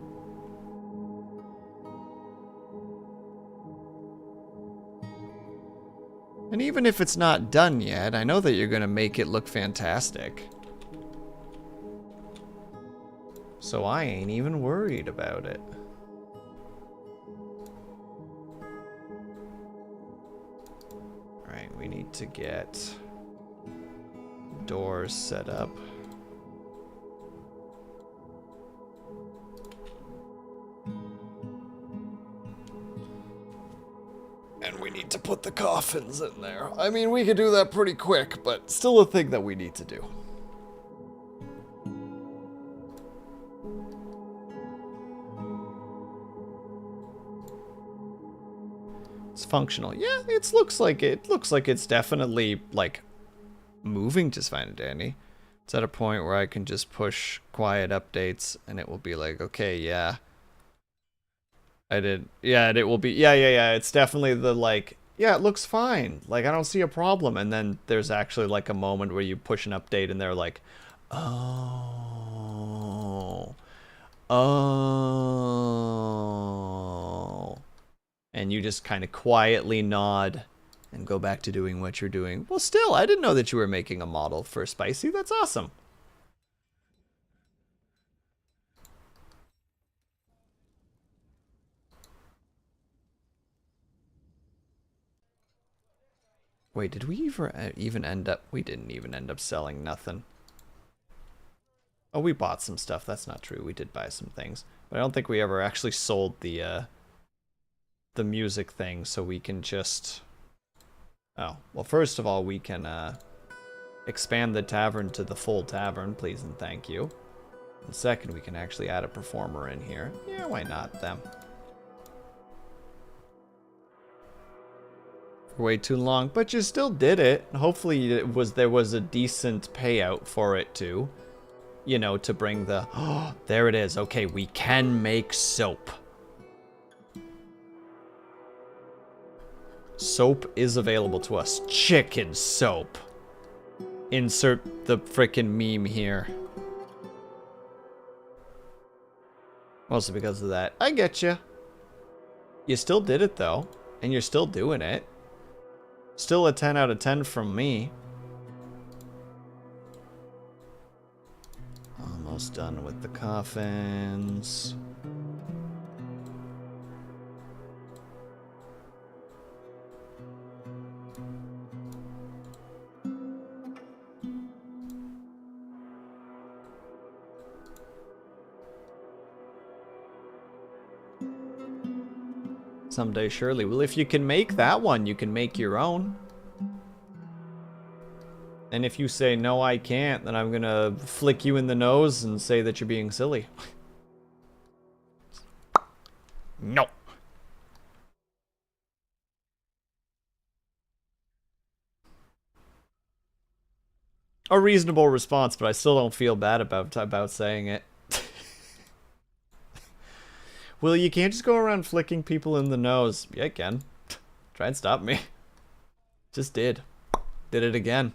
And even if it's not done yet, I know that you're gonna make it look fantastic. So I ain't even worried about it. Alright, we need to get doors set up. And we need to put the coffins in there. I mean, we could do that pretty quick, but still a thing that we need to do. It's functional. Yeah, it looks like it's definitely like moving just fine and dandy. It's at a point where I can just push quiet updates and it will be like, okay, yeah. I did. Yeah, and it will be, yeah. It's definitely the like, yeah, it looks fine. Like, I don't see a problem. And then there's actually like a moment where you push an update and they're like, oh. And you just kind of quietly nod and go back to doing what you're doing. Well, still, I didn't know that you were making a model for Spicy. That's awesome. Wait, did we even end up... We didn't even end up selling nothing. Oh, we bought some stuff. That's not true. We did buy some things. But I don't think we ever actually sold the music thing, so we can just... Oh, well, first of all, we can expand the tavern to the full tavern, please and thank you. And second, we can actually add a performer in here. Yeah, why not them? For way too long, but you still did it. Hopefully there was a decent payout for it too. You know, to bring the... Oh, there it is. Okay, we can make soap. Soap is available to us. Chicken soap. Insert the frickin' meme here. Mostly because of that. I get you. You still did it though. And you're still doing it. Still a 10 out of 10 from me. Almost done with the coffins. Someday, surely. Well, if you can make that one, you can make your own. And if you say, no, I can't, then I'm gonna flick you in the nose and say that you're being silly. No. A reasonable response, but I still don't feel bad about saying it. Well, you can't just go around flicking people in the nose. Yeah, I can. Try and stop me. Just did. Did it again.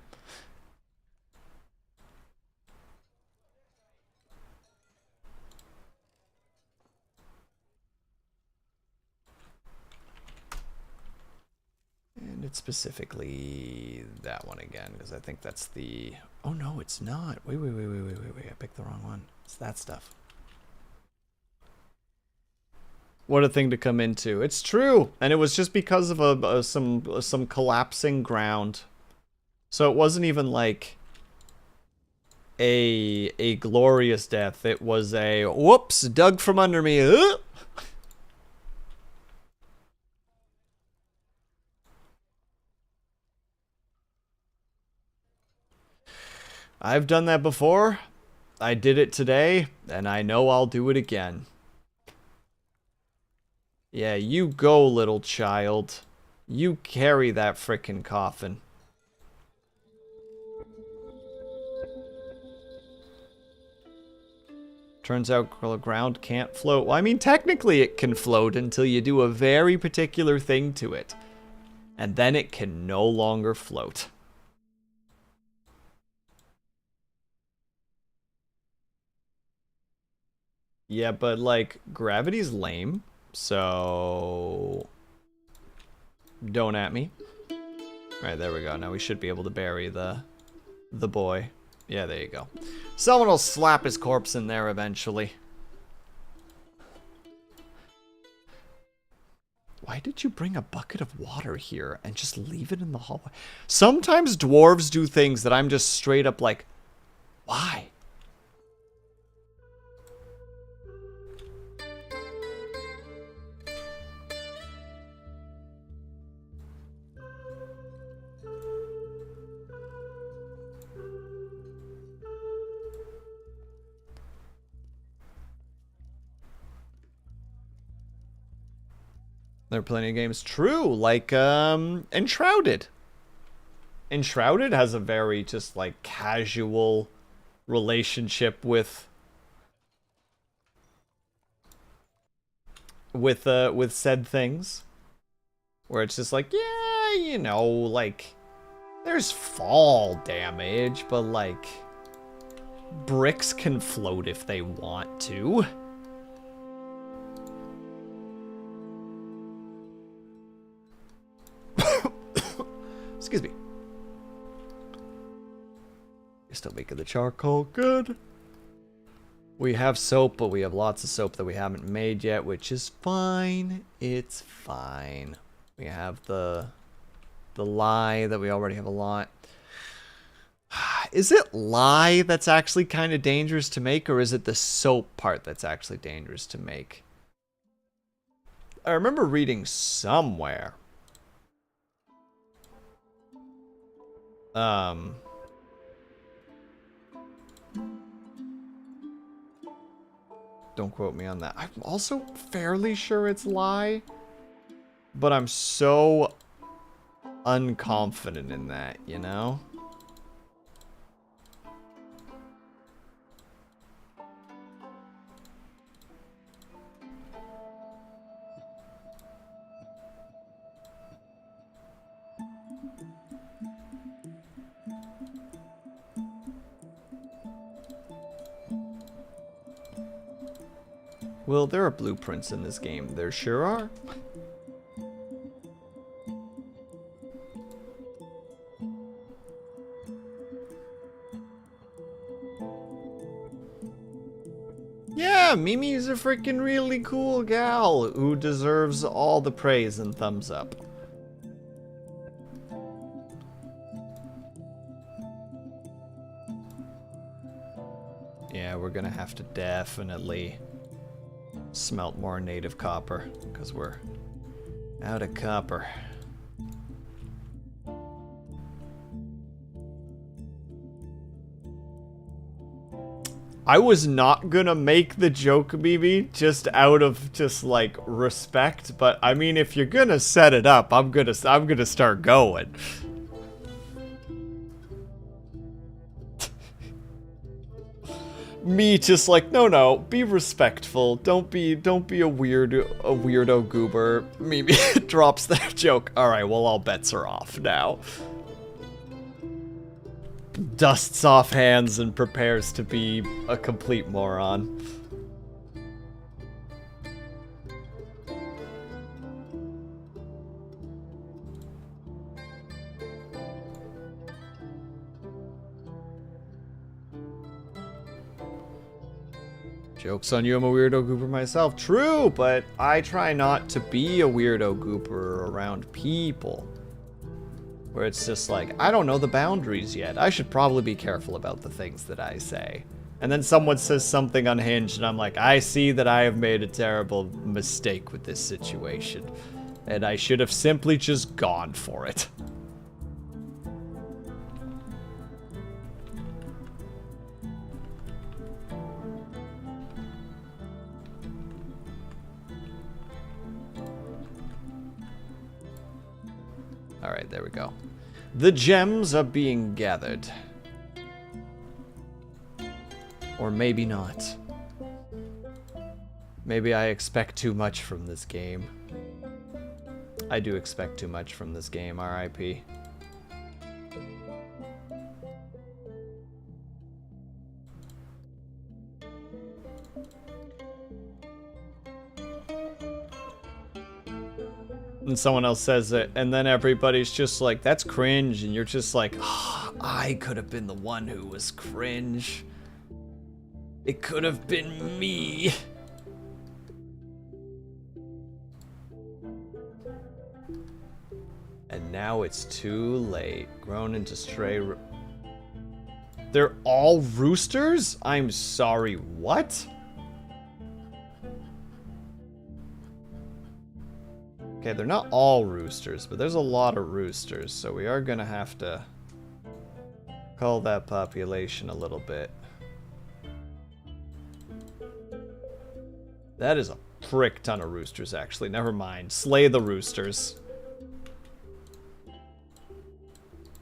And it's specifically that one again, because I think that's the... Oh, no, it's not. Wait. I picked the wrong one. It's that stuff. What a thing to come into. It's true. And it was just because of some collapsing ground. So it wasn't even like a glorious death. It was a whoops, dug from under me. I've done that before. I did it today, and I know I'll do it again. Yeah, you go, little child. You carry that frickin' coffin. Turns out the ground can't float. Well, I mean, technically it can float until you do a very particular thing to it. And then it can no longer float. Yeah, but, like, gravity's lame. So... Don't at me. Alright, there we go. Now we should be able to bury the boy. Yeah, there you go. Someone will slap his corpse in there eventually. Why did you bring a bucket of water here and just leave it in the hallway? Sometimes dwarves do things that I'm just straight up like, why? There are plenty of games. True, like, Enshrouded. Enshrouded has a very just, like, casual relationship with said things. Where it's just like, yeah, you know, like, there's fall damage, but, like, bricks can float if they want to. Excuse me. You're still making the charcoal. Good. We have soap, but we have lots of soap that we haven't made yet, which is fine. It's fine. We have the lye that we already have a lot. Is it lye that's actually kind of dangerous to make, or is it the soap part that's actually dangerous to make? I remember reading somewhere. Don't quote me on that. I'm also fairly sure it's lye, but I'm so unconfident in that, you know? Well, there are blueprints in this game. There sure are. Yeah, Mimi's a freaking really cool gal who deserves all the praise and thumbs up. Yeah, we're gonna have to definitely smelt more native copper, because we're out of copper. I was not gonna make the joke, Mimi, just out of just like respect, but I mean, if you're gonna set it up, I'm gonna start going. me just like, no, be respectful. Don't be a weirdo goober. Mimi drops that joke. All right, well, all bets are off now. Dusts off hands and prepares to be a complete moron. Joke's on you, I'm a weirdo goober myself. True, but I try not to be a weirdo goober around people. Where it's just like, I don't know the boundaries yet. I should probably be careful about the things that I say. And then someone says something unhinged, and I'm like, I see that I have made a terrible mistake with this situation. And I should have simply just gone for it. Alright, there we go. The gems are being gathered. Or maybe not. Maybe I expect too much from this game. I do expect too much from this game, RIP. And someone else says it, and then everybody's just like, that's cringe, and you're just like, oh, I could have been the one who was cringe. It could have been me. And now it's too late. Grown into stray... They're all roosters? I'm sorry, what? Okay, they're not all roosters, but there's a lot of roosters, so we are gonna have to cull that population a little bit. That is a prick ton of roosters, actually. Never mind. Slay the roosters.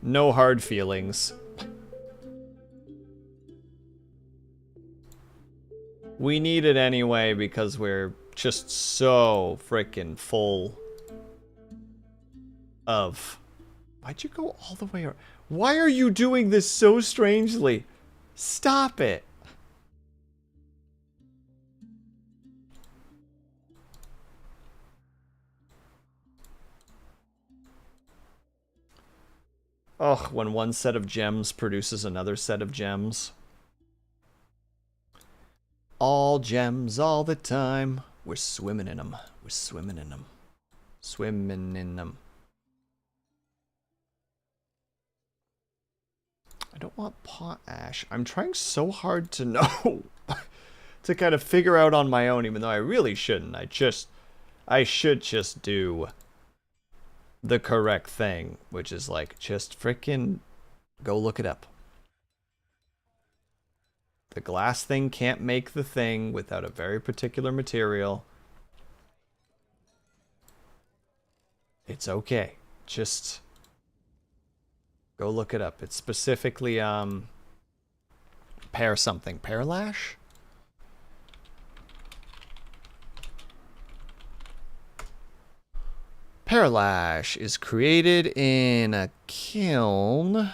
No hard feelings. We need it anyway because we're just so freaking full of... Why'd you go all the way around? Why are you doing this so strangely? Stop it. Ugh, when one set of gems produces another set of gems. All gems all the time. We're swimming in them. We're swimming in them. Swimming in them. I don't want potash. I'm trying so hard to know. To kind of figure out on my own, even though I really shouldn't. I should just do the correct thing, which is like, just frickin' go look it up. The glass thing can't make the thing without a very particular material. It's okay. Just go look it up. It's specifically, pear something. Pearlash? Pearlash is created in a kiln.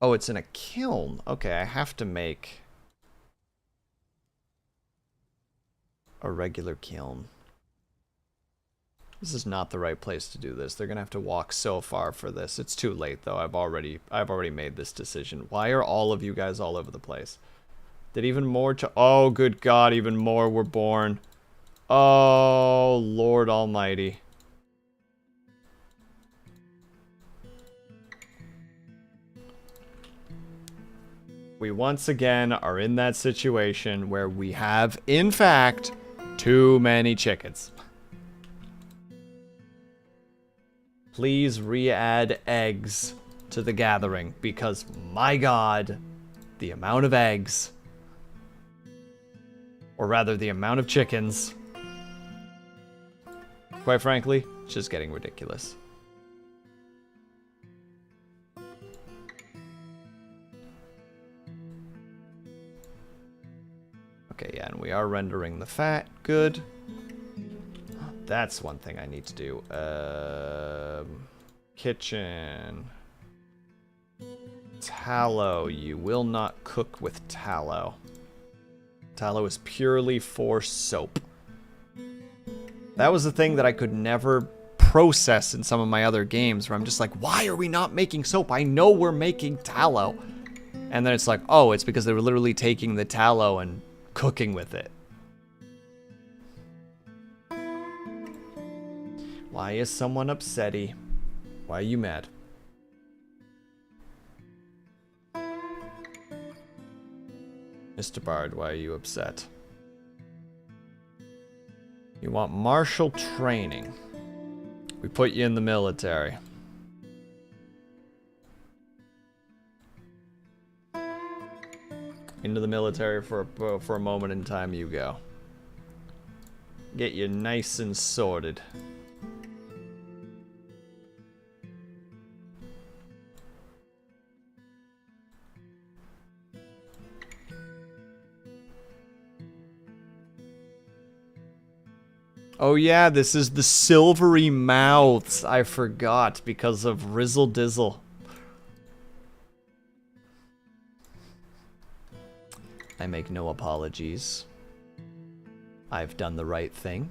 Oh, it's in a kiln. Okay, I have to make a regular kiln. This is not the right place to do this. They're gonna have to walk so far for this. It's too late though. I've already made this decision. Why are all of you guys all over the place? Did even more oh, good God, even more were born. Oh, Lord Almighty. We once again are in that situation where we have, in fact, too many chickens. Please re-add eggs to the gathering, because, my God, the amount of eggs... Or rather, the amount of chickens. Quite frankly, it's just getting ridiculous. Okay, yeah, and we are rendering the fat. Good. That's one thing I need to do. Kitchen. Tallow. You will not cook with tallow. Tallow is purely for soap. That was the thing that I could never process in some of my other games, where I'm just like, why are we not making soap? I know we're making tallow. And then it's like, oh, it's because they were literally taking the tallow and cooking with it. Why is someone upsetty? Why are you mad? Mr. Bard, why are you upset? You want martial training. We put you in the military. Into the military for a moment in time you go. Get you nice and sorted. Oh yeah, this is the silvery mouths. I forgot because of Rizzle Dizzle. I make no apologies. I've done the right thing,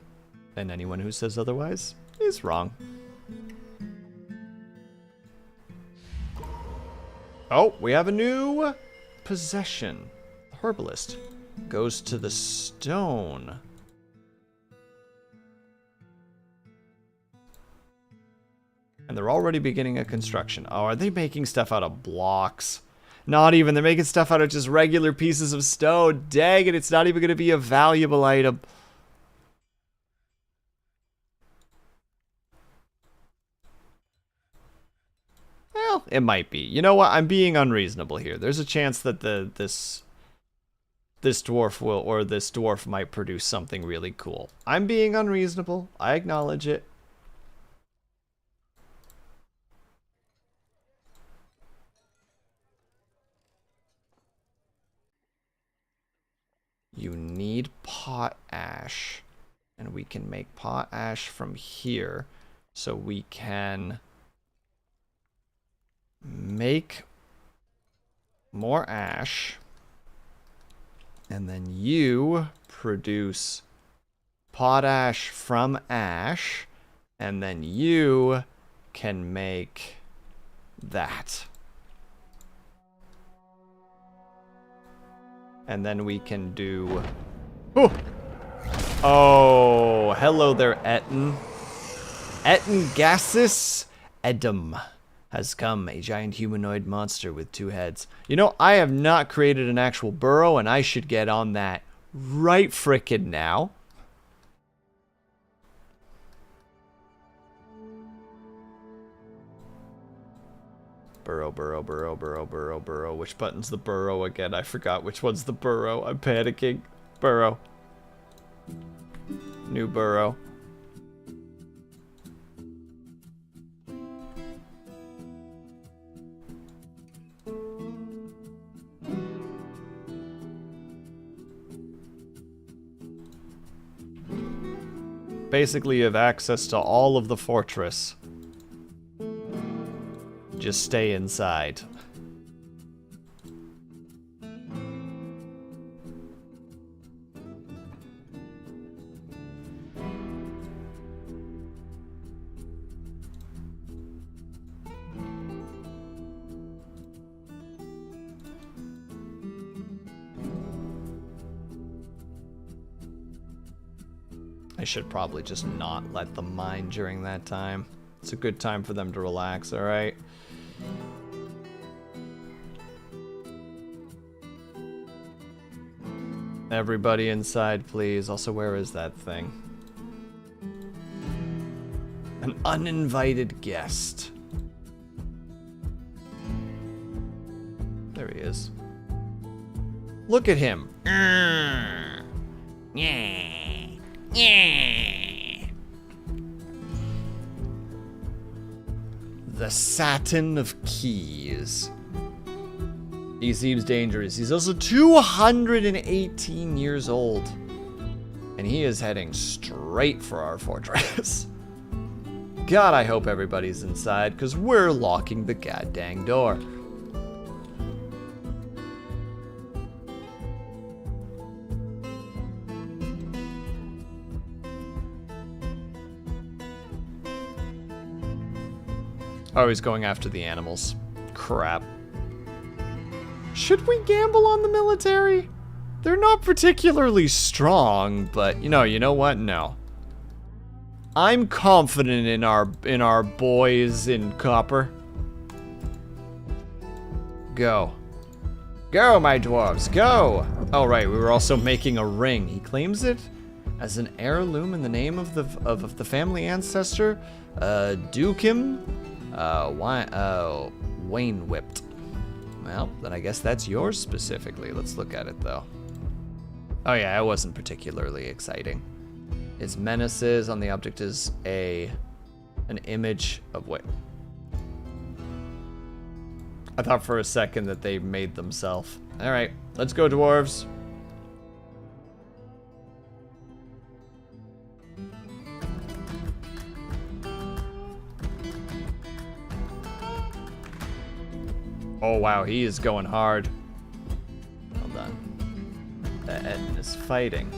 and anyone who says otherwise is wrong. Oh, we have a new possession. Herbalist goes to the stone. And they're already beginning a construction. Oh, are they making stuff out of blocks? Not even. They're making stuff out of just regular pieces of stone. Dang it, it's not even going to be a valuable item. Well, it might be. You know what? I'm being unreasonable here. There's a chance that this dwarf might produce something really cool. I'm being unreasonable. I acknowledge it. You need pot ash, and we can make pot ash from here, so we can make more ash, and then you produce pot ash from ash, and then you can make that. And then we can do... Oh! Oh, hello there, Etten. Etten Gasus Edom has come, a giant humanoid monster with 2 heads. You know, I have not created an actual burrow, and I should get on that right frickin' now. Burrow, burrow, burrow, burrow, burrow, burrow. Which button's the burrow again? I forgot which one's the burrow. I'm panicking. Burrow. New burrow. Basically, you have access to all of the fortress. Just stay inside. I should probably just not let them mine during that time. It's a good time for them to relax, alright? Everybody inside, please. Also, where is that thing? An uninvited guest. There he is. Look at him. Yeah. Yeah. The Satin of Keys. He seems dangerous. He's also 218 years old. And he is heading straight for our fortress. God, I hope everybody's inside, because we're locking the goddamn door. Oh, he's going after the animals. Crap. Should we gamble on the military? They're not particularly strong, but you know what? No. I'm confident in our boys in copper. Go. Go, my dwarves, go! Oh right, we were also making a ring. He claims it as an heirloom in the name of the family ancestor, Dukim, Wayne Whipped. Well, then I guess that's yours specifically. Let's look at it though. Oh yeah, it wasn't particularly exciting. Its menaces on the object is an image of what? I thought for a second that they made themselves. All right, let's go, dwarves. Oh wow, he is going hard. Hold on. The Etten is fighting.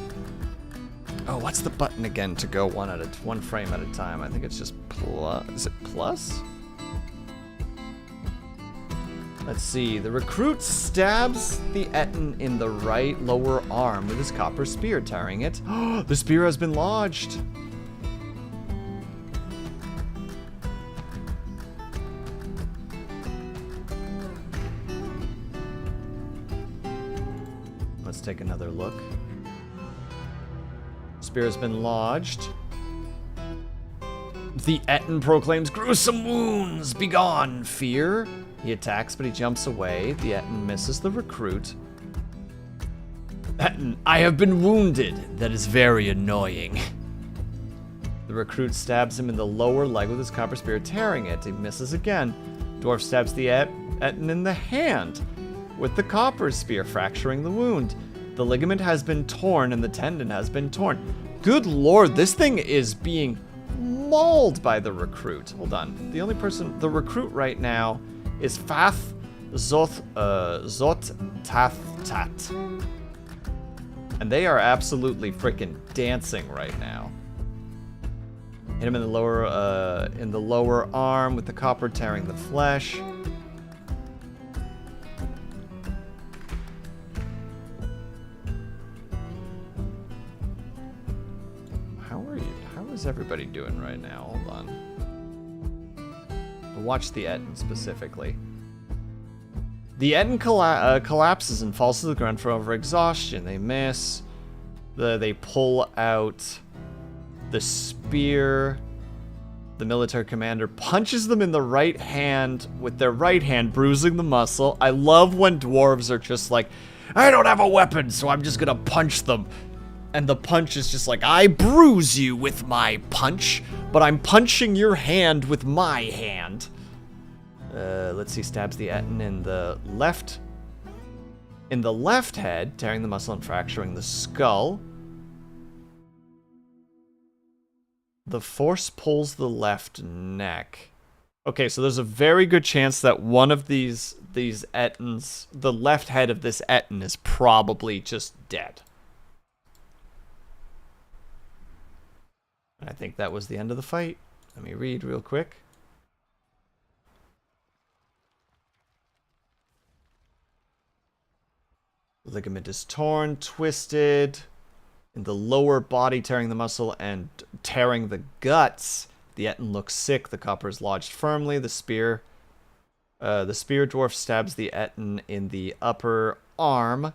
Oh, what's the button again to go one frame at a time? I think it's just plus. Is it plus? Let's see. The recruit stabs the Etten in the right lower arm with his copper spear, tearing it. The spear has been lodged. Let's take another look. Spear has been lodged. The Etten proclaims gruesome wounds. Begone, fear. He attacks, but he jumps away. The Etten misses the recruit. Etten, I have been wounded. That is very annoying. The recruit stabs him in the lower leg with his copper spear, tearing it. He misses again. Dwarf stabs the Etten in the hand with the copper spear, fracturing the wound. The ligament has been torn and the tendon has been torn. Good lord, this thing is being mauled by the recruit. Hold on. The only person, the recruit right now is Fath Zot Tath Tat. And they are absolutely freaking dancing right now. Hit him in the lower arm with the copper, tearing the flesh. How is everybody doing right now? Hold on. Watch the Etten specifically. The Etten collapses and falls to the ground for overexhaustion. They miss. They pull out the spear. The military commander punches them in the right hand with their right hand, bruising the muscle. I love when dwarves are just like, I don't have a weapon, so I'm just gonna punch them. And the punch is just like, I bruise you with my punch, but I'm punching your hand with my hand. Let's see, stabs the Etten in the left head, tearing the muscle and fracturing the skull. The force pulls the left neck. Okay, so there's a very good chance that one of these Ettens, the left head of this Etten is probably just dead. I think that was the end of the fight. Let me read real quick. Ligament is torn, twisted in the lower body, tearing the muscle and tearing the guts. The Etten looks sick. The copper is lodged firmly. The spear dwarf stabs the Etten in the upper arm.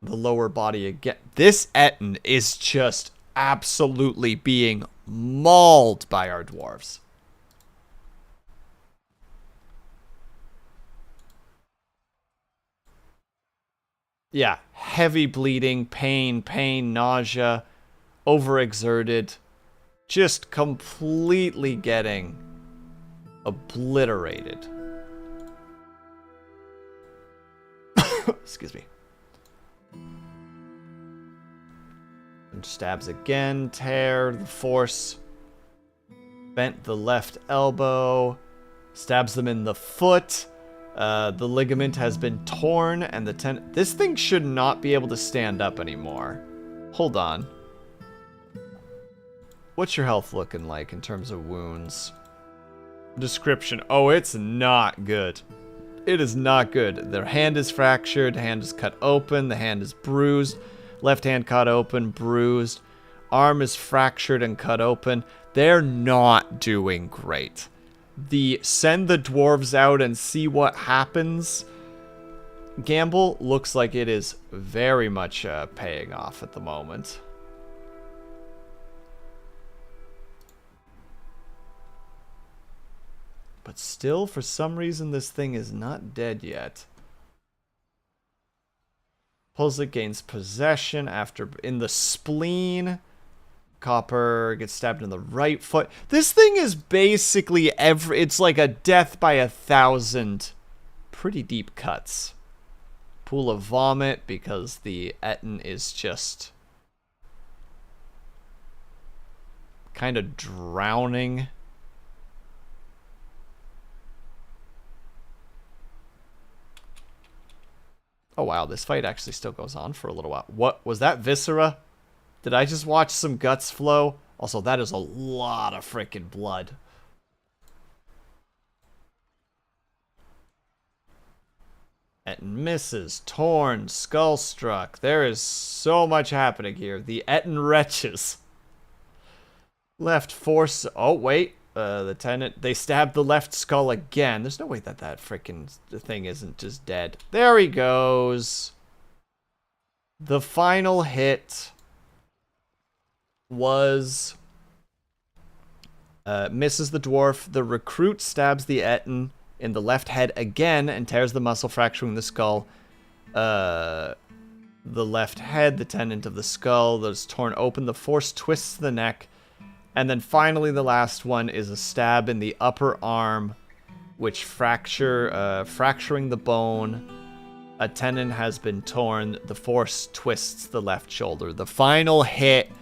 The lower body again. This Etten is just absolutely being mauled by our dwarves. Yeah, heavy bleeding, pain, nausea, overexerted, just completely getting obliterated. Excuse me. And stabs again. Tear the force. Bent the left elbow. Stabs them in the foot. The ligament has been torn, and this thing should not be able to stand up anymore. Hold on. What's your health looking like in terms of wounds? Description. Oh, it's not good. It is not good. Their hand is fractured, hand is cut open, the hand is bruised, left hand cut open, bruised, arm is fractured and cut open. They're not doing great. The send the dwarves out and see what happens gamble looks like it is very much paying off at the moment. But still, for some reason, this thing is not dead yet. Pulls it, gains possession after in the spleen. Copper gets stabbed in the right foot. This thing is basically it's like a death by 1,000 pretty deep cuts. Pool of vomit because the Etten is just kind of drowning. Oh wow, this fight actually still goes on for a little while. What was that, viscera? Did I just watch some guts flow? Also, that is a lot of freaking blood. Etten misses, torn, skull struck. There is so much happening here. The Etten wretches. Left force. Oh wait, the tenant. They stabbed the left skull again. There's no way that freaking thing isn't just dead. There he goes. The final hit was misses the dwarf. The recruit stabs the Etten in the left head again and tears the muscle, fracturing the skull. The left head, the tendon of the skull, that's torn open. The force twists the neck. And then finally the last one is a stab in the upper arm, which fracturing the bone. A tendon has been torn. The force twists the left shoulder. The final hit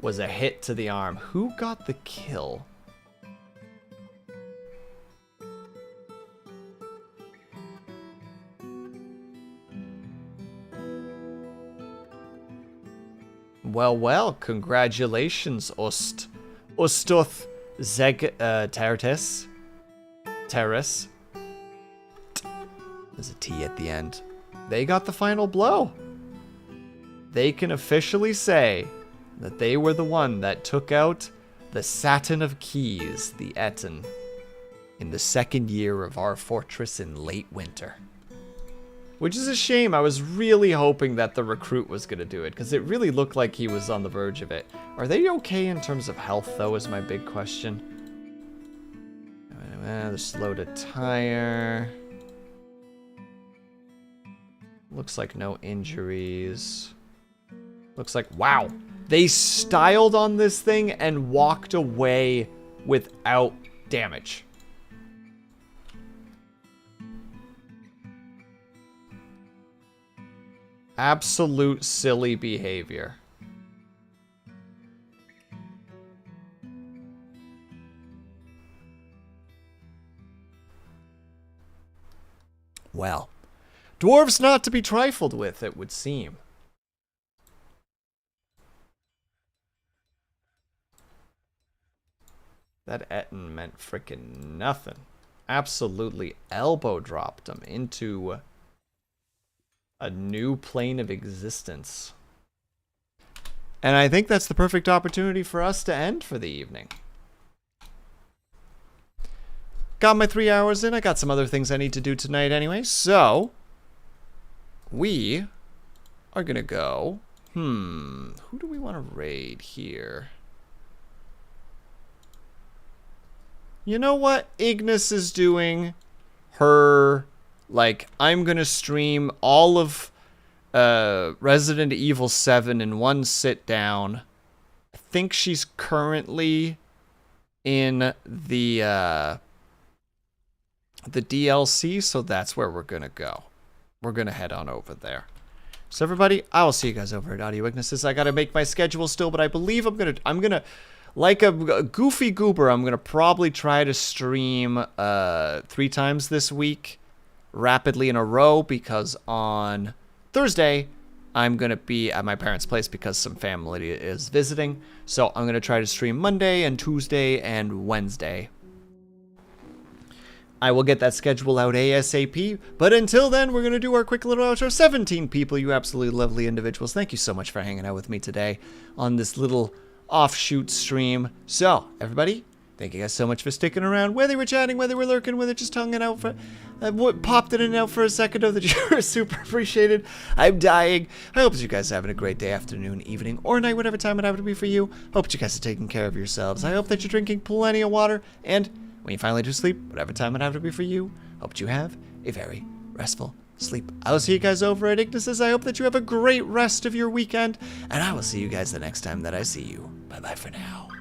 was a hit to the arm. Who got the kill? Well, congratulations, Ustuth Terrace. Terrace. There's a T at the end. They got the final blow. They can officially say that they were the one that took out the Satin of Keys, the Etten, in the second year of our fortress in late winter. Which is a shame. I was really hoping that the recruit was going to do it, because it really looked like he was on the verge of it. Are they okay in terms of health, though, is my big question. They're slow to tire. Looks like no injuries. Looks like, wow. They styled on this thing and walked away without damage. Absolute silly behavior. Well, dwarves not to be trifled with, it would seem. That Etten meant frickin' nothing. Absolutely elbow dropped him into a new plane of existence. And I think that's the perfect opportunity for us to end for the evening. Got my 3 hours in. I got some other things I need to do tonight anyway. So, we are going to go... who do we want to raid here? You know what? Ignis is doing her... Like, I'm going to stream all of Resident Evil 7 in one sit down. I think she's currently in the the DLC, so that's where we're gonna go. We're gonna head on over there. So everybody, I will see you guys over at Audio Ignises. I gotta make my schedule still, but I believe I'm gonna like a goofy goober, I'm gonna probably try to stream 3 times this week rapidly in a row, because on Thursday I'm gonna be at my parents' place because some family is visiting. So I'm gonna try to stream Monday and Tuesday and Wednesday. I will get that schedule out ASAP, but until then, we're going to do our quick little outro. 17 people, you absolutely lovely individuals. Thank you so much for hanging out with me today on this little offshoot stream. So, everybody, thank you guys so much for sticking around. Whether we're chatting, whether we're lurking, whether just hanging out for... popped in and out for a second of the year. Super appreciated. I'm dying. I hope that you guys are having a great day, afternoon, evening, or night, whatever time it happened to be for you. Hope that you guys are taking care of yourselves. I hope that you're drinking plenty of water, and... when you finally do sleep, whatever time it have to be for you, hope that you have a very restful sleep. I will see you guys over at Ignises. I hope that you have a great rest of your weekend, and I will see you guys the next time that I see you. Bye-bye for now.